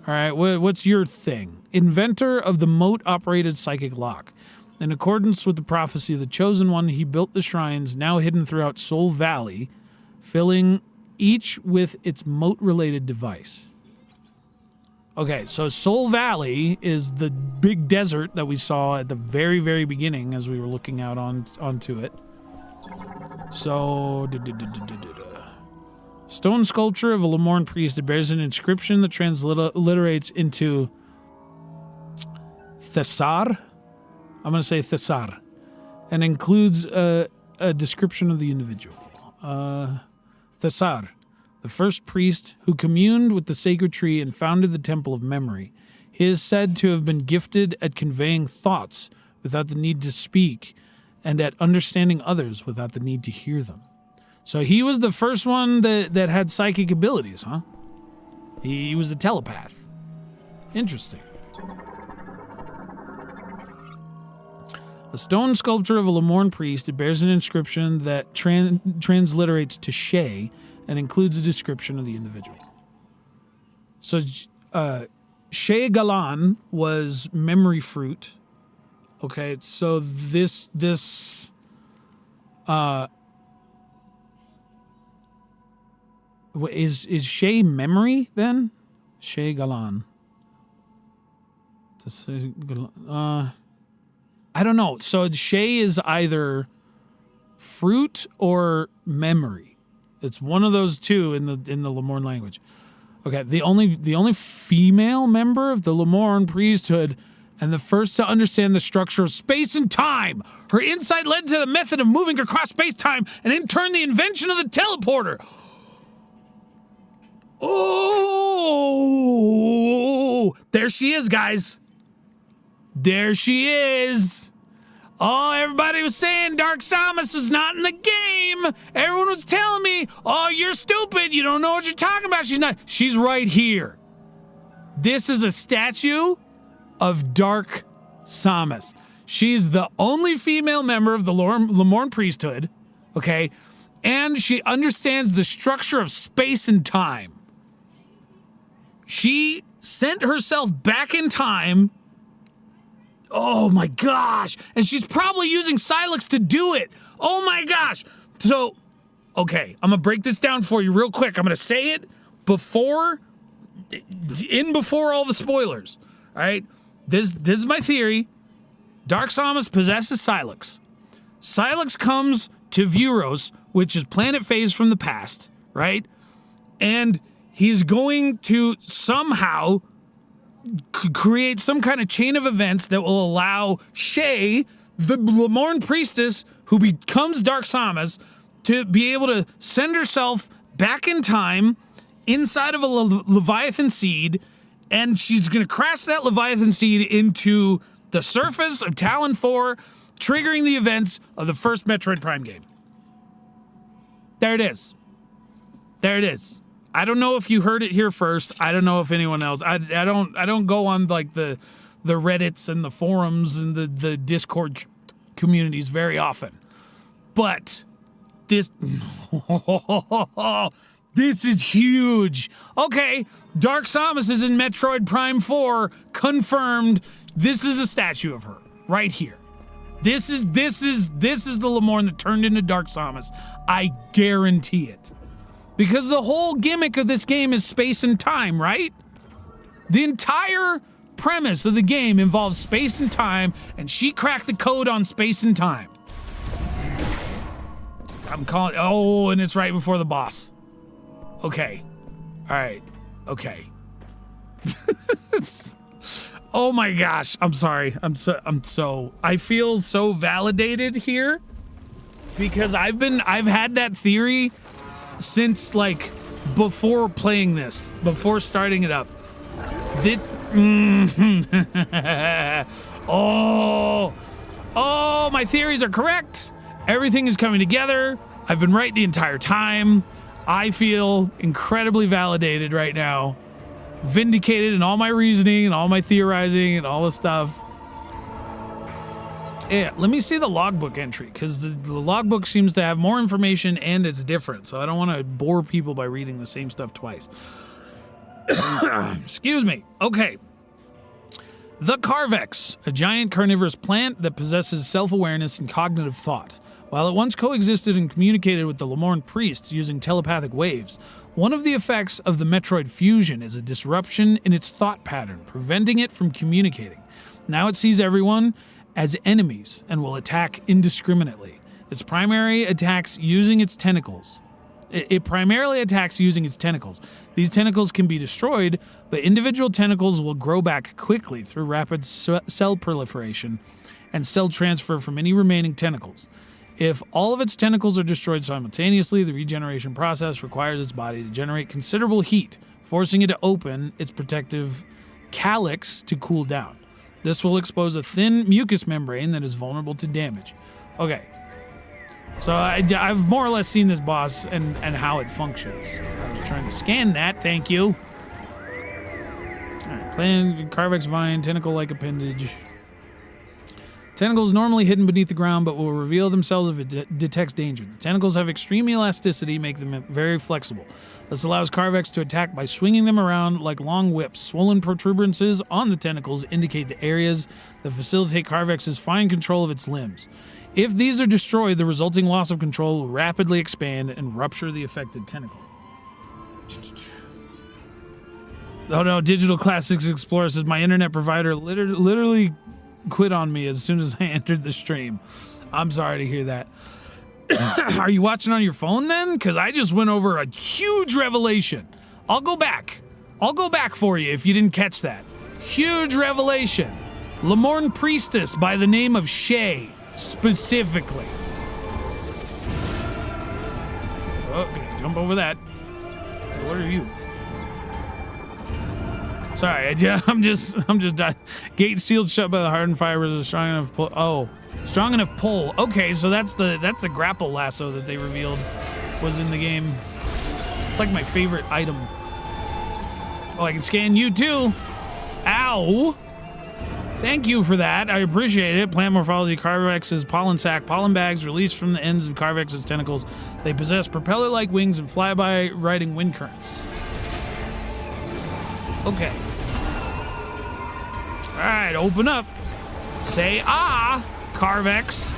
All right, what's your thing? Inventor of the moat-operated psychic lock. In accordance with the prophecy of the Chosen One, he built the shrines now hidden throughout Soul Valley, filling each with its moat-related device. Okay, so Soul Valley is the big desert that we saw at the very, very beginning as we were looking out onto it. So... Stone sculpture of a Lemorn priest that bears an inscription that transliterates into Thessar. I'm going to say Thessar. And includes a description of the individual. Thessar, the first priest who communed with the sacred tree and founded the Temple of Memory. He is said to have been gifted at conveying thoughts without the need to speak and at understanding others without the need to hear them. So he was the first one that had psychic abilities, huh? He was a telepath. Interesting. A stone sculpture of a Lemorn priest. It bears an inscription that transliterates to Shay and includes a description of the individual. So Shay Galan was memory fruit. Okay, so this Is Shay memory then? Shay Galan. I don't know. So Shay is either fruit or memory. It's one of those two in the Lemorn language. Okay, the only female member of the Lemorn priesthood and the first to understand the structure of space and time. Her insight led to the method of moving across space-time and in turn the invention of the teleporter. Oh, there she is, guys. There she is. Oh, everybody was saying Dark Samus is not in the game. Everyone was telling me, oh, you're stupid. You don't know what you're talking about. She's not. She's right here. This is a statue of Dark Samus. She's the only female member of the Lemorn priesthood, okay? And she understands the structure of space and time. She sent herself back in time. Oh my gosh. And she's probably using Silex to do it. Oh my gosh. So, okay, I'm gonna break this down for you real quick. I'm gonna say it before all the spoilers. All right. This is my theory. Dark Samus possesses Silex. Silex comes to Viewros, which is planet phase from the past, right? And he's going to somehow create some kind of chain of events that will allow Shay, the Lemorn priestess who becomes Dark Samus, to be able to send herself back in time inside of a Leviathan seed, and she's going to crash that Leviathan seed into the surface of Talon 4, triggering the events of the first Metroid Prime game. There it is. There it is. I don't know if you heard it here first. I don't know if anyone else. I don't go on like the Reddits and the forums and the Discord communities very often. But this this is huge. Okay, Dark Samus is in Metroid Prime 4, confirmed. This is a statue of her right here. This is the Lemorn that turned into Dark Samus. I guarantee it. Because the whole gimmick of this game is space and time, right? The entire premise of the game involves space and time, and she cracked the code on space and time. I'm calling, oh, and it's right before the boss. Okay. All right. Okay. Oh my gosh. I'm sorry. I feel so validated here because I've had that theory since like before playing this, before starting it up. Oh, my theories are correct. Everything is coming together. I've been right the entire time. I feel incredibly validated right now. Vindicated in all my reasoning and all my theorizing and all this stuff. Yeah, let me see the logbook entry, because the logbook seems to have more information and it's different, so I don't want to bore people by reading the same stuff twice. Excuse me. Okay. The Carvex, a giant carnivorous plant that possesses self-awareness and cognitive thought. While it once coexisted and communicated with the Lemorn priests using telepathic waves, one of the effects of the Metroid fusion is a disruption in its thought pattern, preventing it from communicating. Now it sees everyone as enemies and will attack indiscriminately. It primarily attacks using its tentacles. These tentacles can be destroyed, but individual tentacles will grow back quickly through rapid cell proliferation and cell transfer from any remaining tentacles. If all of its tentacles are destroyed simultaneously, the regeneration process requires its body to generate considerable heat, forcing it to open its protective calyx to cool down. This will expose a thin mucous membrane that is vulnerable to damage. Okay. So I've more or less seen this boss and how it functions. I was trying to scan that, thank you. Alright, plant, Carvex vine, tentacle-like appendage. Tentacles normally hidden beneath the ground, but will reveal themselves if it detects danger. The tentacles have extreme elasticity, make them very flexible. This allows Carvex to attack by swinging them around like long whips. Swollen protuberances on the tentacles indicate the areas that facilitate Carvex's fine control of its limbs. If these are destroyed, the resulting loss of control will rapidly expand and rupture the affected tentacle. Oh no, Digital Classics Explorer says my internet provider literally quit on me as soon as I entered the stream. I'm sorry to hear that. Are you watching on your phone then? Because I just went over a huge revelation. I'll go back. I'll go back for you if you didn't catch that. Huge revelation. Lemorn priestess by the name of Shay, specifically. Oh, okay, jump over that. What are you? Sorry, I'm just dying. Gate sealed shut by the hardened fibers of strong enough pull. Oh, strong enough pull. Okay, so that's the grapple lasso that they revealed was in the game. It's like my favorite item. Oh, I can scan you too. Ow. Thank you for that. I appreciate it. Plant morphology, Carvex's pollen sac. Pollen bags released from the ends of Carvex's tentacles. They possess propeller-like wings and fly by riding wind currents. Okay. All right, open up. Say ah, Carvex.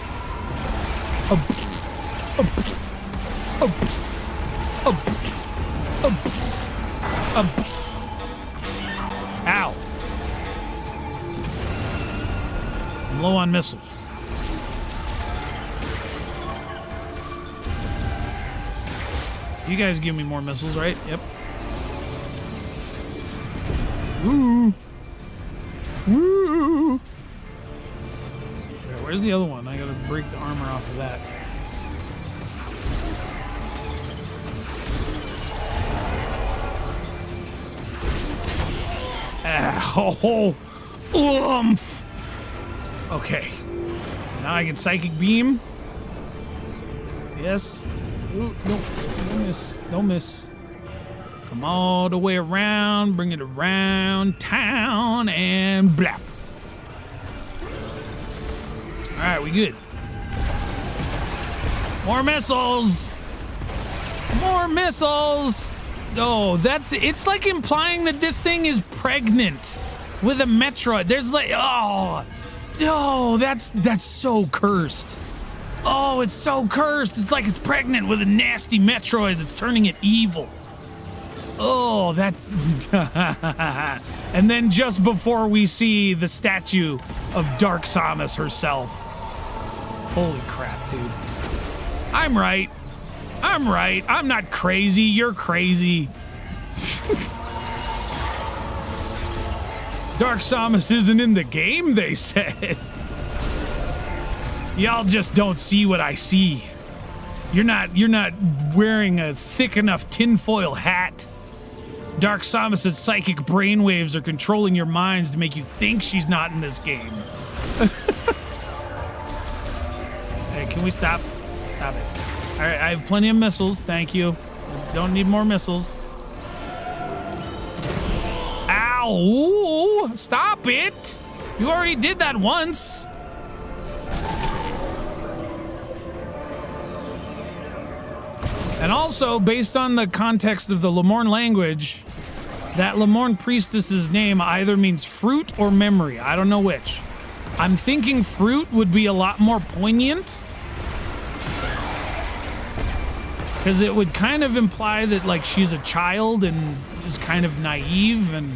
Ow. I'm low on missiles. You guys give me more missiles, right? Yep. Woo! Woo! Where's the other one? I gotta break the armor off of that. Oh! Oomph! Okay. Now I can psychic beam. Yes. Ooh, no, don't miss. Don't miss. Come all the way around, bring it around town, and blap. All right, we good. More missiles. More missiles. Oh, it's like implying that this thing is pregnant with a Metroid. There's like, oh, that's so cursed. Oh, it's so cursed. It's like it's pregnant with a nasty Metroid that's turning it evil. Oh, that. And then just before we see the statue of Dark Samus herself. Holy crap, dude. I'm right. I'm right. I'm not crazy. You're crazy. Dark Samus isn't in the game, they said. Y'all just don't see what I see. You're not wearing a thick enough tinfoil hat. Dark Samus's psychic brainwaves are controlling your minds to make you think she's not in this game. Hey, can we stop? Stop it. All right, I have plenty of missiles. Thank you. Don't need more missiles. Ow! Stop it! You already did that once. And also, based on the context of the Lemorn language, that Lemorn priestess's name either means fruit or memory. I don't know which. I'm thinking fruit would be a lot more poignant. Because it would kind of imply that, like, she's a child and is kind of naive and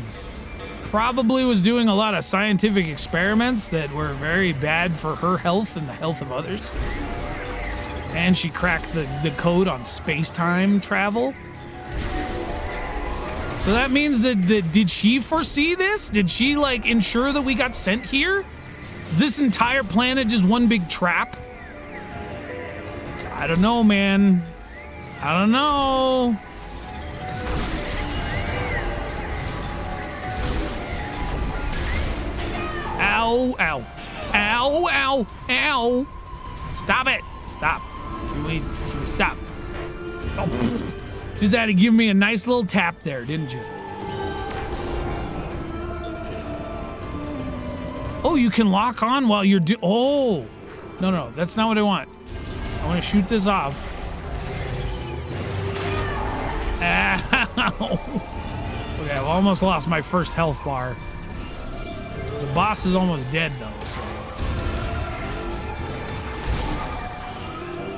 probably was doing a lot of scientific experiments that were very bad for her health and the health of others. And she cracked the code on space-time travel. So that means that did she foresee this? Did she, like, ensure that we got sent here? Is this entire planet just one big trap? I don't know, man. I don't know. Ow, ow. Ow, ow, ow. Stop it. Stop. Can we stop? Oh, just had to give me a nice little tap there, didn't you? Oh, you can lock on while you're oh. No, that's not what I want. I want to shoot this off. Ow. Okay, I've almost lost my first health bar. The boss is almost dead, though, so.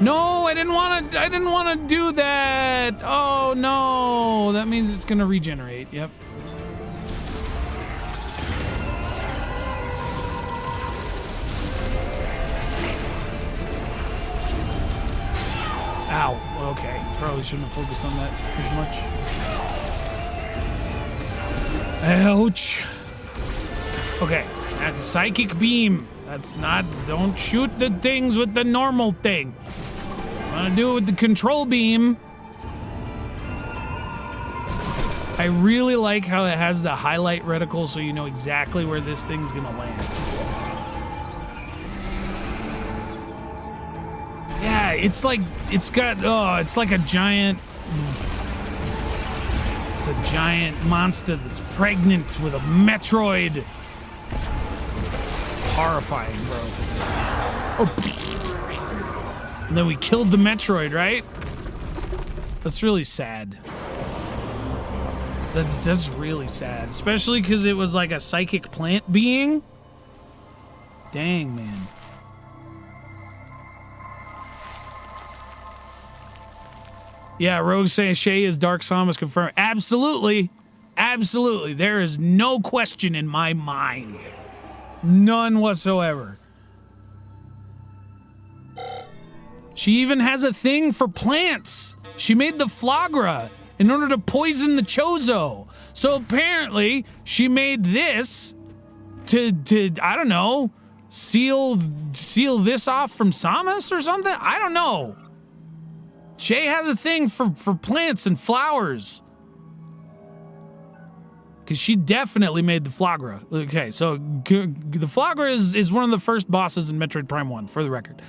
No, I didn't want to do that. Oh no, that means it's gonna regenerate. Yep. Ow. Okay. Probably shouldn't have focused on that as much. Ouch. Okay. That psychic beam. That's not. Don't shoot the things with the normal thing. I want to do it with the control beam. I really like how it has the highlight reticle so you know exactly where this thing's gonna land. Yeah, it's like, it's got, it's like a giant, it's a giant monster that's pregnant with a Metroid. Horrifying, bro. Oh. And then we killed the Metroid, right? That's really sad. That's really sad, especially because it was like a psychic plant being. Dang, man. Yeah, Rogue saying Shay is Dark Samus confirmed. Absolutely. Absolutely. There is no question in my mind. None whatsoever. She even has a thing for plants. She made the Flagra in order to poison the Chozo. So apparently, she made this to I don't know, seal this off from Samus or something? I don't know. Shay has a thing for plants and flowers. Because she definitely made the Flagra. Okay, so the Flagra is one of the first bosses in Metroid Prime 1, for the record.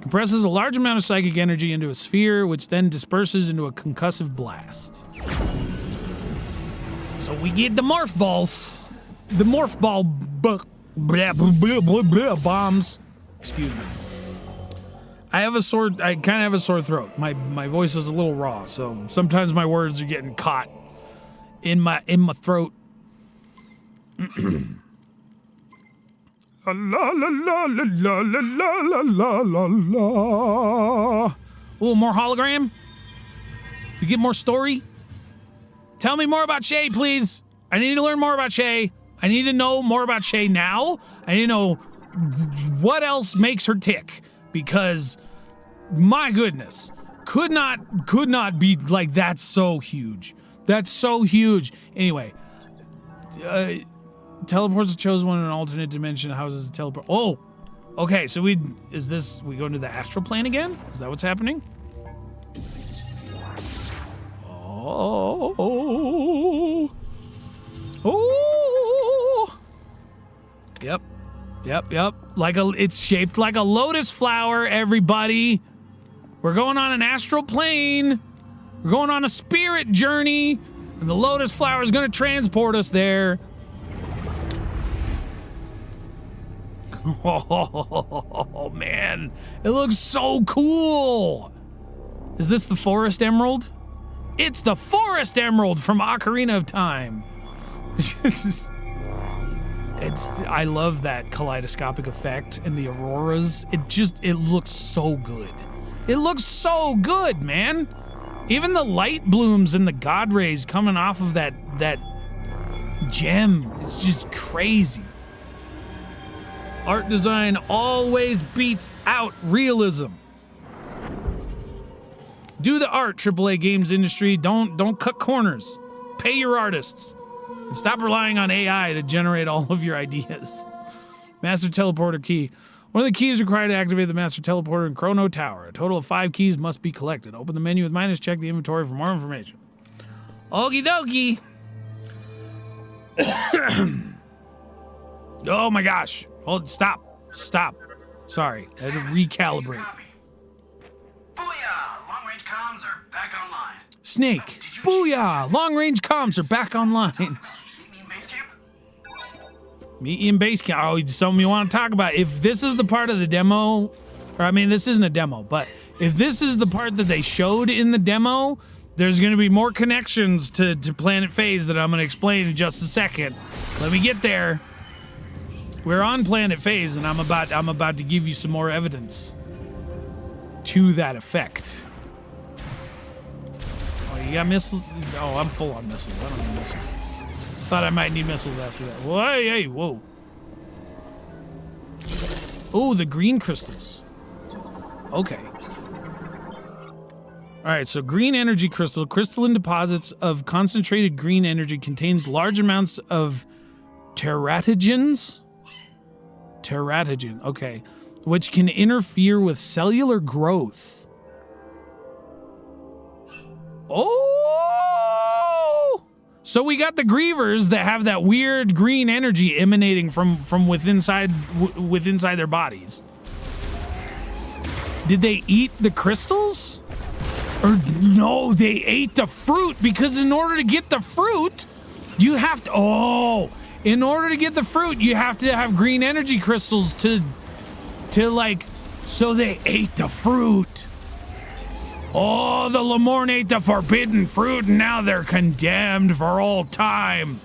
Compresses a large amount of psychic energy into a sphere, which then disperses into a concussive blast. So we get the morph balls. The morph ball bombs. Excuse me. I kind of have a sore throat. My voice is a little raw, so sometimes my words are getting caught in my throat. La la la la la la la la la. Ooh, more hologram? You get more story? Tell me more about Shay, please. I need to learn more about Shay. I need to know more about Shay now. I need to know what else makes her tick. Because, my goodness, could not be like, that's so huge. That's so huge. Anyway, teleports the chosen one in an alternate dimension. Houses a teleport. Oh, okay. So we go into the astral plane again? Is that what's happening? Oh. Yep. It's shaped like a lotus flower, everybody. We're going on an astral plane. We're going on a spirit journey. And the lotus flower is going to transport us there. Oh, man. It looks so cool. Is this the Forest Emerald? It's the Forest Emerald from Ocarina of Time. I love that kaleidoscopic effect and the auroras. It looks so good. It looks so good, man. Even the light blooms and the god rays coming off of that gem. It's just crazy. Art design always beats out realism. Do the art, AAA games industry. Don't cut corners. Pay your artists. And stop relying on AI to generate all of your ideas. Master Teleporter Key. One of the keys required to activate the Master Teleporter in Chrono Tower. A total of 5 keys must be collected. Open the menu with minus, check the inventory for more information. Okie dokie. Oh my gosh. Hold, stop. Sorry, I had to recalibrate. Booyah! Long-range comms are back online. Snake. Booyah! Long-range comms are back online. Meet me in base camp? Meet you in base camp. Oh, something you want to talk about. If this is the part of the demo, or I mean, this isn't a demo, but if this is the part that they showed in the demo, there's going to be more connections to Planet Phase that I'm going to explain in just a second. Let me get there. We're on Planet Phase, and I'm about to give you some more evidence. to that effect. Oh, you got missiles? Oh, I'm full on missiles. I don't need missiles. Thought I might need missiles after that. Whoa, hey, whoa. Oh, the green crystals. Okay. All right, so green energy crystal. Crystalline deposits of concentrated green energy contains large amounts of teratogens. Teratogen, okay. Which can interfere with cellular growth. Oh! So we got the grievers that have that weird green energy emanating from within inside their bodies. Did they eat the crystals? Or no, they ate the fruit, because in order to get the fruit, you have to... Oh! In order to get the fruit, you have to have green energy crystals to like... So they ate the fruit. Oh, the Lemorn ate the forbidden fruit, and now they're condemned for all time.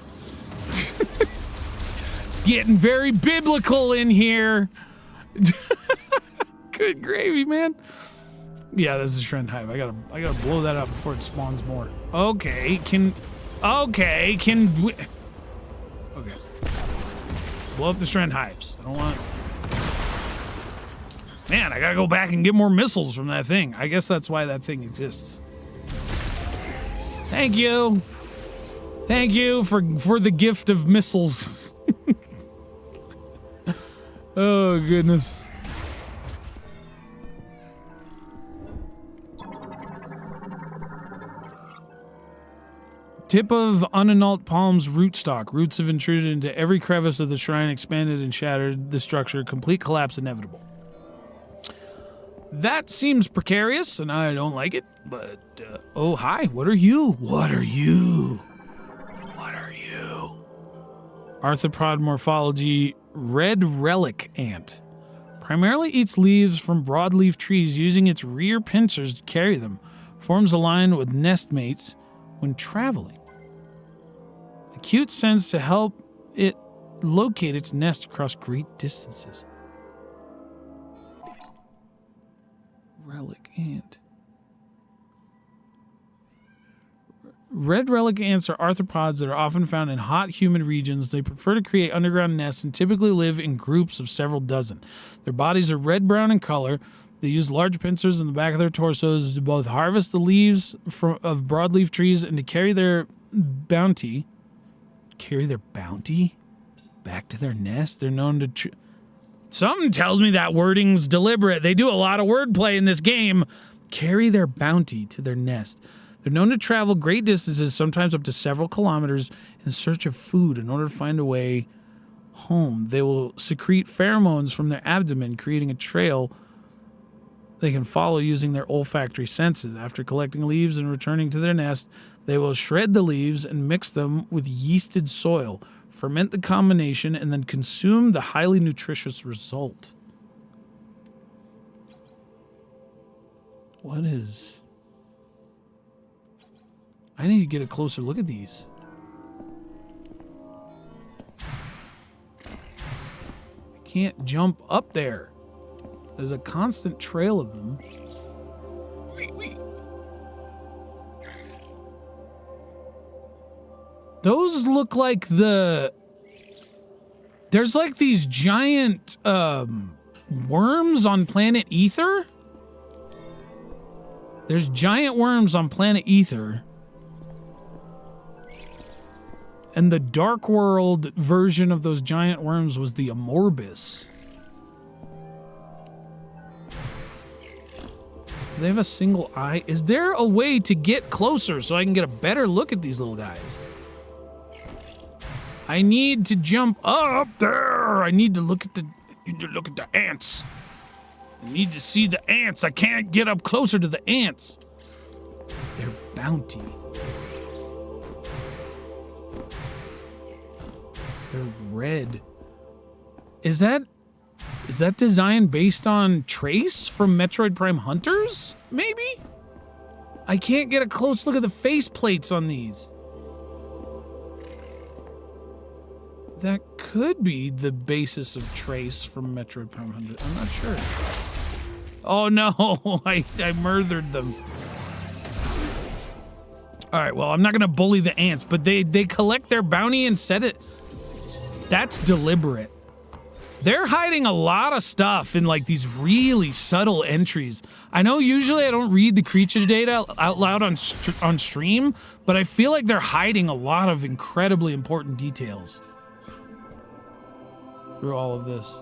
It's getting very biblical in here. Good gravy, man. Yeah, this is Shrine Hive. I gotta blow that up before it spawns more. Okay, can we... Okay. Blow up the Shrine Hives. I don't want... Man, I gotta go back and get more missiles from that thing. I guess that's why that thing exists. Thank you. Thank you for the gift of missiles. Oh, goodness. Tip of unannulled palm's rootstock. Roots have intruded into every crevice of the shrine, expanded and shattered the structure. Complete collapse inevitable. That seems precarious, and I don't like it, but... oh, hi. What are you? What are you? What are you? Arthropod morphology, red relic ant. Primarily eats leaves from broadleaf trees, using its rear pincers to carry them. Forms a line with nest mates when traveling. Acute sense to help it locate its nest across great distances. Relic ant. Red relic ants are arthropods that are often found in hot, humid regions. They prefer to create underground nests and typically live in groups of several dozen. Their bodies are red-brown in color. They use large pincers in the back of their torsos to both harvest the leaves of broadleaf trees and to carry their bounty. Carry their bounty back to their nest? They're known to... Something tells me that wording's deliberate. They do a lot of wordplay in this game. Carry their bounty to their nest. They're known to travel great distances, sometimes up to several kilometers, in search of food in order to find a way home. They will secrete pheromones from their abdomen, creating a trail they can follow using their olfactory senses. After collecting leaves and returning to their nest, they will shred the leaves and mix them with yeasted soil, ferment the combination, and then consume the highly nutritious result. What is... I need to get a closer look at these. I can't jump up there. There's a constant trail of them. Wait. Those look like the... There's like these giant worms on planet Ether. There's giant worms on planet Ether. And the Dark World version of those giant worms was the Amorbis. Do they have a single eye? Is there a way to get closer so I can get a better look at these little guys? I need to jump up there. I need to look at the ants. I need to see the ants. I can't get up closer to the ants. Their bounty. They're red. Is that design based on Trace from Metroid Prime Hunters? Maybe? I can't get a close look at the face plates on these. That could be the basis of Trace from Metroid Prime Hunters. I'm not sure. Oh no, I murdered them. All right, well, I'm not gonna bully the ants, but they collect their bounty and set it. That's deliberate. They're hiding a lot of stuff in like these really subtle entries. I know usually I don't read the creature data out loud on stream, but I feel like they're hiding a lot of incredibly important details through all of this.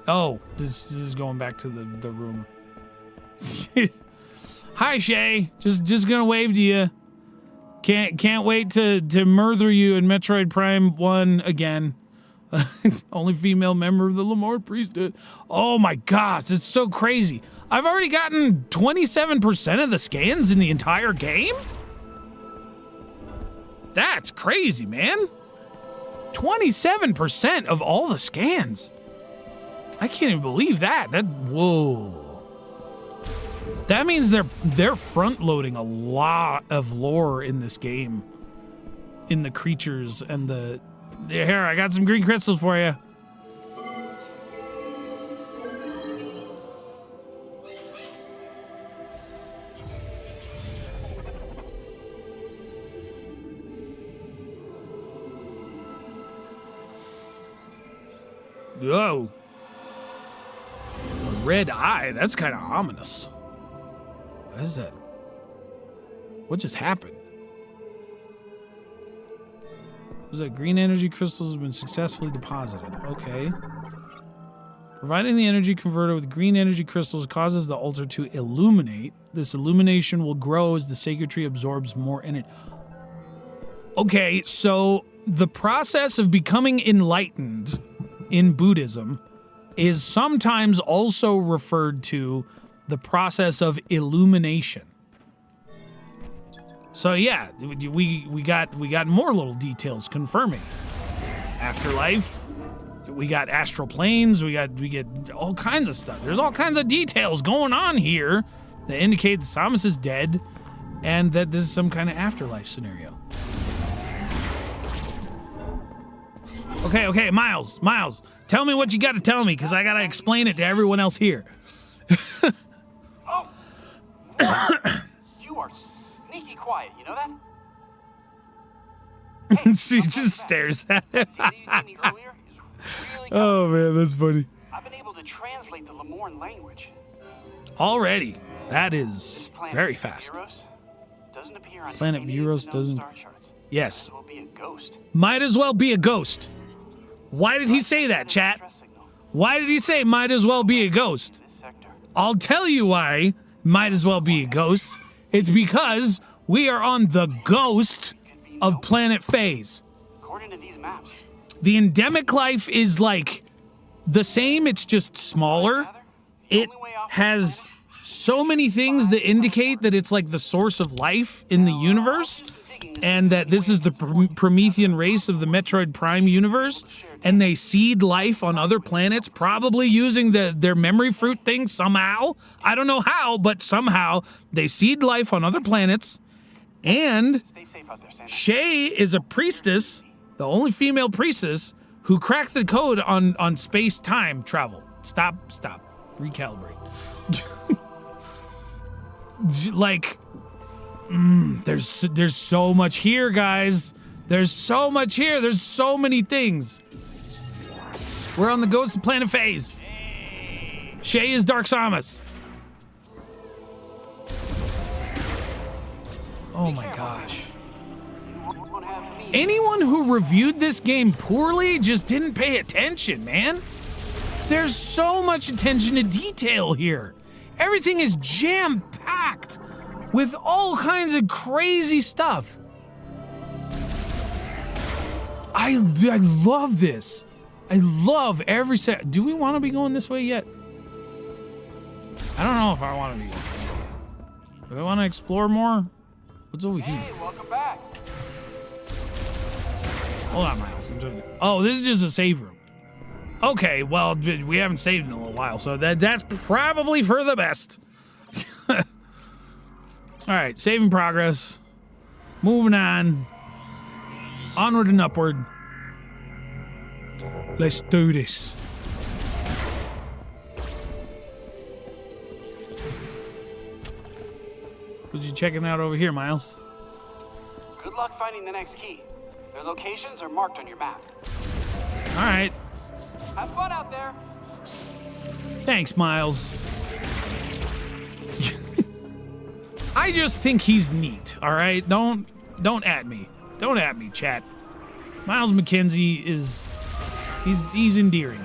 Oh, this is going back to the room. Hi, Shay. Just gonna wave to you. Can't wait to murder you in Metroid Prime 1 again. Only female member of the Lamar priesthood. Oh my gosh, it's so crazy. I've already gotten 27% of the scans in the entire game? That's crazy, man. 27% of all the scans. I can't even believe that. Whoa. That means they're front loading a lot of lore in this game. In the creatures and the... Here, I got some green crystals for you. Whoa. A red eye, that's kind of ominous. What is that? What just happened? Was that green energy crystals have been successfully deposited? Okay. Providing the energy converter with green energy crystals causes the altar to illuminate. This illumination will grow as the sacred tree absorbs more energy. Okay, so the process of becoming enlightened in Buddhism is sometimes also referred to the process of illumination. So yeah, we got more little details confirming afterlife. We got astral planes. We get all kinds of stuff. There's all kinds of details going on here that indicate that Samus is dead, and that this is some kind of afterlife scenario. Okay, Miles, tell me what you got to tell me, because I got to explain it to everyone else here. You are sneaky quiet, you know that? Hey, she just stares at him. The data you gave me earlier is really Oh man, that's funny. I've been able to translate the Lamorne language. Already, that is This planet very fast. Viewros doesn't appear on Planet any Viewros of the known doesn't- star charts. Yes. Might as well be a ghost. Might as well be a ghost. Why did he say that, chat? Stress signal Why did he say might as well be a ghost? in this sector. I'll tell you why might as well be a ghost. It's because we are on the ghost of planet Phase. According to these maps, The endemic life is like the same, it's just smaller. It has so many things that indicate that it's like the source of life in the universe, and that this is the Promethean race of the Metroid Prime universe, and they seed life on other planets, probably using their memory fruit thing somehow. I don't know how, but somehow they seed life on other planets. And stay safe out there, Santa. Shay is a priestess, the only female priestess, who cracked the code on space-time travel. Stop. Recalibrate. Like, there's so much here, guys. There's so much here. There's so many things. We're on the Ghost of Planet Phase. Shay is Dark Samus. Oh my gosh. You won't have me. Anyone who reviewed this game poorly just didn't pay attention, man. There's so much attention to detail here. Everything is jam-packed with all kinds of crazy stuff. I love this. I love every set. Do we want to be going this way yet? I don't know if I want to be going this way. Do I want to explore more? What's over here? Hey, welcome back. Hold on, Miles. I'm joking. Oh, this is just a save room. Okay, well, we haven't saved in a little while, so that's probably for the best. All right, saving progress. Moving on. Onward and upward. Let's do this. What you checking out over here, Miles? Good luck finding the next key. Their locations are marked on your map. All right. Have fun out there. Thanks, Miles. I just think he's neat, all right? Don't at me. Don't at me, chat. Miles McKenzie is... He's endearing.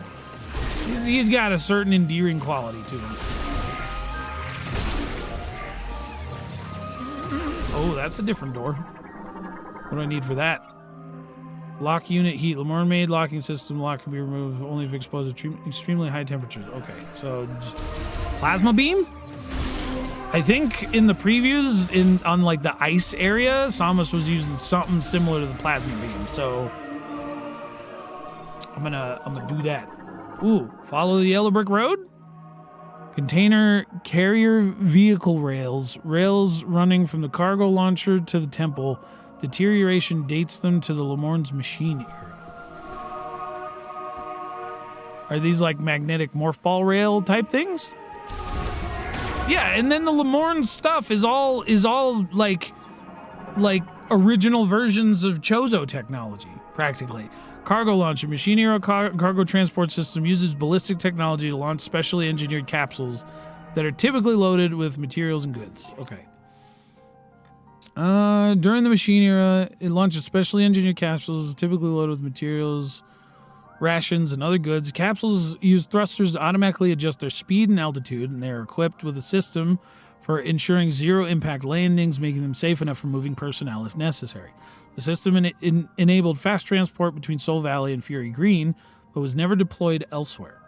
He's got a certain endearing quality to him. Oh, that's a different door. What do I need for that? Lock unit heat. Lamorne made locking system. Lock can be removed only if exposed to extremely high temperatures. Okay, so plasma beam? I think in the previews on like the ice area, Samus was using something similar to the plasma beam. So I'm gonna do that. Ooh, follow the yellow brick road? Container carrier vehicle rails. Rails running from the cargo launcher to the temple. Deterioration dates them to the Lamorne's machine area. Are these like magnetic morph ball rail type things? Yeah, and then the Lamorne stuff is all like original versions of Chozo technology, practically. Cargo launcher. Machine Hero cargo transport system uses ballistic technology to launch specially engineered capsules that are typically loaded with materials and goods. Okay. During the Machine Era, it launches specially engineered capsules typically loaded with materials, rations, and other goods. Capsules use thrusters to automatically adjust their speed and altitude, and they are equipped with a system for ensuring zero-impact landings, making them safe enough for moving personnel if necessary. The system enabled fast transport between Soul Valley and Fury Green, but was never deployed elsewhere.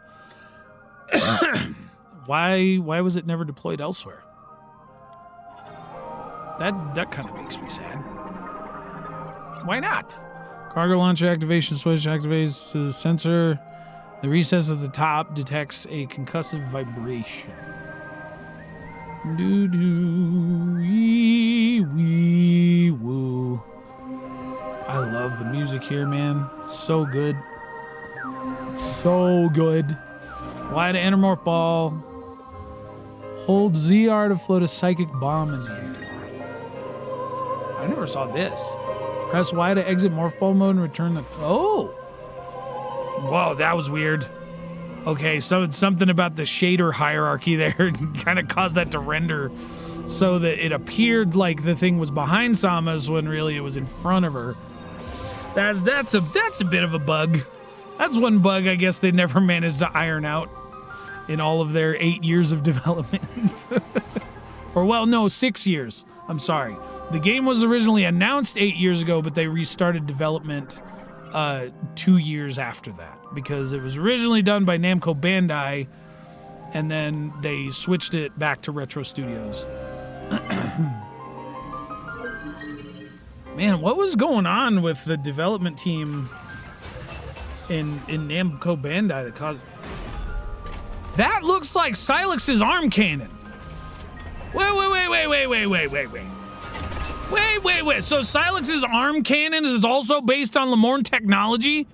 Why was it never deployed elsewhere? That kind of makes me sad. Why not? Cargo launcher activation switch activates the sensor. The recess at the top detects a concussive vibration. Doo doo wee wee woo. I love the music here, man. It's so good. It's so good. Y to enter morph ball. Hold ZR to float a psychic bomb in the air. I never saw this. Press Y to exit morph ball mode and return the... Oh! Whoa, that was weird. Okay, so it's something about the shader hierarchy there kind of caused that to render so that it appeared like the thing was behind Samus when really it was in front of her. That's a bit of a bug. That's one bug I guess they never managed to iron out in all of their 8 years of development. Or well, no, 6 years. I'm sorry. The game was originally announced 8 years ago, but they restarted development 2 years after that because it was originally done by Namco Bandai, and then they switched it back to Retro Studios. Man, what was going on with the development team in Namco Bandai that caused... That looks like Silex's arm cannon. Wait. So Silex's arm cannon is also based on Lamorne technology?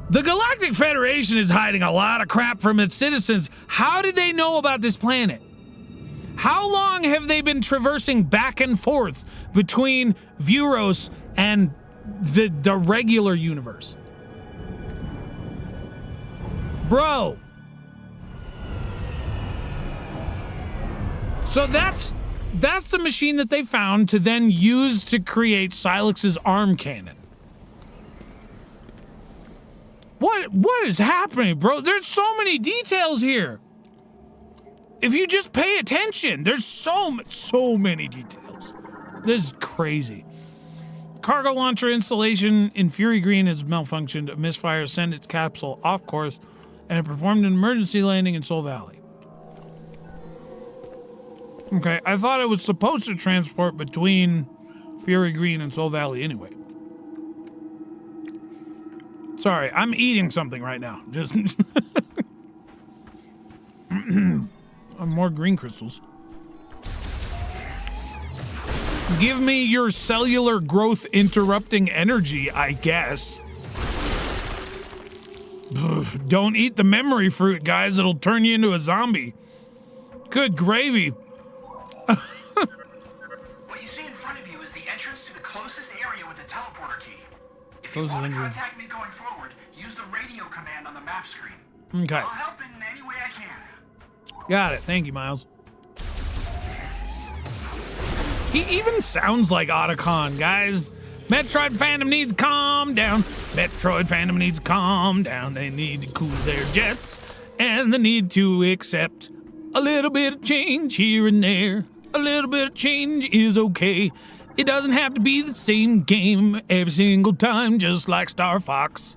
The Galactic Federation is hiding a lot of crap from its citizens. How did they know about this planet? How long have they been traversing back and forth between Viewros and the regular universe? Bro. So that's the machine that they found to then use to create Silex's arm cannon. What is happening, bro? There's so many details here. If you just pay attention, there's so many details. This is crazy. Cargo launcher installation in Fury Green has malfunctioned. A misfire sent its capsule off course, and it performed an emergency landing in Soul Valley. Okay, I thought it was supposed to transport between Fury Green and Soul Valley anyway. Sorry, I'm eating something right now. Just more green crystals. Give me your cellular growth interrupting energy, I guess. Don't eat the memory fruit, guys. It'll turn you into a zombie. Good gravy. What you see in front of you is the entrance to the closest area with a teleporter key. If you want to contact me going forward, use the radio command on the map screen. Okay. I'll help in any way I can. Got it. Thank you, Miles. He even sounds like Otacon, guys. Metroid fandom needs to calm down. Metroid fandom needs to calm down. They need to cool their jets. And they need to accept a little bit of change here and there. A little bit of change is okay. It doesn't have to be the same game every single time, just like Star Fox.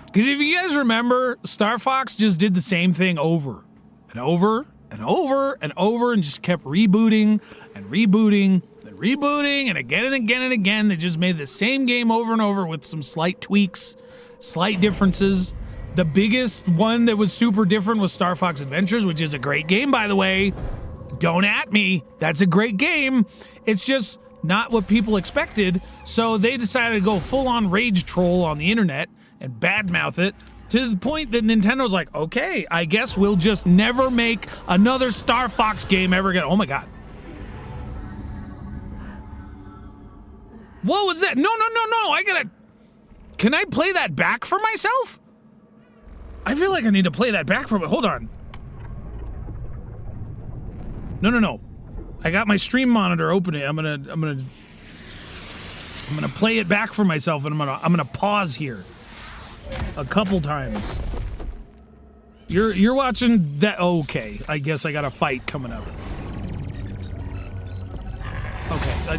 Because if you guys remember, Star Fox just did the same thing over and over and over and over and just kept rebooting and rebooting and rebooting and again and again and again. They just made the same game over and over with some slight tweaks, slight differences. The biggest one that was super different was Star Fox Adventures, which is a great game, by the way. Don't at me. That's a great game. It's just not what people expected. So they decided to go full-on rage troll on the internet and badmouth it to the point that Nintendo's like, okay, I guess we'll just never make another Star Fox game ever again. Oh my God. What was that? No. I gotta... Can I play that back for myself? I feel like I need to play that back for me. Hold on. No. I got my stream monitor open. I'm gonna play it back for myself, and I'm gonna pause here a couple times. You're watching that? Okay, I guess I got a fight coming up. Okay,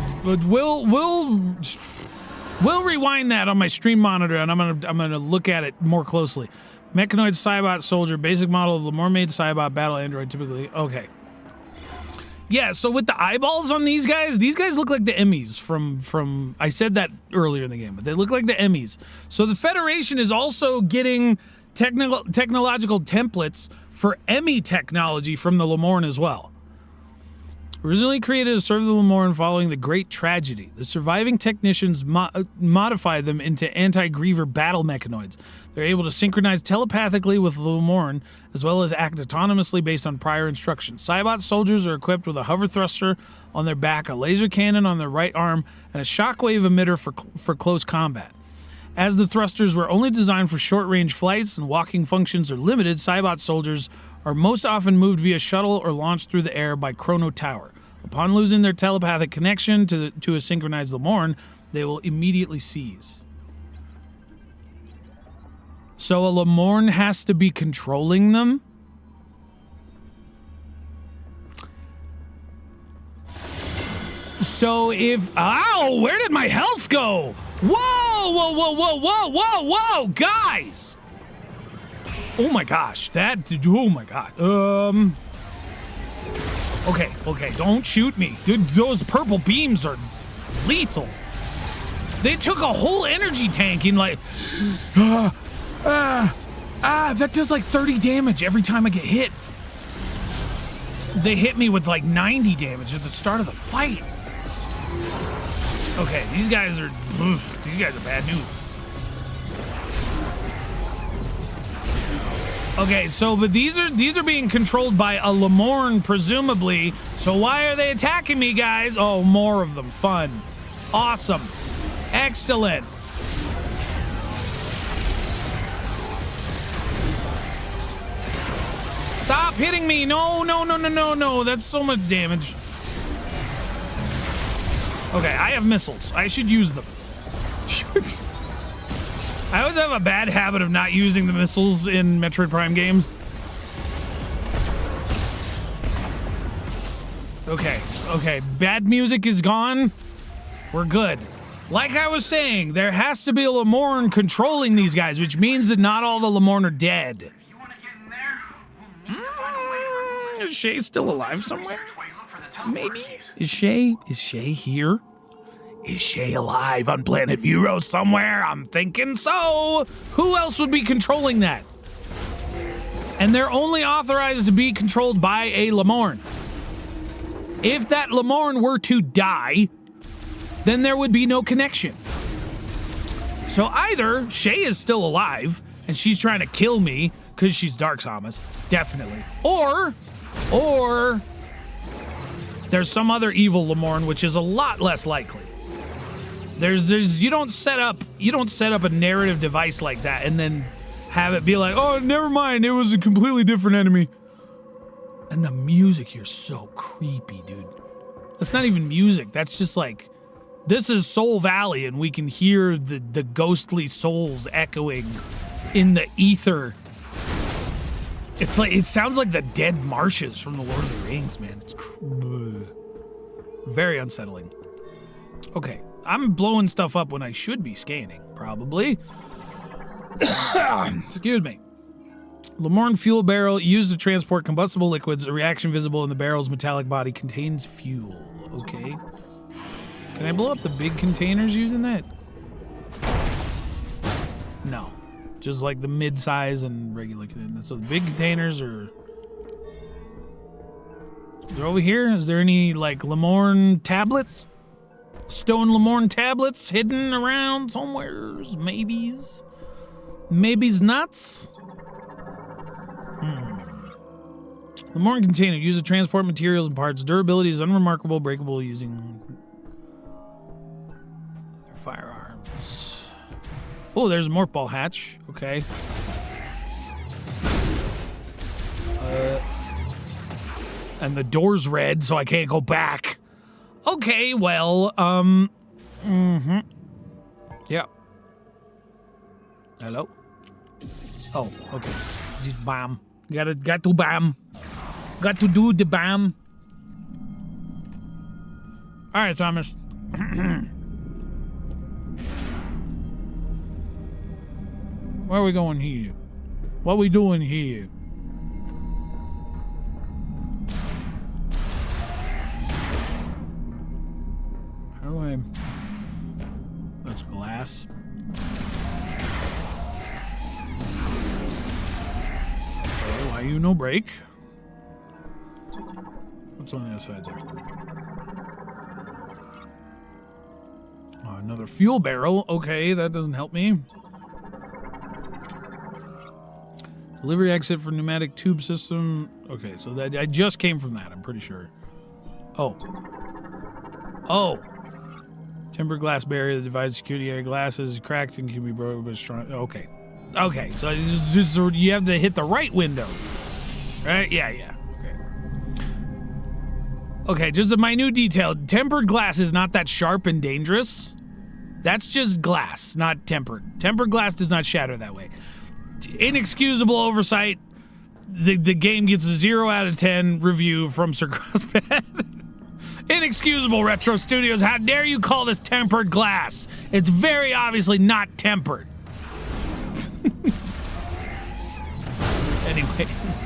we'll rewind that on my stream monitor, and I'm gonna look at it more closely. Mechanoid Cybot Soldier, basic model of Lemur-made Cybot battle android, typically. Okay. Yeah, so with the eyeballs on these guys look like the Emmys from I said that earlier in the game, but they look like the Emmys. So the Federation is also getting technological templates for Emmy technology from the Lemorn as well. Originally created to serve the Lemorn following the Great Tragedy, the surviving technicians modify them into anti-griever battle mechanoids. They're able to synchronize telepathically with the Lemorn, as well as act autonomously based on prior instructions. Cybot soldiers are equipped with a hover thruster on their back, a laser cannon on their right arm, and a shockwave emitter for close combat. As the thrusters were only designed for short-range flights and walking functions are limited, Cybot soldiers are most often moved via shuttle or launched through the air by Chrono Tower. Upon losing their telepathic connection to a synchronized Lemorn, they will immediately seize. So a Lemorn has to be controlling them? So if... Ow! Where did my health go? Whoa! Guys! Oh my gosh, oh my god. Okay, don't shoot me. Those purple beams are lethal. They took a whole energy tank in like... that does like 30 damage every time I get hit. They hit me with like 90 damage at the start of the fight. Okay, these guys are bad news. Okay, so but these are being controlled by a Lemorn, presumably. So why are they attacking me, guys? Oh, more of them. Fun. Awesome. Excellent. Stop hitting me. No. That's so much damage. Okay, I have missiles. I should use them. I always have a bad habit of not using the missiles in Metroid Prime games. Okay. Bad music is gone. We're good. Like I was saying, there has to be a Lemorn controlling these guys, which means that not all the Lemorn are dead. If you want to get in there, we'll need to find a way to remove. Is Shay still alive somewhere? Research while you look for the teleporter Maybe. keys. Is Shay here? Is Shay alive on planet Viewros somewhere? I'm thinking so. Who else would be controlling that? And they're only authorized to be controlled by a Lemorn. If that Lemorn were to die, then there would be no connection. So either Shay is still alive and she's trying to kill me because she's Dark Samus, definitely. Or there's some other evil Lamorne, which is a lot less likely. You don't set up a narrative device like that and then have it be like, oh, never mind, it was a completely different enemy. And the music here's so creepy, dude. That's not even music. That's just like, this is Soul Valley, and we can hear the ghostly souls echoing in the ether. It's like, it sounds like the dead marshes from the Lord of the Rings, man. It's very unsettling. Okay, I'm blowing stuff up when I should be scanning, probably. Excuse me. Lamorne fuel barrel used to transport combustible liquids. A reaction visible in the barrel's metallic body contains fuel. Okay. Can I blow up the big containers using that? No. Just like the mid-size and regular containers. So the big containers are... They're over here? Is there any, like, Lamorne tablets? Stone Lamorne tablets hidden around somewheres? Maybes? Maybe's nuts? Lamorne container used to transport materials and parts. Durability is unremarkable, breakable using their firearms. Oh, there's a morph ball hatch. Okay. And the door's red, so I can't go back. Okay, well, yeah. Hello? Oh, okay. Just bam. Got to bam. Got to do the bam. All right, Thomas. Where are we going here? What are we doing here? How do I... That's glass. Why you no break? What's on the other side there? Oh, another fuel barrel. Okay, that doesn't help me. Delivery exit for pneumatic tube system. Okay, so that I just came from that, I'm pretty sure. Oh. Oh. Tempered glass barrier that divides security area. Glass is cracked and can be broken but strong. Okay. Okay, so it's just you have to hit the right window. Right? Yeah. Okay. Okay, just a minute detail. Tempered glass is not that sharp and dangerous. That's just glass, not tempered. Tempered glass does not shatter that way. Inexcusable oversight. The game gets a 0 out of 10 review from Sir Crosspad. Inexcusable, Retro Studios. How dare you call this tempered glass? It's very obviously not tempered. Anyways,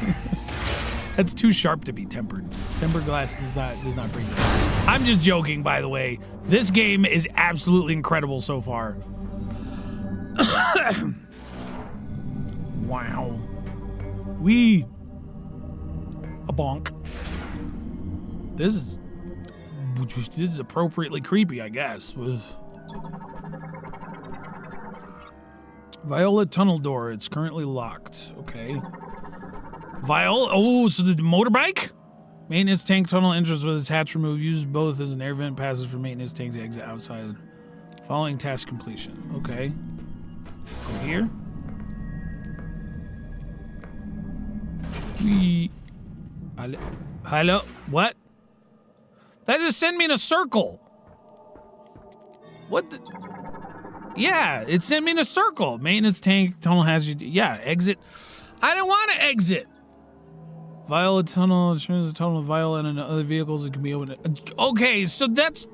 that's too sharp to be tempered. Tempered glass does not bring that. I'm just joking, by the way. This game is absolutely incredible so far. Wow. A bonk. This is appropriately creepy, I guess. Viola tunnel door. It's currently locked. Okay. Viola. Oh, so the motorbike? Maintenance tank tunnel entrance with its hatch removed. Uses both as an air vent passes for maintenance tanks to exit outside. Following task completion. Okay. Go here. Hello? What? That just sent me in a circle. What the? Yeah, it sent me in a circle. Maintenance tank, tunnel hazard. Yeah, exit. I didn't want to exit. Viola tunnel, turns the tunnel of Viola and other vehicles that can be opened. Okay, so that's...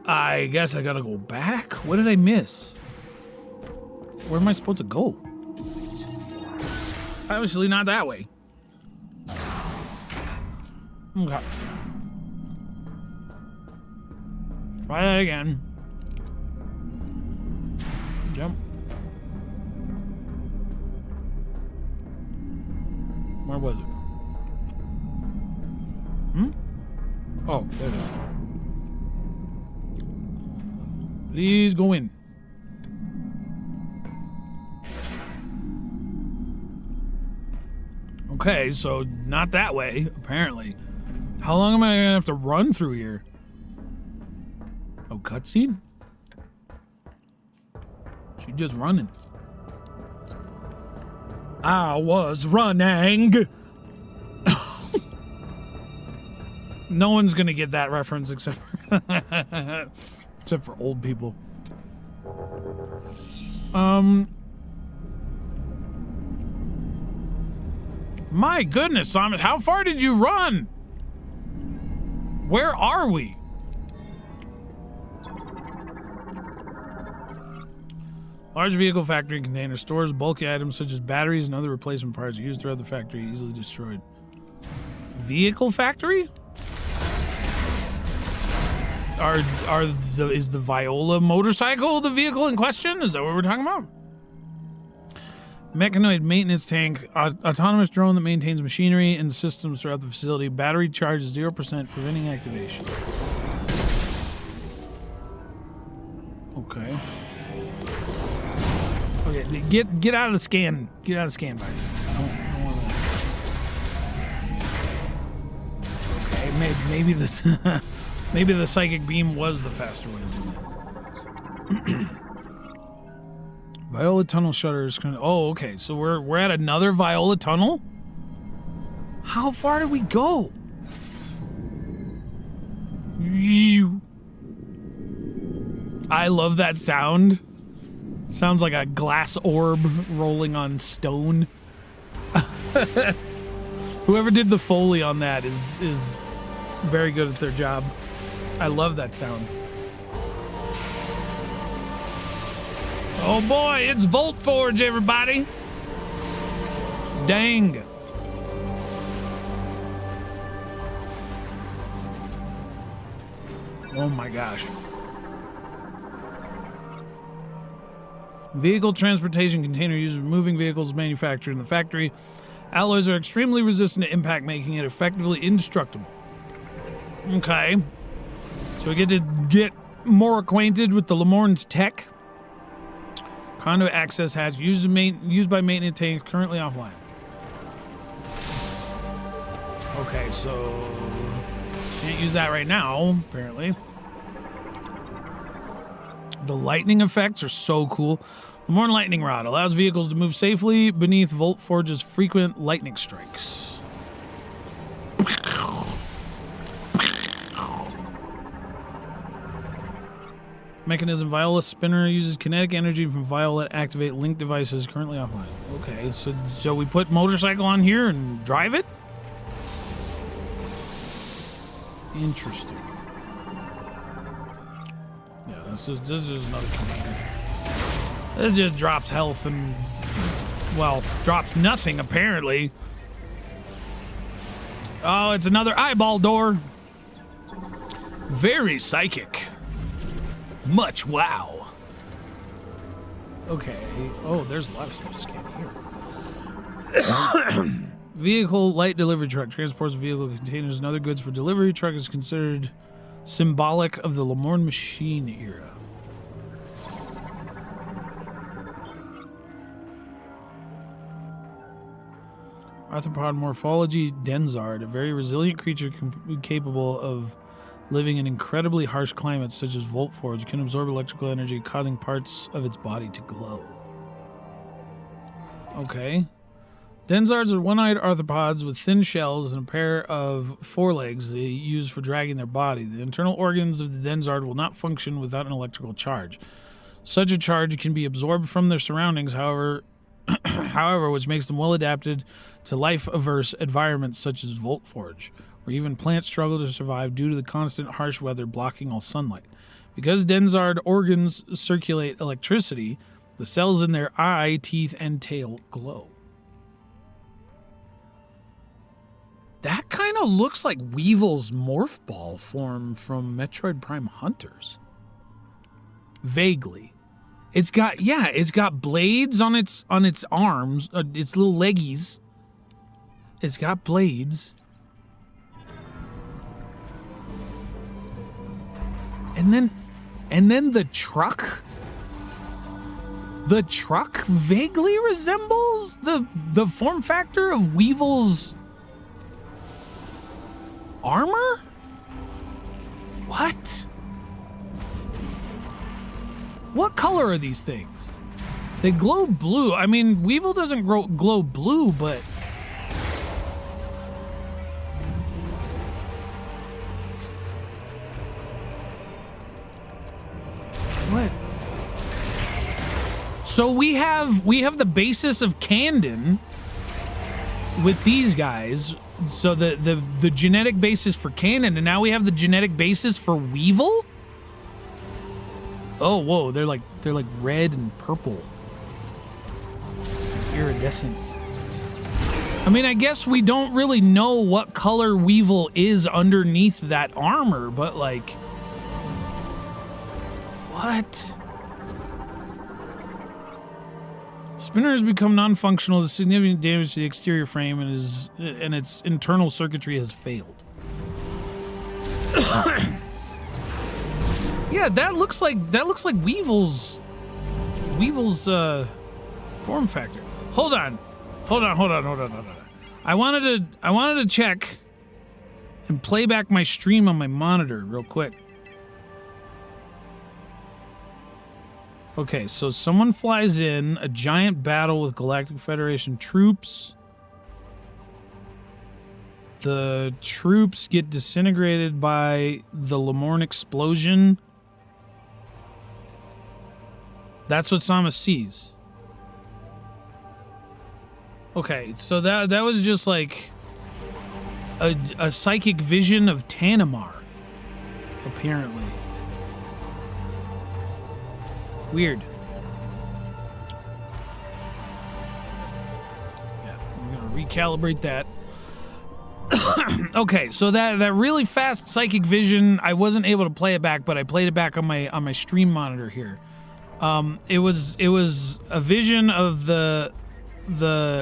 I guess I gotta go back? What did I miss? Where am I supposed to go? Obviously not that way. Okay. Try that again. Jump. Where was it? Oh, there it is. Please go in. Okay, so not that way, apparently. How long am I gonna have to run through here? Oh, cutscene? She just running. I was running. No one's gonna get that reference except for old people. My goodness, Samus, how far did you run? Where are we? Large vehicle factory container stores bulky items such as batteries and other replacement parts used throughout the factory, easily destroyed. Vehicle factory? Is the Viola motorcycle the vehicle in question? Is that what we're talking about? Mechanoid maintenance tank, autonomous drone that maintains machinery and systems throughout the facility. Battery charge 0%, preventing activation. Okay. Okay, get out of the scan. Get out of the scan bag. I don't want that. Okay, maybe this maybe the psychic beam was the faster way to do it. Viola tunnel shutters. Oh, okay. So we're at another Viola tunnel. How far did we go? I love that sound. Sounds like a glass orb rolling on stone. Whoever did the Foley on that is very good at their job. I love that sound. Oh boy, it's Volt Forge, everybody. Dang. Oh my gosh. Vehicle transportation container used for moving vehicles manufactured in the factory. Alloys are extremely resistant to impact, making it effectively indestructible. Okay. So we get to get more acquainted with the Lemorn's tech. Conduit access hatch used by maintenance tanks currently offline. Okay, so can't use that right now, apparently. The lightning effects are so cool. The Lemorn lightning rod allows vehicles to move safely beneath Volt Forge's frequent lightning strikes. Mechanism Viola spinner uses kinetic energy from Viola to activate link devices currently offline. Okay, so we put motorcycle on here and drive it? Interesting. Yeah, this is another command. It just drops health and, well, drops nothing apparently. Oh, it's another eyeball door. Very psychic. Much wow. Okay. Oh, there's a lot of stuff to scan here. Vehicle light delivery truck transports vehicle containers and other goods for delivery. Truck is considered symbolic of the Lemorn machine era. Arthropod morphology Denzard, a very resilient creature capable of living in incredibly harsh climates such as Volt Forge, can absorb electrical energy, causing parts of its body to glow. Okay. Denzards are one-eyed arthropods with thin shells and a pair of forelegs they use for dragging their body. The internal organs of the Denzard will not function without an electrical charge. Such a charge can be absorbed from their surroundings, however, which makes them well adapted to life-averse environments such as Volt Forge, where even plants struggle to survive due to the constant harsh weather blocking all sunlight. Because Denzard organs circulate electricity, the cells in their eye, teeth, and tail glow. That kind of looks like Weevil's morph ball form from Metroid Prime Hunters. Vaguely. It's got blades on its arms, its little leggies. It's got blades. And then And then the truck? The truck vaguely resembles the form factor of Weevil's armor? What? What color are these things? They glow blue. I mean, Weevil doesn't glow blue, but... What? So we have the basis of Candon with these guys. So the genetic basis for Candon, and now we have the genetic basis for Weevil? Oh, whoa, they're like red and purple. Iridescent. I mean, I guess we don't really know what color Weevil is underneath that armor, but like... What? Spinner has become non-functional. The significant damage to the exterior frame and its internal circuitry has failed. Yeah, that looks like Weevil's form factor. Hold on. I wanted to check and play back my stream on my monitor real quick. Okay, so someone flies in, a giant battle with Galactic Federation troops. The troops get disintegrated by the Lemorn explosion. That's what Samus sees. Okay, so that was just like a psychic vision of Tanimar, apparently. Weird. Yeah, we're gonna recalibrate that. Okay, so that really fast psychic vision, I wasn't able to play it back, but I played it back on my stream monitor here. It was a vision of the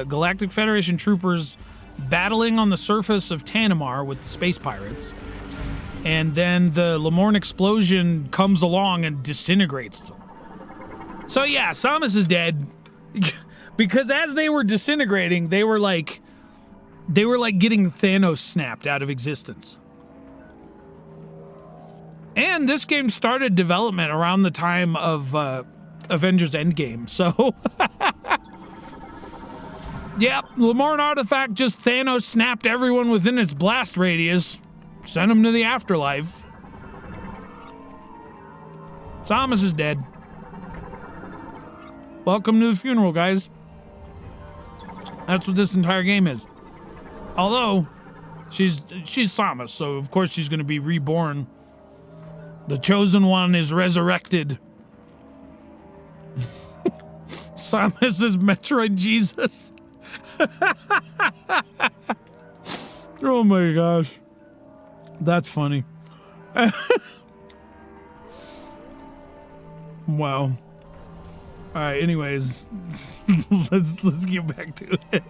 Galactic Federation troopers battling on the surface of Tanimar with the space pirates, and then the Lemorn explosion comes along and disintegrates them. So yeah, Samus is dead because as they were disintegrating, they were like getting Thanos snapped out of existence. And this game started development around the time of Avengers Endgame, so yep, Lemorn artifact just Thanos snapped everyone within its blast radius, sent them to the afterlife. Samus is dead. Welcome to the funeral, guys. That's what this entire game is. Although, she's Samus, so of course she's going to be reborn. The chosen one is resurrected. Samus is Metroid Jesus. Oh my gosh. That's funny. Wow. All right, anyways, let's get back to it.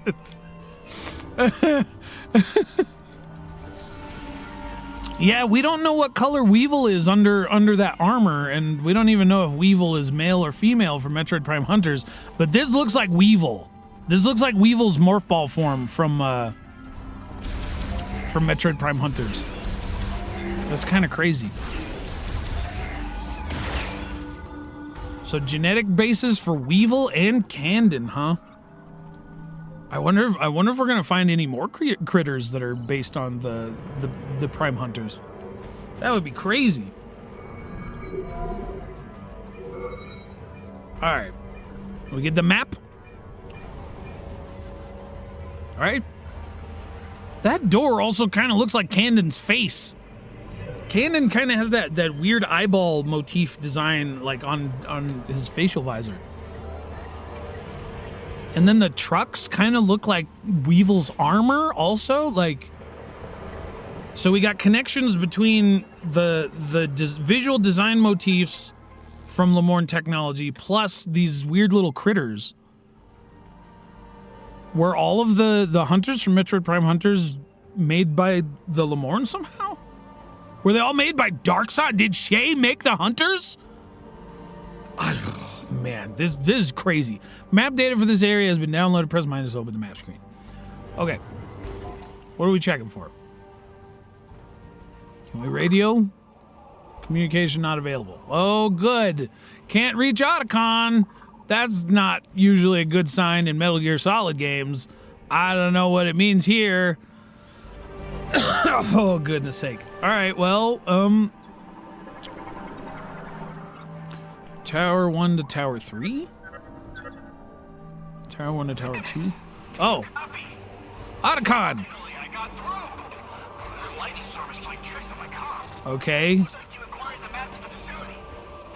Yeah, we don't know what color Weevil is under that armor, and we don't even know if Weevil is male or female for Metroid Prime Hunters, but this looks like Weevil. This looks like Weevil's morph ball form from Metroid Prime Hunters. That's kind of crazy. So genetic basis for Weevil and Candon, huh? I wonder if we're gonna find any more critters that are based on the Prime Hunters. That would be crazy. All right, we get the map. All right. That door also kind of looks like Candon's face. Candon kind of has that weird eyeball motif design like on his facial visor. And then the trucks kind of look like Weevil's armor also, like. So we got connections between the visual design motifs from Lemorn technology plus these weird little critters. Were all of the hunters from Metroid Prime Hunters made by the Lemorn somehow? Were they all made by Darkseid? Did Shay make the hunters? Man, this is crazy. Map data for this area has been downloaded. Press minus open the map screen. Okay. What are we checking for? Can we radio? Communication not available. Oh, good. Can't reach Otacon. That's not usually a good sign in Metal Gear Solid games. I don't know what it means here. Oh, goodness sake. All right, well, Tower 1 to Tower 3? Tower 1 to Tower 2? Oh. Otacon! I got through. The lightning storm is playing tricks on my comm. Okay. Looks like you acquired the map to the facility.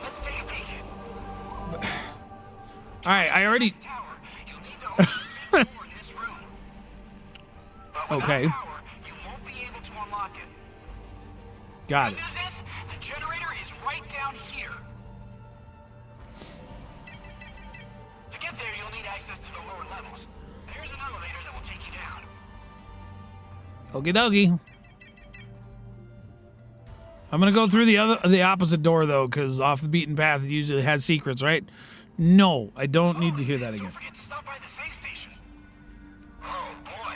Let's take a peek. All right, I already... Tower, you'll need to open the main door in this room. But without Okay. power, you won't be able to unlock it. Got Good it. news is, the generator is right down here. To get there, you'll need access to the lower levels. There's an elevator that will take you down. Okie dokie. I'm gonna go through the opposite door though, because off the beaten path it usually has secrets, right? No, I don't need to hear that again. Don't forget to stop by the save station. Oh boy,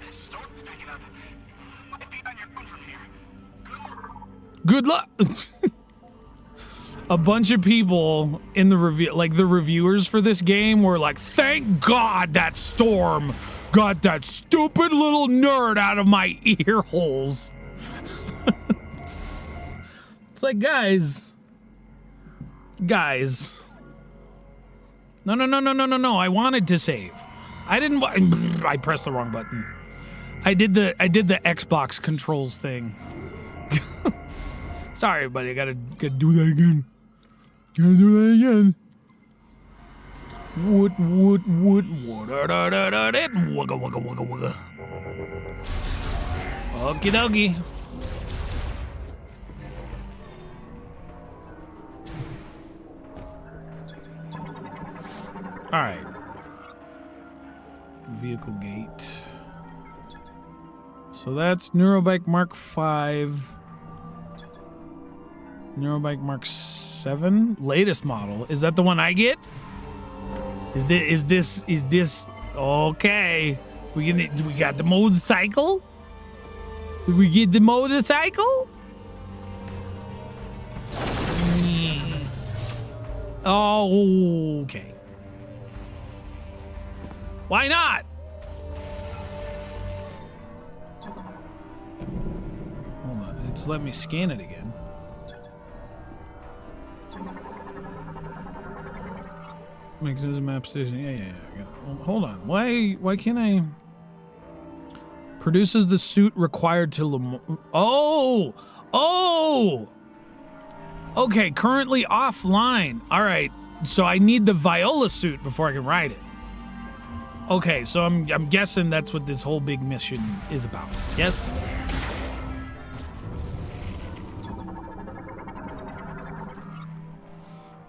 this storm's picking up. Might be on your own from here. Good luck. A bunch of people in the review, like the reviewers for this game, were like, "Thank God that storm got that stupid little nerd out of my ear holes." It's like, guys. No. I wanted to save. I didn't. I pressed the wrong button. I did the Xbox controls thing. Sorry, buddy. I gotta do that again. Gotta do that again. Wood. Wugga. Okie dokie. All right. Vehicle gate. So that's Neurobike Mark 5. Neurobike Mark 7, latest model. Is that the one I get? Is this okay? We got the motorcycle? Did we get the motorcycle? Oh, okay. Why not? Hold on, it's let me scan it again. Mechanism map station. Yeah. Hold on. Why can't I? Produces the suit required to Oh! Okay, currently offline. All right. So I need the Viola suit before I can ride it. Okay, so I'm guessing that's what this whole big mission is about. Yes?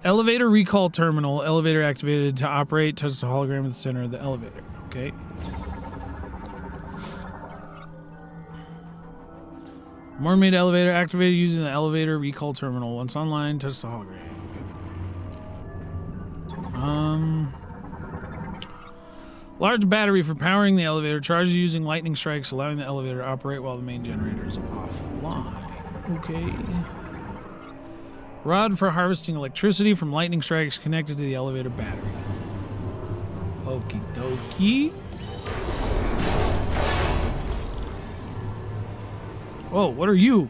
Elevator recall terminal. Elevator activated to operate. Touch the hologram at the center of the elevator. Okay. Mermaid elevator activated using the elevator recall terminal. Once online, touch the hologram. Okay. Large battery for powering the elevator. Charges using lightning strikes, allowing the elevator to operate while the main generator is offline. Okay. Rod for harvesting electricity from lightning strikes connected to the elevator battery. Okie dokie. Whoa, what are you?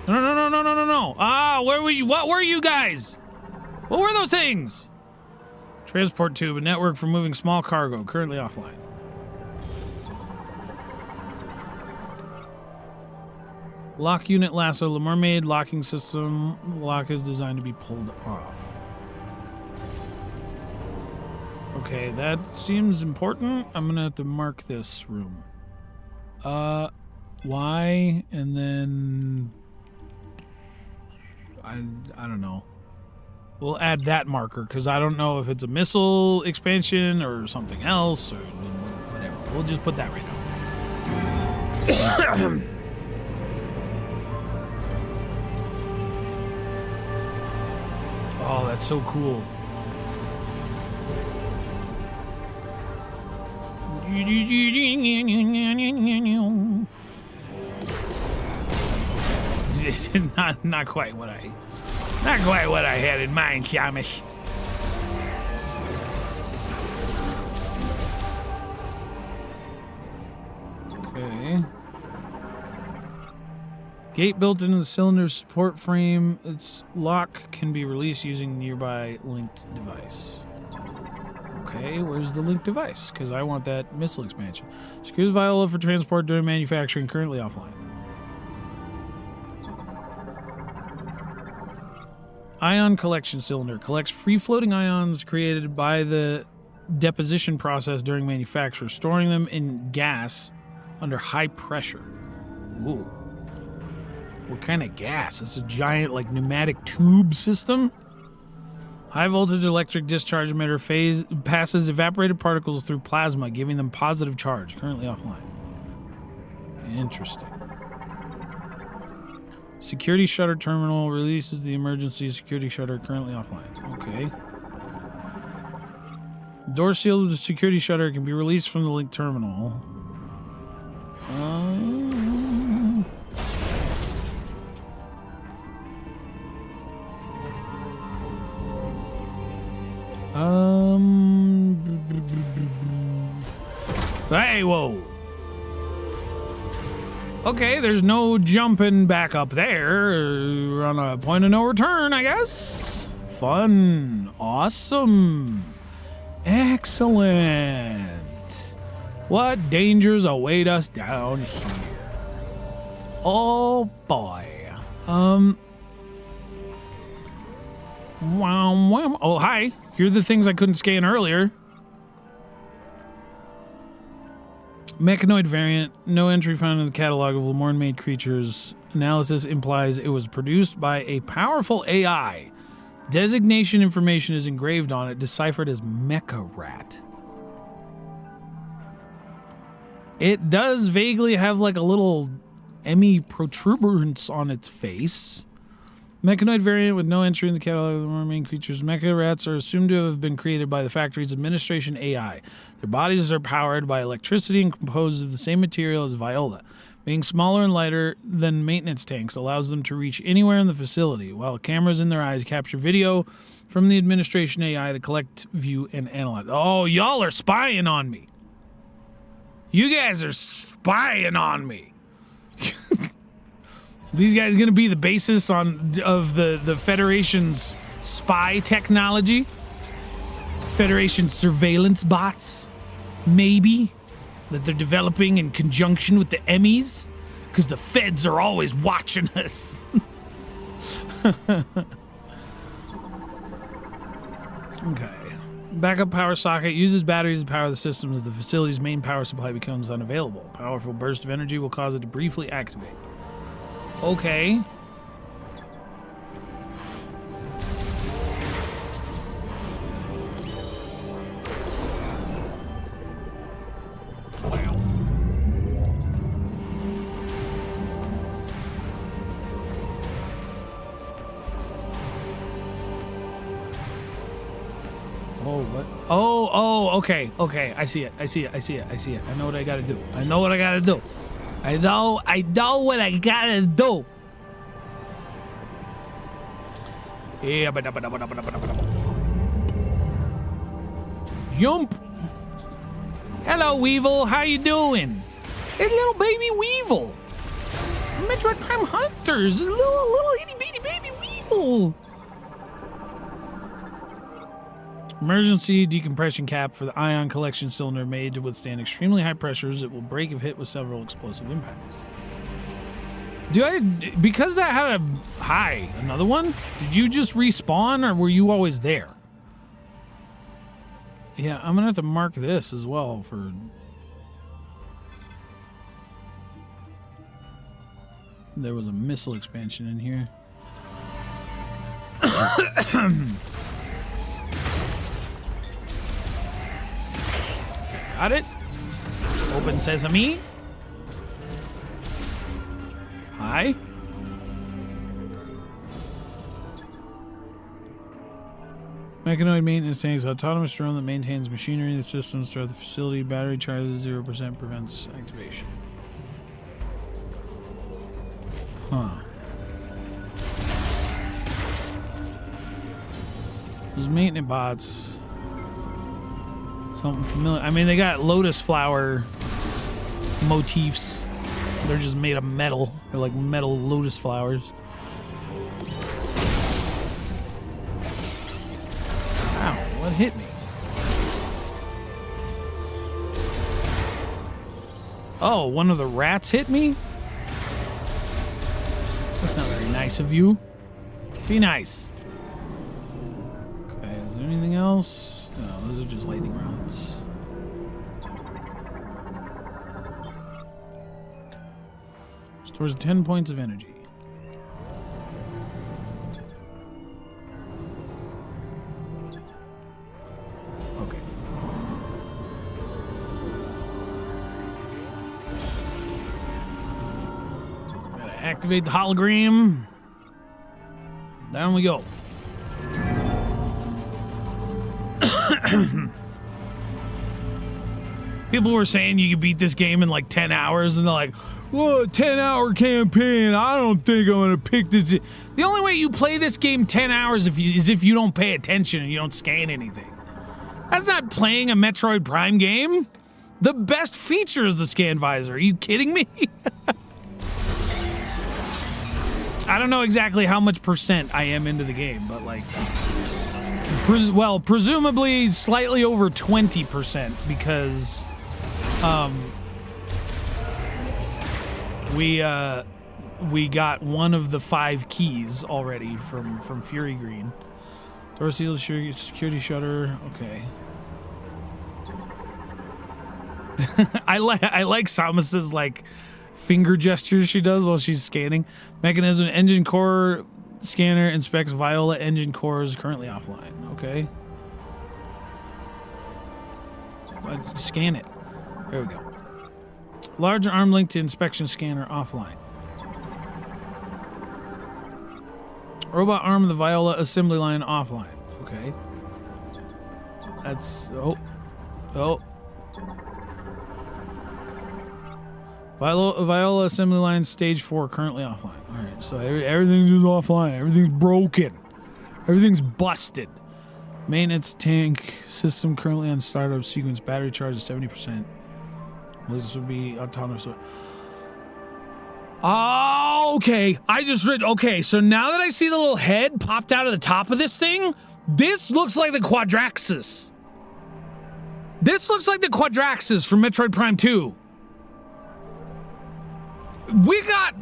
No. Ah, where were you? What were you guys? What were those things? Transport tube, a network for moving small cargo, currently offline. Lock unit lasso, the mermaid locking system. Lock is designed to be pulled off. Okay, that seems important. I'm gonna have to mark this room. Y, and then I don't know. We'll add that marker because I don't know if it's a missile expansion or something else or whatever. We'll just put that right now. Oh, that's so cool. Not quite what I had in mind, Samus. Okay. Gate built into the cylinder's support frame. Its lock can be released using nearby linked device. Okay, where's the linked device? Because I want that missile expansion. Secures Viola for transport during manufacturing, currently offline. Ion collection cylinder collects free-floating ions created by the deposition process during manufacture, storing them in gas under high pressure. Ooh. What kind of gas? It's a giant, like, pneumatic tube system? High voltage electric discharge emitter passes evaporated particles through plasma, giving them positive charge. Currently offline. Interesting. Security shutter terminal releases the emergency security shutter, currently offline. Okay. Door seal of the security shutter can be released from the link terminal. Hey, whoa. Okay, there's no jumping back up there. We're on a point of no return, I guess. Fun. Awesome. Excellent. What dangers await us down here? Oh, boy. Wow. Oh, hi. Here are the things I couldn't scan earlier. Mechanoid variant. No entry found in the catalog of Lemorn-made creatures. Analysis implies it was produced by a powerful AI. Designation information is engraved on it, deciphered as Mecha Rat. It does vaguely have like a little Emmy protuberance on its face. Mechanoid variant with no entry in the catalog of the main creatures. Mecha rats are assumed to have been created by the factory's administration AI. Their bodies are powered by electricity and composed of the same material as Viola. Being smaller and lighter than maintenance tanks allows them to reach anywhere in the facility, while cameras in their eyes capture video from the administration AI to collect, view, and analyze. Oh, y'all are spying on me. You guys are spying on me. These guys going to be the basis of the Federation's spy technology? Federation surveillance bots? Maybe? That they're developing in conjunction with the Emmys? Because the feds are always watching us. Okay. Backup power socket uses batteries to power the system as the facility's main power supply becomes unavailable. Powerful burst of energy will cause it to briefly activate. Okay. Wow. Oh, what? Oh, okay. I see it. I know what I gotta do. I know what I gotta do. Yeah, jump. Hello, Weevil. How you doing? Hey, little baby Weevil. Metroid Prime Hunters. Little itty bitty baby Weevil. Emergency decompression cap for the ion collection cylinder made to withstand extremely high pressures. It will break if hit with several explosive impacts. Because that had a... Hi, another one? Did you just respawn or were you always there? Yeah, I'm gonna have to mark this as well for... There was a missile expansion in here. Got it. Open sesame. Hi. Mechanoid maintenance tanks, autonomous drone that maintains machinery and systems throughout the facility. Battery charges 0%, prevents activation. Huh. Those maintenance bots. Something familiar. I mean, they got lotus flower motifs. They're just made of metal. They're like metal lotus flowers. Wow, what hit me? Oh, one of the rats hit me? That's not very nice of you. Be nice. Okay, is there anything else? No, those are just lightning rods. Stores 10 points of energy. Okay. Gotta activate the hologram. Down we go. People were saying you could beat this game in like 10 hours, and they're like, whoa, 10-hour campaign. I don't think I'm going to pick this. The only way you play this game 10 hours is if you don't pay attention and you don't scan anything. That's not playing a Metroid Prime game. The best feature is the scan visor. Are you kidding me? I don't know exactly how much percent I am into the game, but like, presumably slightly over 20% because we got one of the 5 keys already from Fury Green. Door seal, security shutter. Okay. I like Samus's like finger gestures she does while she's scanning. Mechanism engine core scanner inspects Viola engine cores currently offline. Okay. Scan it. There we go. Large arm link to inspection scanner offline. Robot arm of the Viola assembly line offline. Okay. That's oh. Viola assembly line stage 4 currently offline. All right, so everything's just offline. Everything's broken. Everything's busted. Maintenance tank system currently on startup sequence. Battery charge is 70%. This would be autonomous. Oh, okay. I just read. Okay, so now that I see the little head popped out of the top of this thing, this looks like the Quadraxis. This looks like the Quadraxis from Metroid Prime 2. We got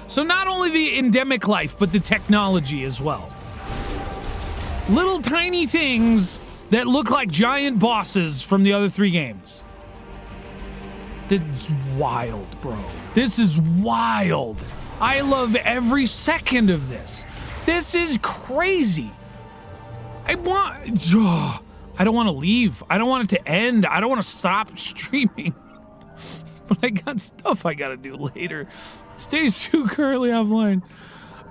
so not only the endemic life, but the technology as well. Little tiny things that look like giant bosses from the other 3 games. That's wild, bro. This is wild. I love every second of this. This is crazy. I don't want to leave. I don't want it to end. I don't want to stop streaming. But I got stuff I gotta do later. Stage 2 currently offline.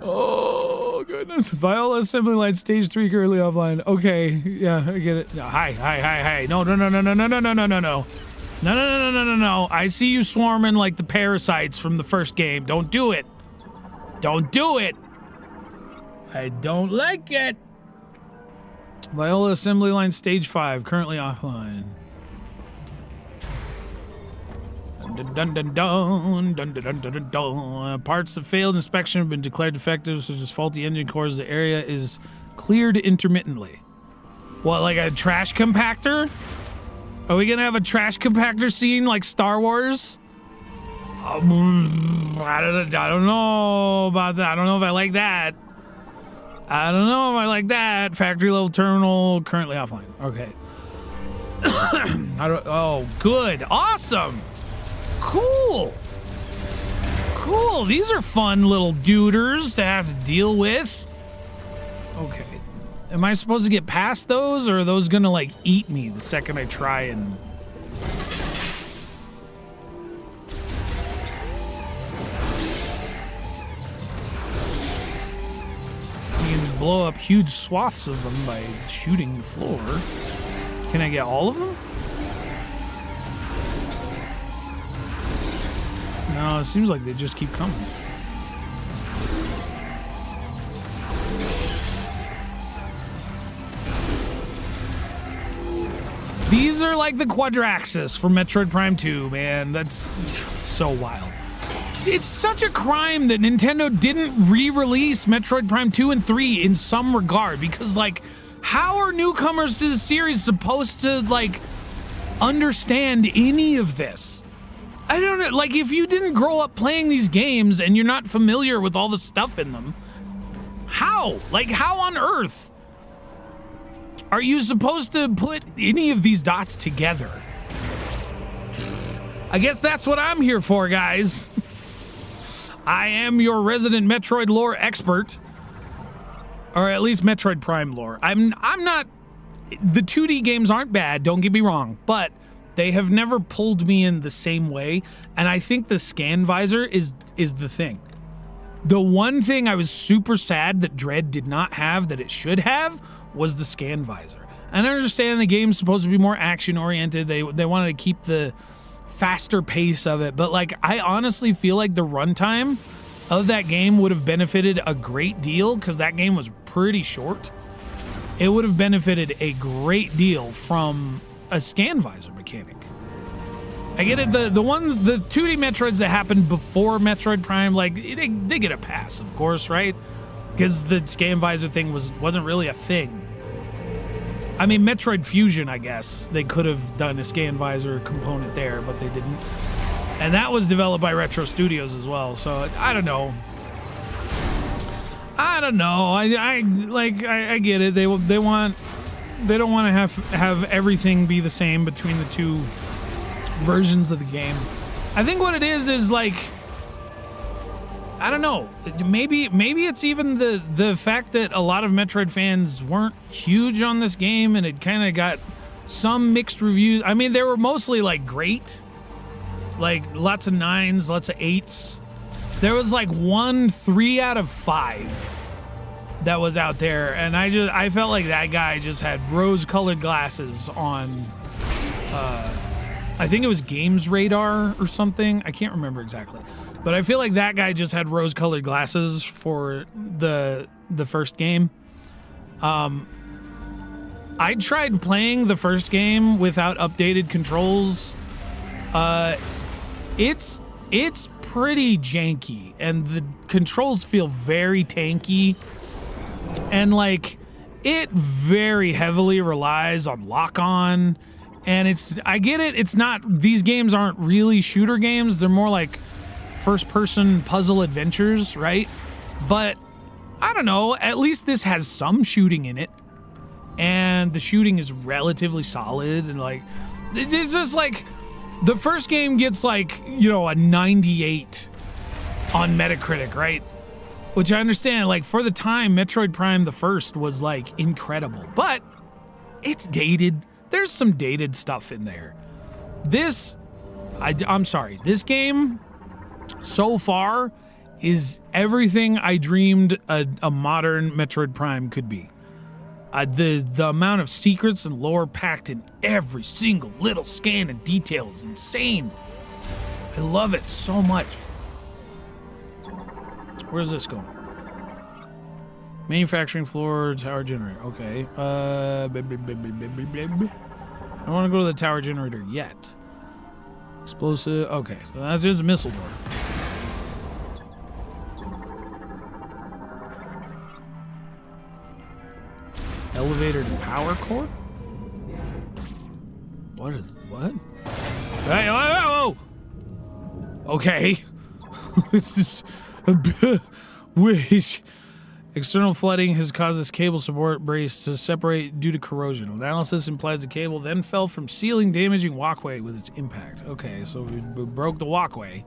Oh, goodness. Viola assembly line stage 3 currently offline. Okay, yeah, I get it. No, hi. No. No. I see you swarming like the parasites from the first game. Don't do it. Don't do it. I don't like it. Viola assembly line stage 5 currently offline. Dun. Parts of failed inspection have been declared defective, such as faulty engine cores. The area is cleared intermittently. What, like a trash compactor? Are we gonna have a trash compactor scene like Star Wars? I don't know about that. I don't know if I like that. Factory level terminal currently offline. Okay. Oh, good. Awesome. Cool. These are fun little duders to have to deal with. Okay. Am I supposed to get past those, or are those gonna like eat me the second I try and... He can just blow up huge swaths of them by shooting the floor. Can I get all of them? No, it seems like they just keep coming. These are like the Quadraxis from Metroid Prime 2, man. That's so wild. It's such a crime that Nintendo didn't re-release Metroid Prime 2 and 3 in some regard, because, like, how are newcomers to the series supposed to, like, understand any of this? I don't know. Like, if you didn't grow up playing these games and you're not familiar with all the stuff in them, how? Like, how on earth are you supposed to put any of these dots together? I guess that's what I'm here for, guys. I am your resident Metroid lore expert. Or at least Metroid Prime lore. I'm not... The 2D games aren't bad, don't get me wrong, but they have never pulled me in the same way, and I think the scan visor is the thing. The one thing I was super sad that Dread did not have that it should have was the scan visor. And I understand the game's supposed to be more action-oriented. They wanted to keep the faster pace of it, but, like, I honestly feel like the runtime of that game would have benefited a great deal, because that game was pretty short. It would have benefited a great deal from a scan visor mechanic. I get it, the 2D Metroids that happened before Metroid Prime, like, they get a pass, of course, right? Because the scan visor thing wasn't really a thing. I mean, Metroid Fusion, I guess, they could have done a scan visor component there, but they didn't. And that was developed by Retro Studios as well, so I don't know. I get it. They don't want to have everything be the same between the two versions of the game. I think what it is like, I don't know. Maybe it's even the fact that a lot of Metroid fans weren't huge on this game, and it kind of got some mixed reviews. I mean, they were mostly like great, like lots of 9s, lots of 8s. There was like 1 3 out of 5 that was out there, and I felt like that guy just had rose-colored glasses on. I think it was Games Radar or something. I can't remember exactly. But I feel like that guy just had rose-colored glasses for the first game. I tried playing the first game without updated controls. It's pretty janky, and the controls feel very tanky. And, like, it very heavily relies on lock-on. And I get it, it's not, these games aren't really shooter games. They're more like first-person puzzle adventures, right? But I don't know, at least this has some shooting in it, and the shooting is relatively solid, and, like, it's just like the first game gets, like, you know, a 98 on Metacritic, right? Which I understand, like, for the time, Metroid Prime the first was, like, incredible, but it's dated. There's some dated stuff in there. I'm sorry, this game so far is everything I dreamed a modern Metroid Prime could be. The amount of secrets and lore packed in every single little scan and detail is insane. I love it so much. Where's this going? Manufacturing floor, tower generator. Okay. I don't want to go to the tower generator yet. Explosive. Okay, so that's just a missile door. Elevator to power core? What? Hey, whoa! Okay. It's just which external flooding has caused this cable support brace to separate due to corrosion. Analysis implies the cable then fell from ceiling, damaging walkway with its impact. Okay, so we broke the walkway.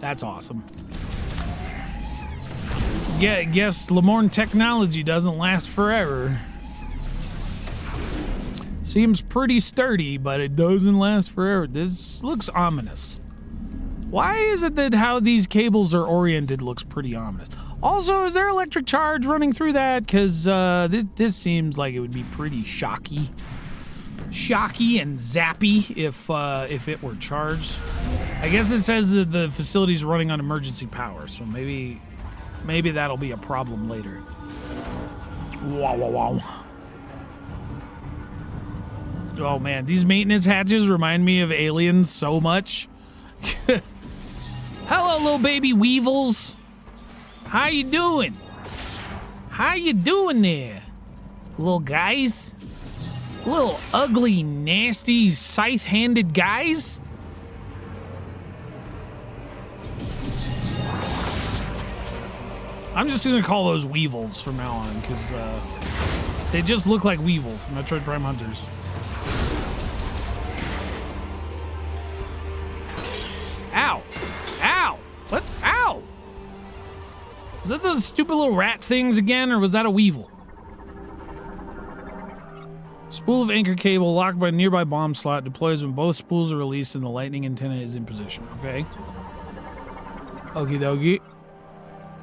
That's awesome. Yeah, guess Lemourne technology doesn't last forever. Seems pretty sturdy, but it doesn't last forever. This looks ominous. Why is it that how these cables are oriented looks pretty ominous? Also, is there electric charge running through that? Because this seems like it would be pretty shocky and zappy if it were charged. I guess it says that the facility's running on emergency power, so maybe that'll be a problem later. Wow, wow, wow. Oh man, these maintenance hatches remind me of Aliens so much. Hello, little baby weevils. How you doing? How you doing there, little guys? Little ugly, nasty, scythe-handed guys? I'm just gonna call those weevils from now on, because they just look like Weevil from Metroid Prime Hunters. Ow! Ow! What? Ow! Was that those stupid little rat things again, or was that a Weevil? Spool of anchor cable locked by a nearby bomb slot deploys when both spools are released and the lightning antenna is in position. Okay. Okie dokie.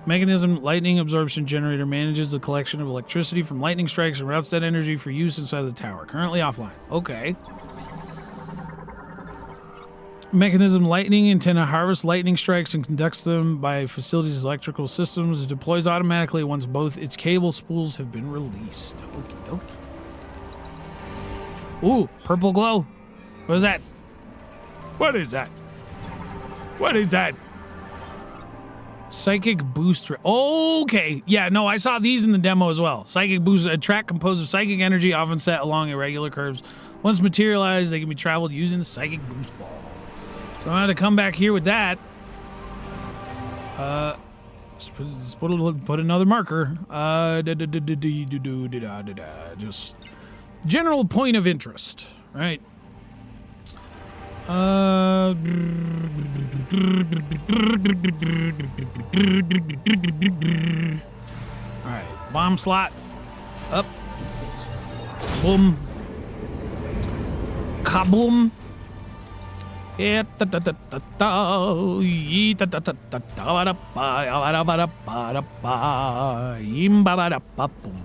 Mechanism lightning absorption generator manages the collection of electricity from lightning strikes and routes that energy for use inside the tower. Currently offline. Okay. Mechanism lightning antenna harvests lightning strikes and conducts them by facility's electrical systems. It deploys automatically once both its cable spools have been released. Okie dokie. Ooh, purple glow. What is that? What is that? What is that? Psychic booster. Okay. Yeah, no, I saw these in the demo as well. Psychic booster, a track composed of psychic energy often set along irregular curves. Once materialized, they can be traveled using the psychic boost ball. So I'm going to have to come back here with that. Just put another marker. Just general point of interest, right? All right, bomb slot up. Boom. Kaboom. Yeah, da da da da da. Yee da da da da da da ba ba da ba da ba. Yim ba ba da ba boom.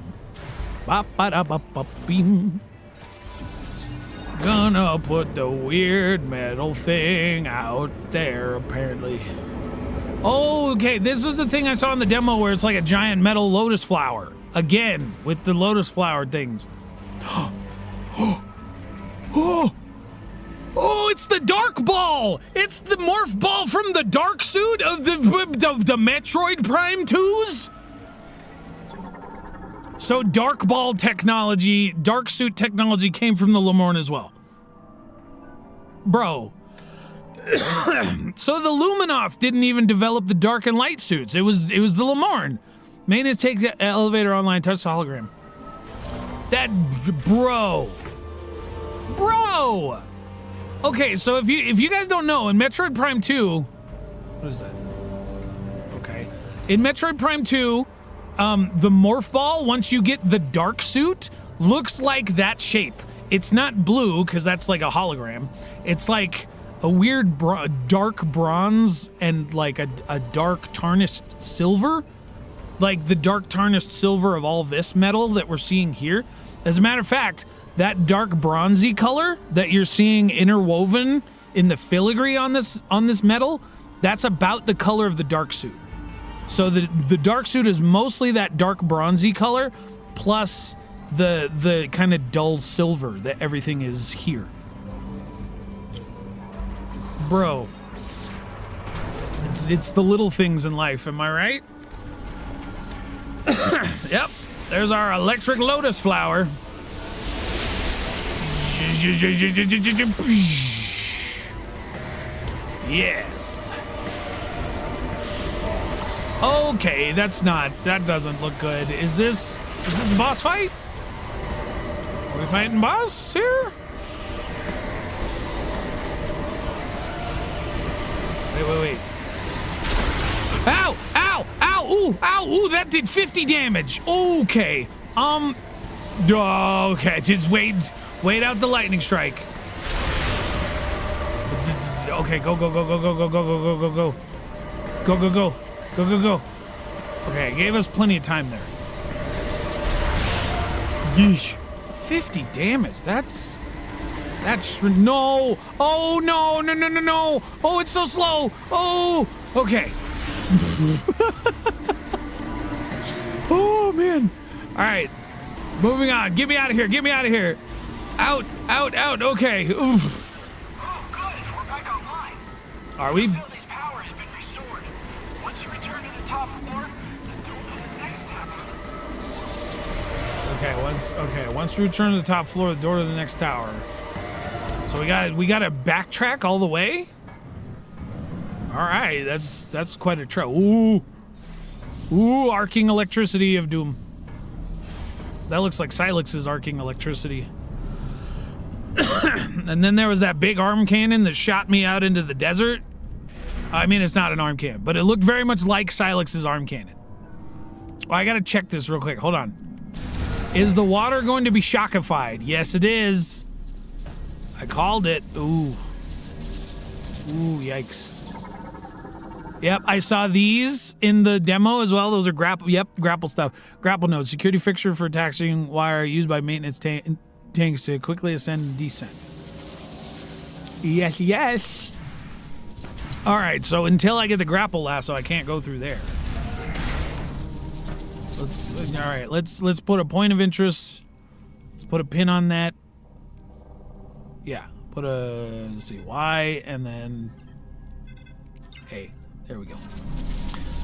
Ba ba da ba ba beam. Gonna put the weird metal thing out there, apparently. Oh, okay, this is the thing I saw in the demo where it's like a giant metal lotus flower. Again, with the lotus flower things. Oh, it's the Dark Ball! It's the morph ball from the Dark Suit of the Metroid Prime 2s? So Dark Ball technology, Dark Suit technology came from the Lemourne as well. Bro. So the Luminoff didn't even develop the Dark and Light suits. It was the Lemourne. Maintenance take the elevator online, touch the hologram. That, bro. Okay, so if you guys don't know, in Metroid Prime 2, what is that? Okay. In Metroid Prime 2, the morph ball, once you get the dark suit, looks like that shape. It's not blue, because that's like a hologram. It's like a weird dark bronze and like a dark tarnished silver. Like the dark tarnished silver of all this metal that we're seeing here. As a matter of fact, that dark bronzy color that you're seeing interwoven in the filigree on this metal, that's about the color of the dark suit. So the dark suit is mostly that dark bronzy color, plus the kind of dull silver that everything is here. Bro. It's the little things in life, am I right? Yep, there's our electric lotus flower. Yes. Okay, that doesn't look good. Is this a boss fight? Are we fighting boss here? Wait. Ow! Ow! Ow! Ooh! Ow! Ooh! That did 50 damage. Okay. Okay, just wait out the lightning strike. Okay, go. Okay, it gave us plenty of time there. Yeesh. 50 damage. That's no. Oh, no. Oh, it's so slow. Oh, okay. Oh, man. All right. Moving on. Get me out of here. Out. Okay. Oof. Oh, good. We're back online. Are we? Facility's power has been restored. Once you return to the top floor, the door to the next tower. Once we return to the top floor, the door to the next tower. So we got to backtrack all the way? All right, that's quite a trek. Ooh, arcing electricity of doom. That looks like Silex's arcing electricity. And then there was that big arm cannon that shot me out into the desert. I mean, it's not an arm cannon, but it looked very much like Silex's arm cannon. Well, I gotta check this real quick. Hold on. Is the water going to be shockified? Yes, it is. I called it. Ooh, yikes. Yep, I saw these in the demo as well. Those are grapple stuff. Grapple nodes, security fixture for attaching wire used by maintenance tanks to quickly ascend and descend. Yes. All right, so until I get the grapple lasso, I can't go through there. Let's put a point of interest. Let's put a pin on that. Yeah, let's see, Y and then A. There we go.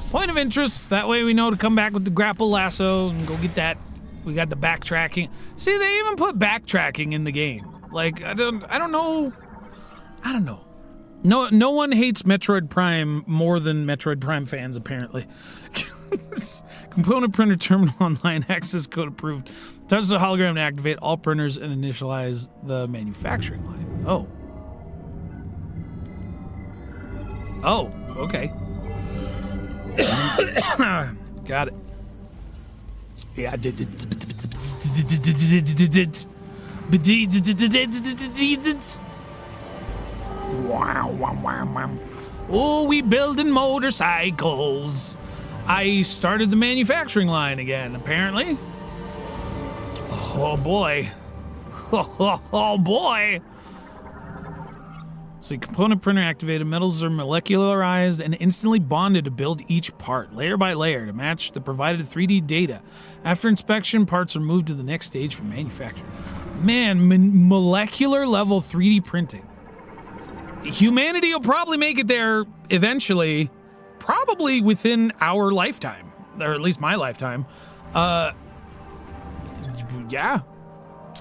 Point of interest. That way we know to come back with the grapple lasso and go get that. We got the backtracking. See, they even put backtracking in the game. Like, I don't know. No one hates Metroid Prime more than Metroid Prime fans, apparently. Component printer terminal online access code approved. Touch the hologram to activate all printers and initialize the manufacturing line. Oh, okay. Got it. Yeah. Oh, we building motorcycles. I started the manufacturing line again, apparently. Oh boy. Oh boy. So component printer activated. Metals are molecularized and instantly bonded to build each part, layer by layer, to match the provided 3D data. After inspection, parts are moved to the next stage for manufacture. Man, molecular level 3D printing. Humanity will probably make it there eventually, probably within our lifetime, or at least my lifetime. Yeah.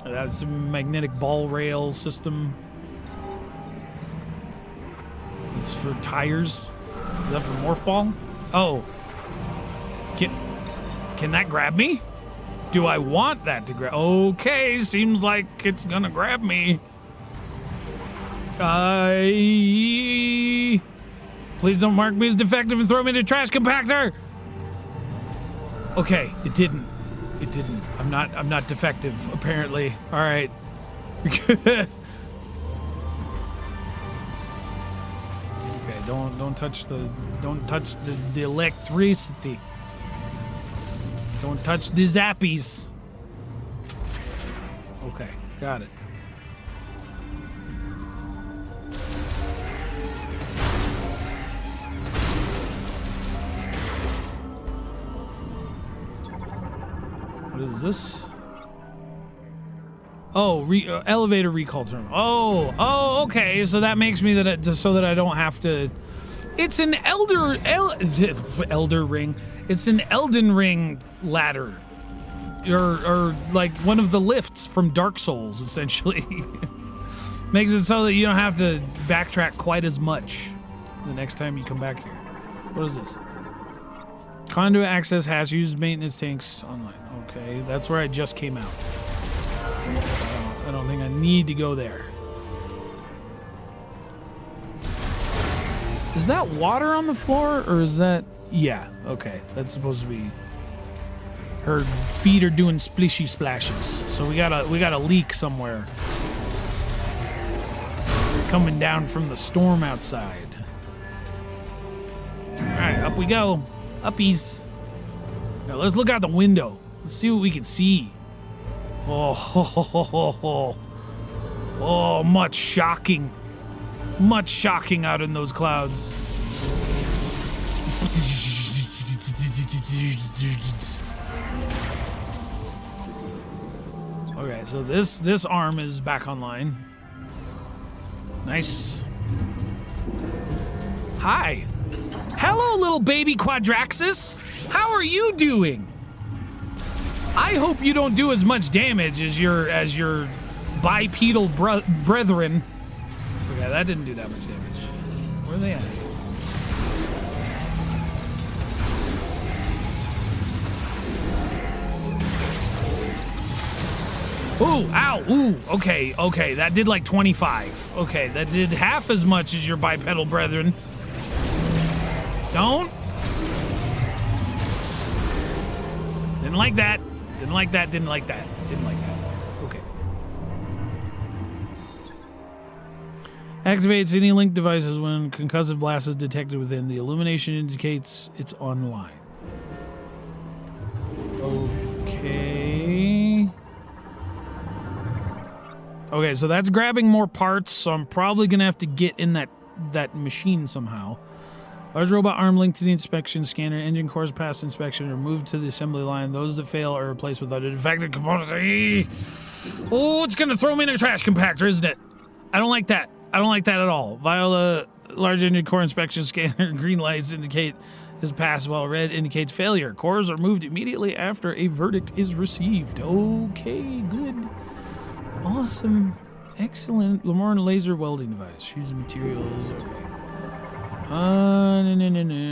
That's a magnetic ball rail system. It's for tires. Is that for morph ball? Oh. Can that grab me? Do I want that to grab? Okay, seems like it's gonna grab me. Please don't mark me as defective and throw me in the trash compactor. Okay, it didn't. I'm not defective, apparently. All right. Okay, don't touch the electricity. Don't touch the zappies. Okay, got it. What is this? Oh, elevator recall terminal. Oh, okay. So that makes me so that I don't have to. It's an Elder Ring. It's an Elden Ring ladder, or like one of the lifts from Dark Souls, essentially. Makes it so that you don't have to backtrack quite as much the next time you come back here. What is this? Conduit access hatch uses maintenance tanks online. Okay, that's where I just came out. I don't think I need to go there. Is that water on the floor, or is that... Yeah, okay. That's supposed to be... Her feet are doing splishy splashes. So we got a leak somewhere. Coming down from the storm outside. Alright, up we go. Uppies. Now let's look out the window. Let's see what we can see. Oh, much shocking. Much shocking out in those clouds. Okay, so this arm is back online. Nice. Hi. Hello, little baby Quadraxis. How are you doing? I hope you don't do as much damage as your bipedal brethren. Okay, that didn't do that much damage. Where are they at? Ooh, ow, ooh, okay, that did like 25. Okay, that did half as much as your bipedal brethren. Don't. Didn't like that. Didn't like that, didn't like that, didn't like that. Okay. Activates any link devices when concussive blast is detected within. The illumination indicates it's online. Okay. Okay, so that's grabbing more parts, so I'm probably gonna have to get in that machine somehow. Large robot arm linked to the inspection scanner. Engine cores past inspection are moved to the assembly line. Those that fail are replaced with other defective components. Oh, it's gonna throw me in a trash compactor, isn't it? I don't like that. I don't like that at all. Viola, large engine core inspection scanner. Green lights indicate is passed, while red indicates failure. Cores are moved immediately after a verdict is received. Okay, good. Awesome. Excellent. Leborn laser welding device. Choose materials. Okay.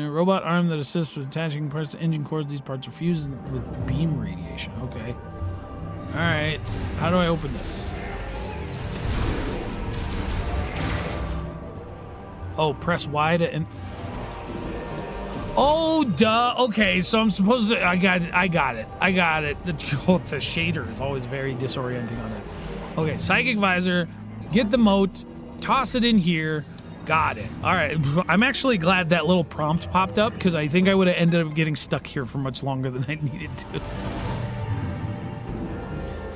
Robot arm that assists with attaching parts to engine cores. These parts are fused with beam radiation. Okay. Alright. How do I open this? Oh, press Y to... Oh, duh. Okay, so I'm supposed to... I got it. The shader is always very disorienting on it. Okay, Psychic Visor. Get the moat. Toss it in here. Got it. All right. I'm actually glad that little prompt popped up, because I think I would have ended up getting stuck here for much longer than I needed to.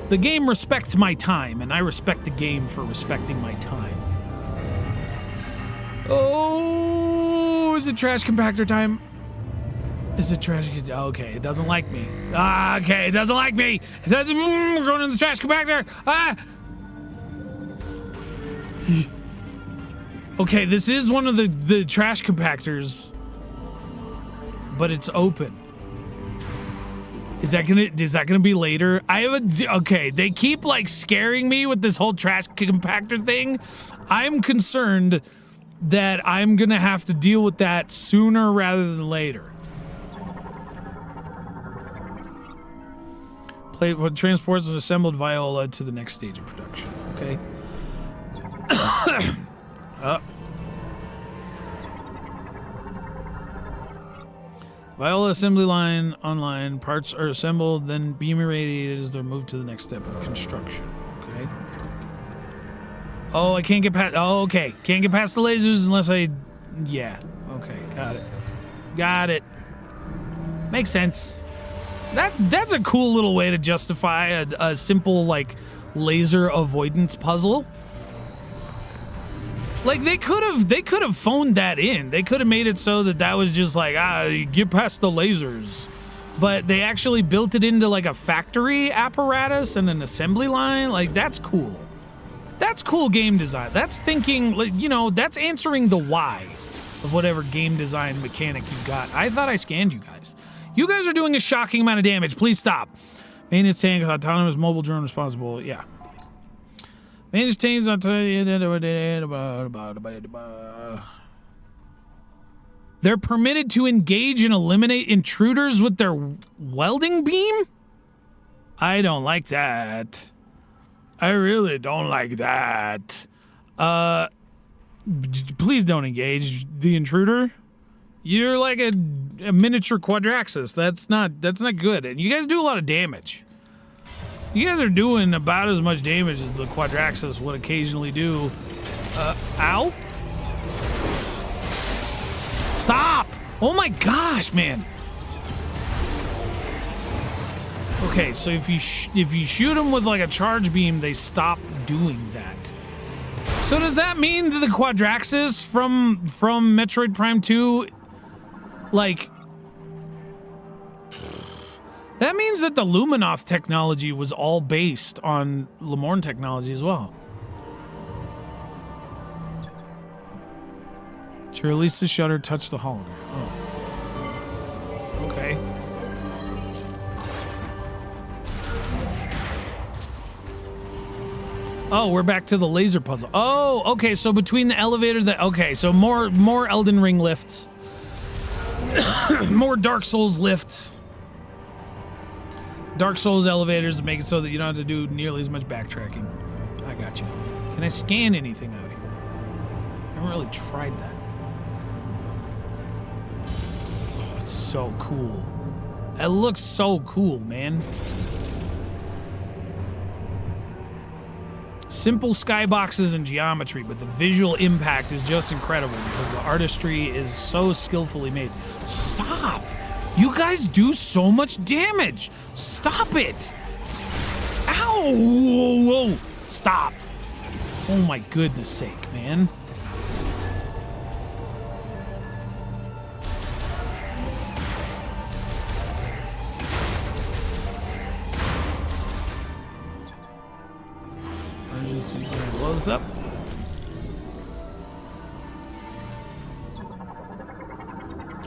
The game respects my time, and I respect the game for respecting my time. Oh, is it trash compactor time? Is it trash? Okay, it doesn't like me. Okay, it doesn't like me. It doesn't. We're going in the trash compactor. Okay, this is one of the trash compactors, but it's open. Is that gonna be later? Okay, they keep like scaring me with this whole trash compactor thing. I'm concerned that I'm gonna have to deal with that sooner rather than later. Play what transports an assembled Viola to the next stage of production. Okay. Viola assembly line online. Parts are assembled, then beam irradiated as they're moved to the next step of construction. Okay. Oh, I can't get past. Oh, okay. Can't get past the lasers unless I. Yeah. Okay. Got it. Makes sense. That's a cool little way to justify a simple like laser avoidance puzzle. Like they could have phoned that in. They could have made it so that was just like you get past the lasers, but they actually built it into like a factory apparatus and an assembly line. Like that's cool. That's cool game design. That's thinking, like, you know, that's answering the why of whatever game design mechanic you got. I thought I scanned you guys. You guys are doing a shocking amount of damage. Please stop. Maintenance tank, autonomous mobile drone responsible. Yeah. Maintenance tanks, they're permitted to engage and eliminate intruders with their welding beam? I don't like that. I really don't like that. Please don't engage the intruder. You're like a miniature Quadraxis. That's not good. And you guys do a lot of damage. You guys are doing about as much damage as the Quadraxis would occasionally do. Ow. Stop! Oh my gosh, man. Okay, so if you shoot them with like a charge beam, they stop doing that. So does that mean that the Quadraxis from Metroid Prime 2, like, that means that the Luminoth technology was all based on Lemourne technology as well. To release the shutter, touch the hologram. Oh. Okay. Oh, we're back to the laser puzzle. Oh, okay, so between the elevator, okay, so more Elden Ring lifts. More Dark Souls lifts. Dark Souls elevators to make it so that you don't have to do nearly as much backtracking. I got you. Can I scan anything out here? I haven't really tried that. Oh, it's so cool. It looks so cool, man. Simple skyboxes and geometry, but the visual impact is just incredible because the artistry is so skillfully made. Stop! You guys do so much damage! Stop it! Ow! Whoa, whoa! Stop! Oh my goodness sake, man. Blow this up.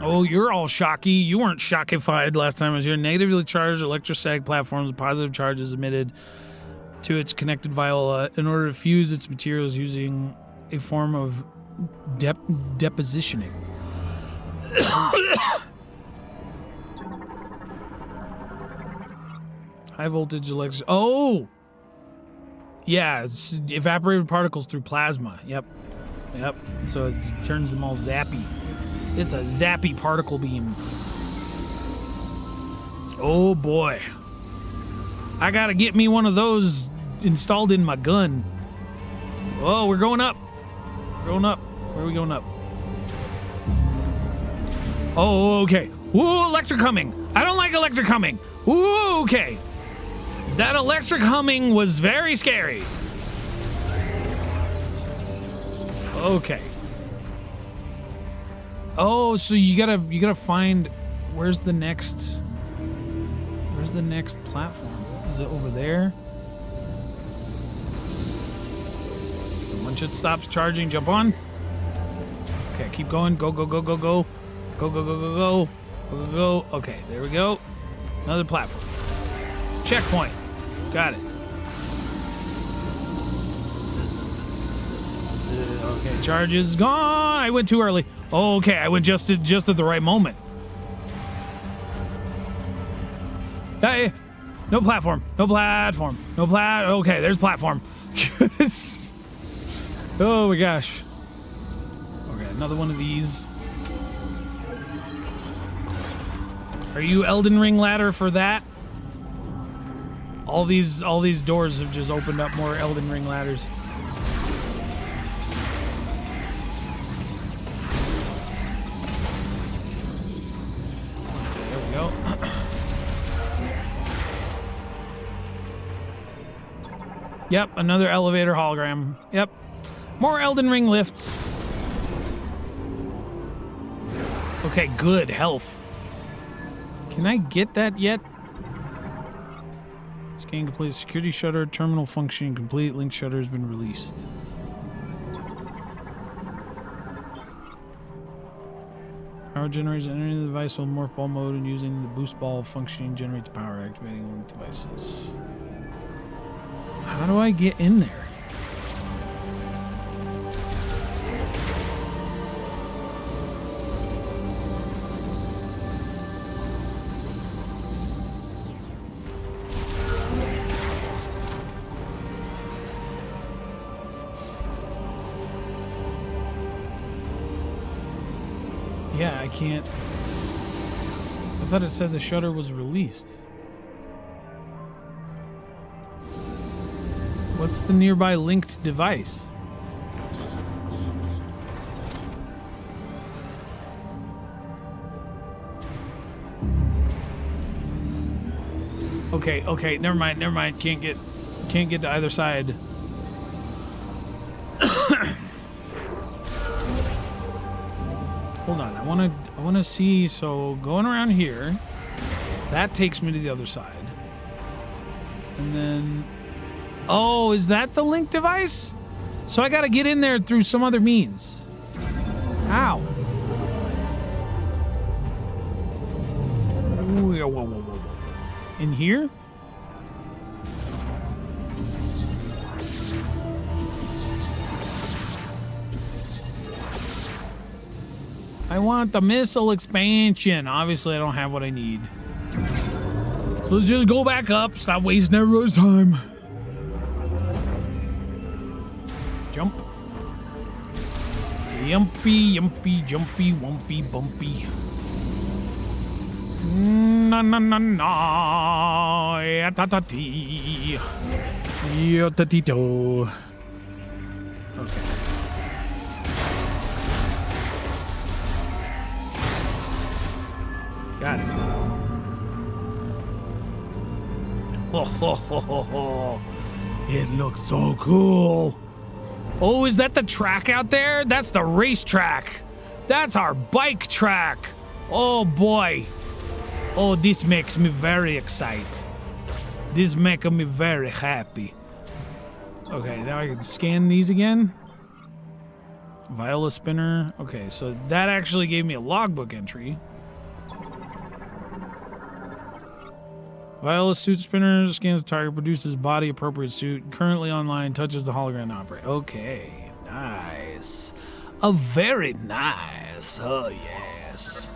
Oh, you're all shocky. You weren't shockified last time I was here. Negatively charged electrostatic platforms, positive charges emitted to its connected viola in order to fuse its materials using a form of depositioning. High voltage electric. Oh! Yeah, it's evaporated particles through plasma. Yep. Yep. So it turns them all zappy. It's a zappy particle beam. Oh boy. I gotta get me one of those installed in my gun. Oh, we're going up. We're going up. Where are we going up? Oh, okay. Ooh, electric humming. I don't like electric humming. Ooh, okay. That electric humming was very scary. Okay. Oh, so you gotta find where's the next platform? Is it over there? Once it stops charging, jump on. Okay, keep going. Go, go, go, go, go. Go, go, go, go, go. Go, go, go. Okay, there we go. Another platform. Checkpoint. Got it. Okay, charge is gone. I went too early. Oh, okay, I went just at the right moment. Hey, no platform. No platform. No okay, there's platform. Oh my gosh. Okay, another one of these. Are you Elden Ring ladder for that? All these doors have just opened up more Elden Ring ladders. There we go. Yep, another elevator hologram. Yep. More Elden Ring lifts. Okay, good health. Can I get that yet? Scan complete. Security shutter. Terminal functioning complete. Link shutter has been released. Power generates entering the device with morph ball mode and using the boost ball functioning generates power, activating link devices. How do I get in there? Yeah, I can't. I thought it said the shutter was released. What's the nearby linked device? Okay, never mind. Can't get to either side. Hold on, I wanna see. So going around here, that takes me to the other side, and then, oh, is that the link device? So I gotta get in there through some other means. Ow. Ooh, whoa. In here? I want the missile expansion. Obviously, I don't have what I need. So let's just go back up. Stop wasting everyone's time. Jump. Yumpy, jumpy, wumpy, bumpy. Na na na na. Ya ta ta ti. Ya ta ti do. Okay. Got it. Oh, it looks so cool. Oh, is that the track out there? That's the racetrack. That's our bike track. Oh boy. Oh, this makes me very excited. This makes me very happy. Okay, now I can scan these again. Viola spinner. Okay, so that actually gave me a logbook entry. Viola suit spinner scans the target, produces body appropriate suit. Currently online, touches the hologram to operate. Okay, nice. Oh, very nice. Oh, yes.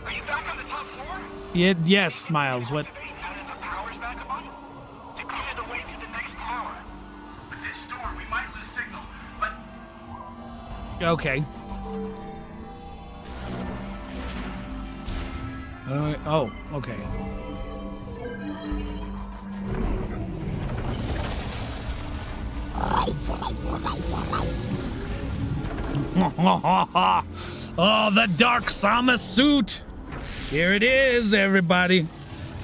Are you back on the top floor? Yeah, yes, Miles. What? And if the power's back on, to clear the way to the next tower. With this storm, we might lose signal, but... Okay. Oh, okay. Oh, the Dark Samus suit. Here it is, everybody.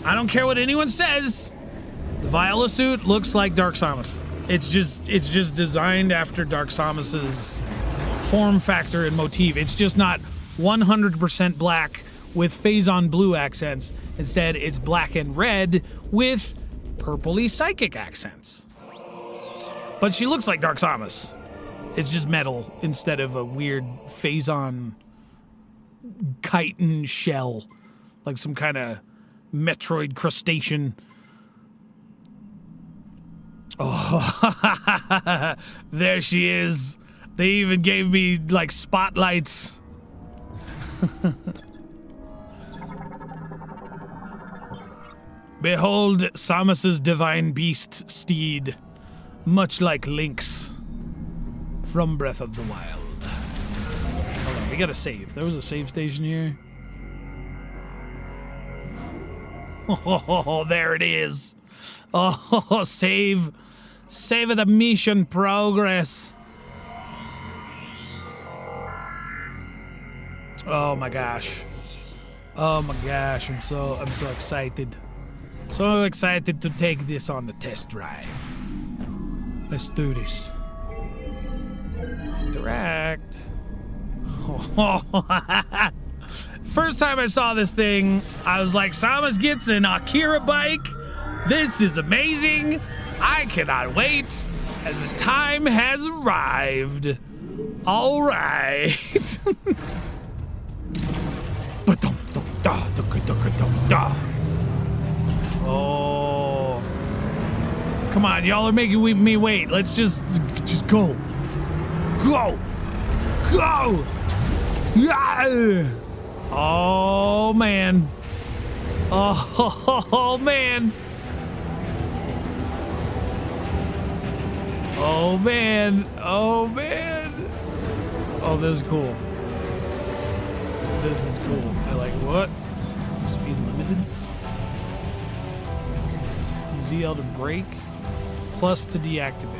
I don't care what anyone says. The Viola suit looks like Dark Samus. It's just designed after Dark Samus's form factor and motif. It's just not 100% black with Phazon blue accents. Instead, it's black and red with purpley psychic accents. But she looks like Dark Samus. It's just metal instead of a weird Phazon chitin shell, like some kind of Metroid crustacean. Oh, there she is. They even gave me like spotlights. Behold Samus's divine beast steed, much like Link's from Breath of the Wild. Hold on, we gotta save. There was a save station here. Oh, there it is. Oh, save the mission progress. Oh my gosh. Oh my gosh, I'm so excited. So excited to take this on the test drive. Let's do this. Interact. First time I saw this thing, I was like, Samus gets an Akira bike. This is amazing. I cannot wait. And the time has arrived. All right. Oh. Come on, y'all are making me wait. Let's just go. Go. Go. Yeah. Oh, man. Oh, man. Oh, man. Oh, man. Oh, this is cool. This is cool. I like what? Speed limited. ZL to brake. Plus to deactivate.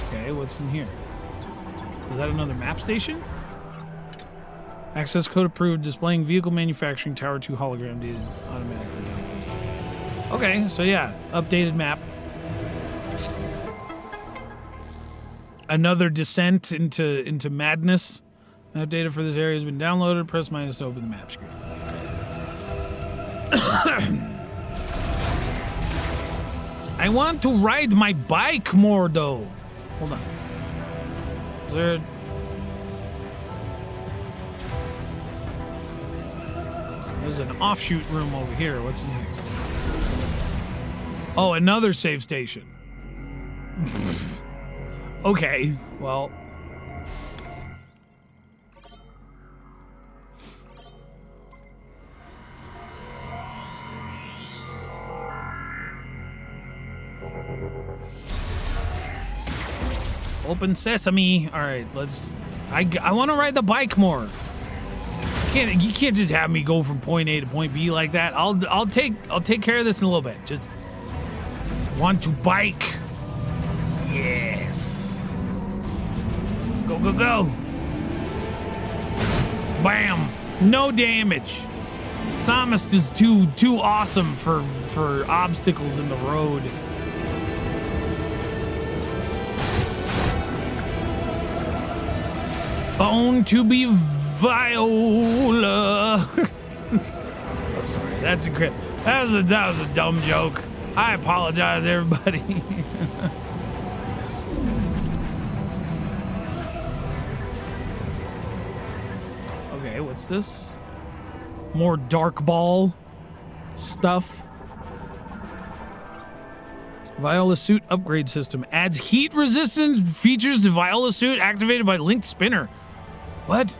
Okay, what's in here? Is that another map station? Access code approved. Displaying vehicle manufacturing tower 2 hologram data automatically downloaded. Okay, so yeah, updated map. Another descent into madness. Map data for this area has been downloaded. Press minus to open the map screen. Okay. I want to ride my bike more, though. Hold on. Is there... There's an offshoot room over here. What's in here? Oh, another save station. Okay, well... Open sesame. All right, let's... I want to ride the bike more. You can't just have me go from point A to point B like that. I'll take care of this in a little bit. Just want to bike. Yes. Go, go, go. Bam. No damage. Samus is too awesome for obstacles in the road. Bone to be Viola. I'm sorry. That's a great. That was a dumb joke. I apologize, everybody. Okay, what's this? More dark ball stuff. Viola suit upgrade system adds heat resistant features to Viola suit activated by linked spinner. What?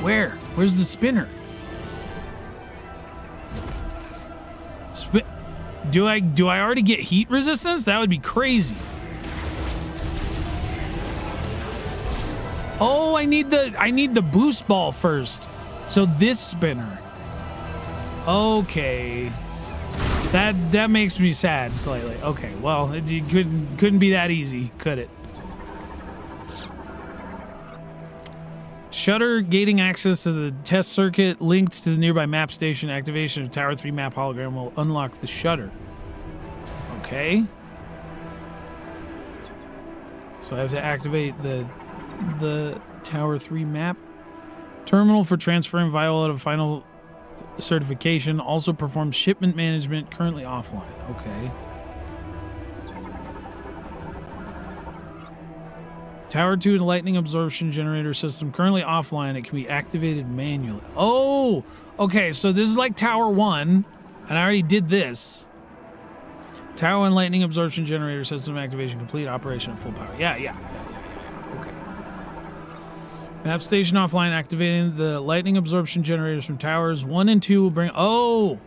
Where? Where's the spinner? Do I already get heat resistance? That would be crazy. Oh, I need the boost ball first. So this spinner. Okay. That makes me sad slightly. Okay, well, it couldn't be that easy, could it? Shutter gating access to the test circuit linked to the nearby map station. Activation of Tower 3 map hologram will unlock the shutter. Okay. So I have to activate the Tower 3 map. Terminal for transferring Viola to final certification. Also performs shipment management. Currently offline. Okay. Tower 2 lightning absorption generator system currently offline. It can be activated manually. Oh, okay. So this is like Tower 1, and I already did this. Tower 1 lightning absorption generator system activation complete. Operation at full power. Yeah. Okay. Map station offline. Activating the lightning absorption generators from towers 1 and 2 will bring. Oh.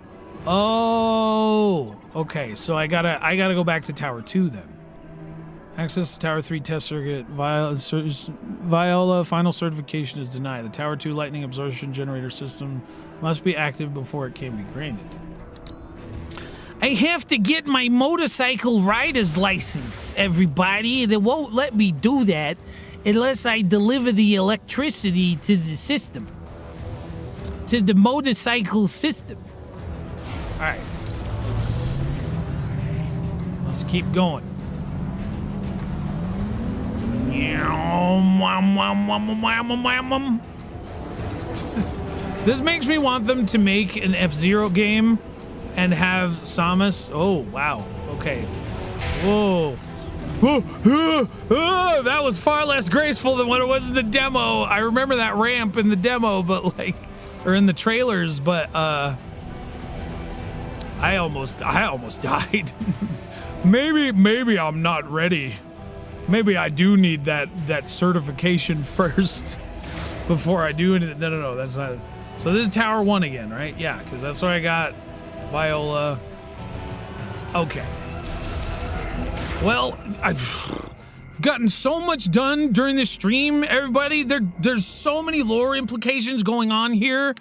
Okay. So I gotta go back to Tower 2 then. Access to Tower 3 test circuit. Viola final certification is denied. The Tower 2 lightning absorption generator system must be active before it can be granted. I have to get my motorcycle rider's license, everybody. They won't let me do that unless I deliver the electricity to the system. To the motorcycle system. Alright. Let's keep going. This makes me want them to make an F-Zero game and have Samus. Oh, wow. Okay. Whoa. That was far less graceful than what it was in the demo. I remember that ramp in the demo, but or in the trailers, but I almost died. Maybe I'm not ready. Maybe I do need that certification first before I do it. No, that's not. So this is Tower 1 again, right? Yeah, because that's where I got Viola. Okay. Well, I've gotten so much done during this stream, everybody. There's so many lore implications going on here.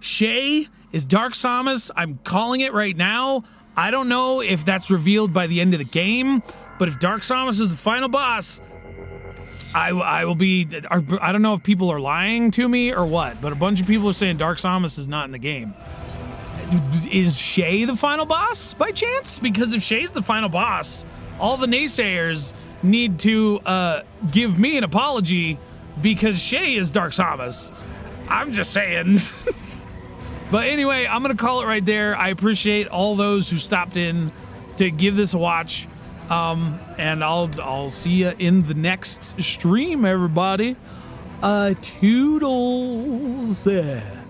Shay is Dark Samus. I'm calling it right now. I don't know if that's revealed by the end of the game. But if Dark Samus is the final boss, I will be. I don't know if people are lying to me or what, but a bunch of people are saying Dark Samus is not in the game. Is Shay the final boss by chance? Because if Shay's the final boss, all the naysayers need to give me an apology because Shay is Dark Samus. I'm just saying. But anyway, I'm gonna call it right there. I appreciate all those who stopped in to give this a watch. And I'll see you in the next stream, everybody. Toodles. And